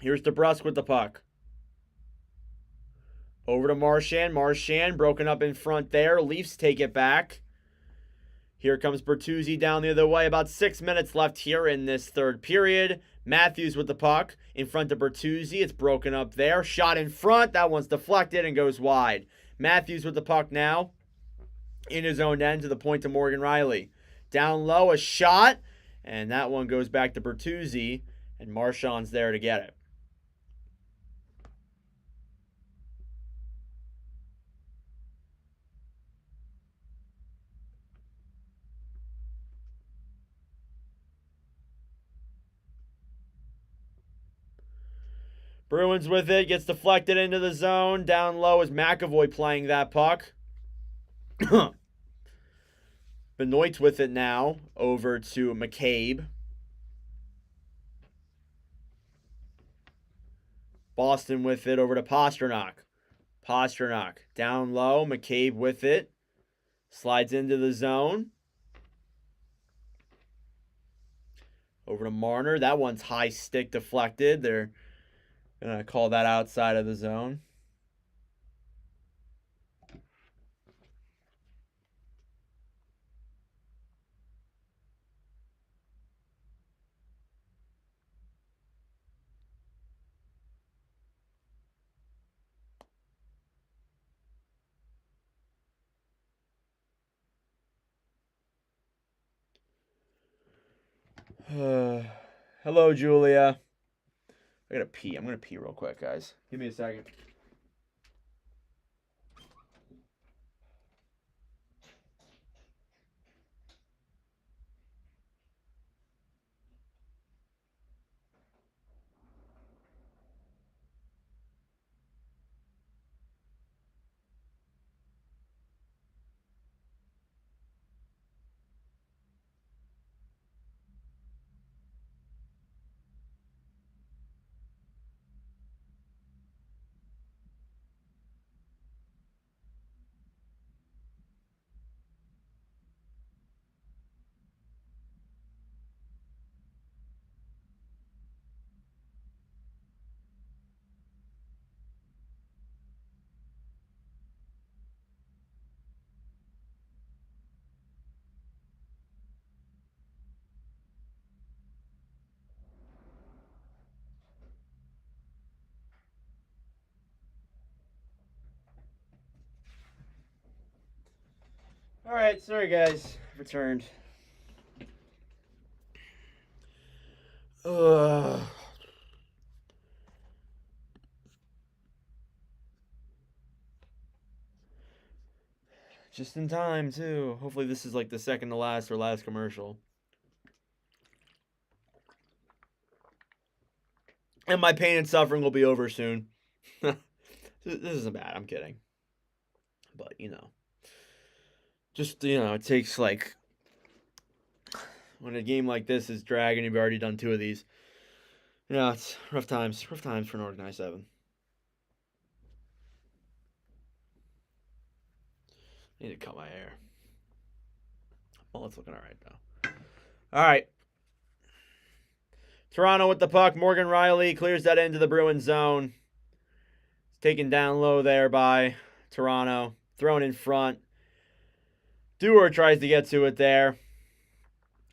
Here's DeBrusk with the puck. Over to Marchand. Marchand broken up in front there. Leafs take it back. Here comes Bertuzzi down the other way. About 6 minutes left here in this third period. Matthews with the puck in front of Bertuzzi. It's broken up there. Shot in front. That one's deflected and goes wide. Matthews with the puck now in his own end to the point to Morgan Riley. Down low, a shot. And that one goes back to Bertuzzi. And Marchand's there to get it. Bruins with it. Gets deflected into the zone. Down low is McAvoy playing that puck. Benoit's with it now. Over to McCabe. Boston with it over to Pastrnak. Pasternak. Down low. McCabe with it. Slides into the zone. Over to Marner. That one's high stick deflected. They're going to call that outside of the zone. Hello, Julia. I gotta pee. I'm gonna pee real quick, guys. Give me a second. All right, sorry guys, returned. Just in time too. Hopefully this is like the second to last or last commercial. And my pain and suffering will be over soon. This isn't bad, I'm kidding. But, you know. Just, you know, it takes like... When a game like this is dragging, you've already done 2 of these. You know, it's rough times. Rough times for an organized 7. I need to cut my hair. Well, it's looking all right, though. All right. Toronto with the puck. Morgan Riley clears that into the Bruins zone. It's taken down low there by Toronto. Thrown in front. Dewar tries to get to it there.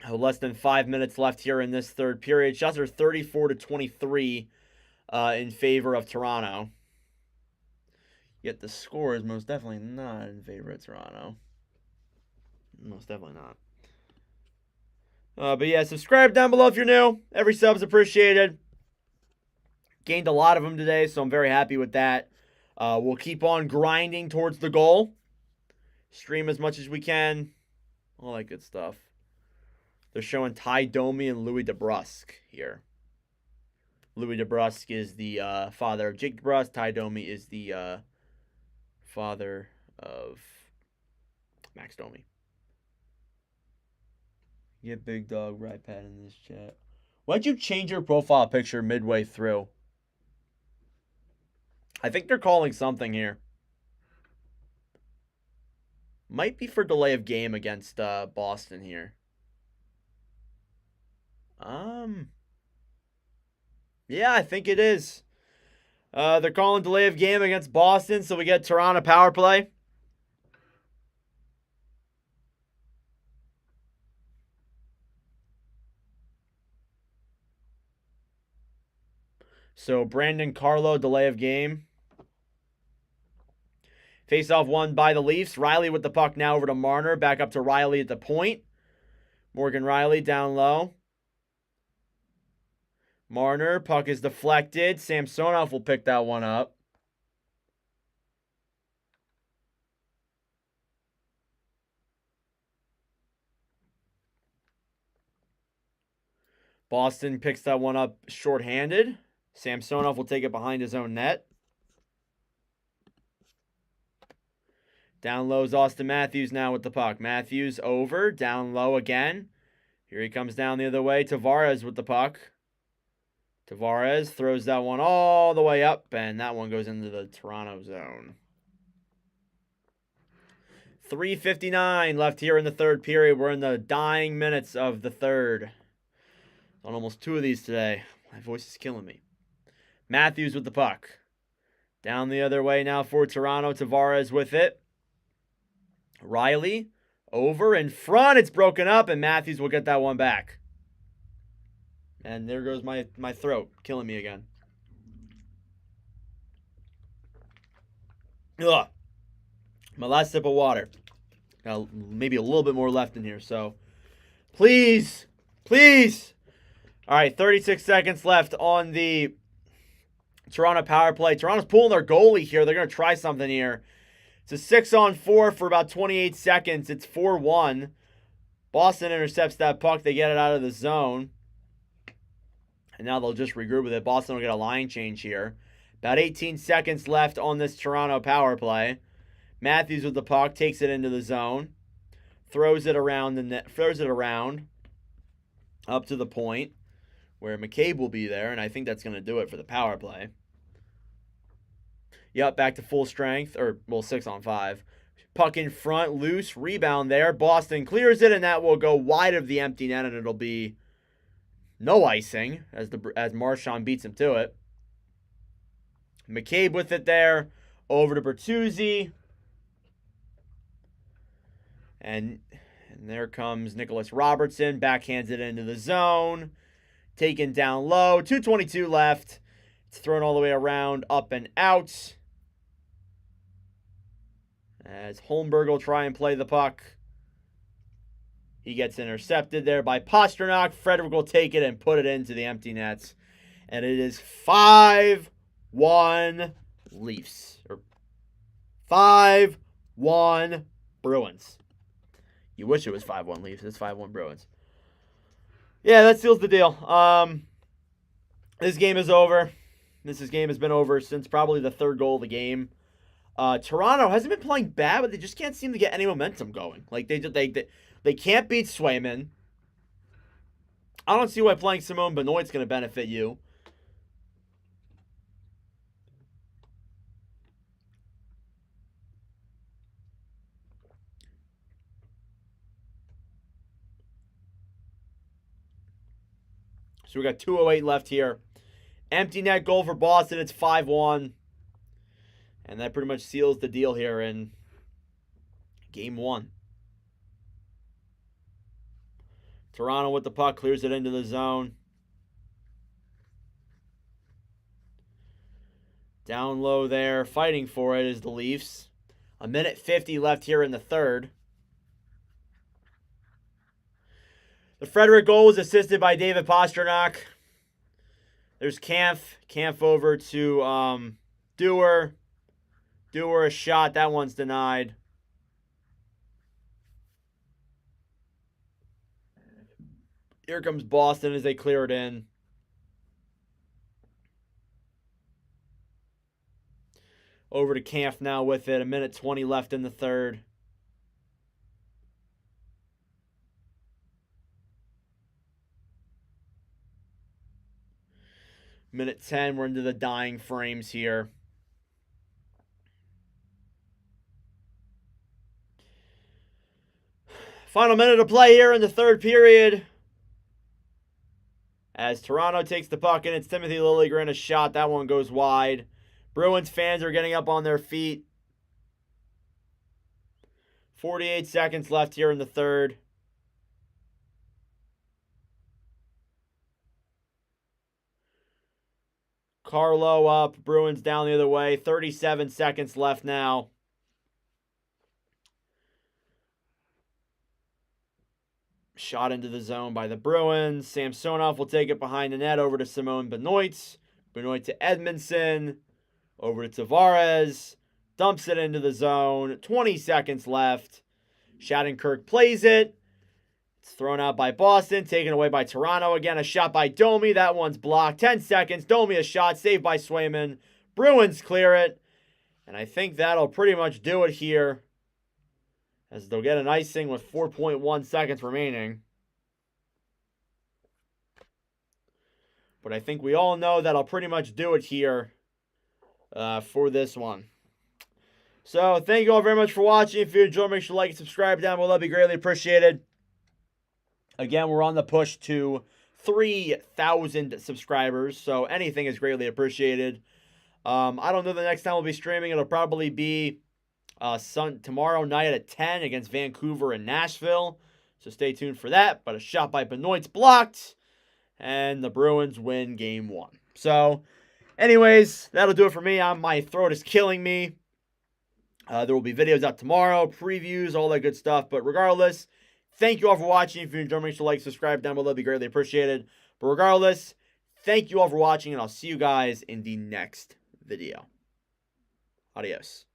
Less than 5 minutes left here in this third period. Shots are 34-23 in favor of Toronto. Yet the score is most definitely not in favor of Toronto. Most definitely not. But yeah, subscribe down below if you're new. Every sub's appreciated. Gained a lot of them today, so I'm very happy with that. We'll keep on grinding towards the goal. Stream as much as we can. All that good stuff. They're showing Ty Domi and Louis DeBrusque here. Louis DeBrusque is the father of Jake DeBrusque. Ty Domi is the father of Max Domi. Get Big Dog right pad in this chat. Why'd you change your profile picture midway through? I think they're calling something here. Might be for delay of game against Boston here. Yeah, I think it is. They're calling delay of game against Boston, so we get Toronto power play. So Brandon Carlo, delay of game. Face-off won by the Leafs. Riley with the puck now over to Marner. Back up to Riley at the point. Morgan Riley down low. Marner, puck is deflected. Samsonov will pick that one up. Boston picks that one up shorthanded. Samsonov will take it behind his own net. Down low is Austin Matthews now with the puck. Matthews over. Down low again. Here he comes down the other way. Tavares with the puck. Tavares throws that one all the way up, and that one goes into the Toronto zone. 3:59 left here in the third period. We're in the dying minutes of the third. On almost 2 of these today. My voice is killing me. Matthews with the puck. Down the other way now for Toronto. Tavares with it. Riley over in front. It's broken up, and Matthews will get that one back. And there goes my throat, killing me again. Ugh. My last sip of water. Got maybe a little bit more left in here, so please, please. All right, 36 seconds left on the Toronto power play. Toronto's pulling their goalie here. They're going to try something here. It's a 6-on-4 for about 28 seconds. It's 4-1. Boston intercepts that puck. They get it out of the zone. And now they'll just regroup with it. Boston will get a line change here. About 18 seconds left on this Toronto power play. Matthews with the puck, takes it into the zone. Throws it around the net. Throws it around up to the point where McCabe will be there. And I think that's going to do it for the power play. Yep, back to full strength, or, well, 6-on-5. Puck in front, loose, rebound there. Boston clears it, and that will go wide of the empty net, and it'll be no icing as Marchand beats him to it. McCabe with it there, over to Bertuzzi. And there comes Nicholas Robertson, backhands it into the zone. Taken down low, 2:22 left. It's thrown all the way around, up and out. As Holmberg will try and play the puck. He gets intercepted there by Pastrnak. Frederick will take it and put it into the empty nets. And it is 5-1 Leafs. Or 5-1 Bruins. You wish it was 5-1 Leafs. It's 5-1 Bruins. Yeah, that seals the deal. This game is over. This game has been over since probably the third goal of the game. Toronto hasn't been playing bad, but they just can't seem to get any momentum going. Like they can't beat Swayman. I don't see why playing Simone Benoit's going to benefit you. So we got 2:08 left here. Empty net goal for Boston. It's 5-1. And that pretty much seals the deal here in game 1. Toronto with the puck, clears it into the zone. Down low there, fighting for it is the Leafs. 1:50 left here in the third. The Frederick goal was assisted by David Pastrnak. There's Kampf. Kampf over to Dewar. Dewar a shot. That one's denied. Here comes Boston as they clear it in. Over to Kampf now with it. 1:20 left in the third. Minute 10, we're into the dying frames here. Final minute of play here in the third period. As Toronto takes the puck, and it's Timothy Liljegren, a shot. That one goes wide. Bruins fans are getting up on their feet. 48 seconds left here in the third. Carlo up, Bruins down the other way. 37 seconds left now. Shot into the zone by the Bruins. Samsonov will take it behind the net over to Simone Benoit. Benoit to Edmondson. Over to Tavares. Dumps it into the zone. 20 seconds left. Shattenkirk plays it. It's thrown out by Boston. Taken away by Toronto again. A shot by Domi. That one's blocked. 10 seconds. Domi a shot. Saved by Swayman. Bruins clear it. And I think that'll pretty much do it here, as they'll get an icing with 4.1 seconds remaining. But I think we all know that'll pretty much do it here for this one. So thank you all very much for watching. If you enjoyed, make sure to like and subscribe down below. That'd be greatly appreciated. Again, we're on the push to 3,000 subscribers, so anything is greatly appreciated. I don't know the next time we'll be streaming. It'll probably be tomorrow night at 10 against Vancouver and Nashville. So stay tuned for that. But a shot by Benoit's blocked, and the Bruins win Game 1. So, anyways, that'll do it for me. My throat is killing me. There will be videos out tomorrow, previews, all that good stuff. But regardless, thank you all for watching. If you enjoyed, make sure to like, subscribe down below. That'd be greatly appreciated. But regardless, thank you all for watching, and I'll see you guys in the next video. Adios.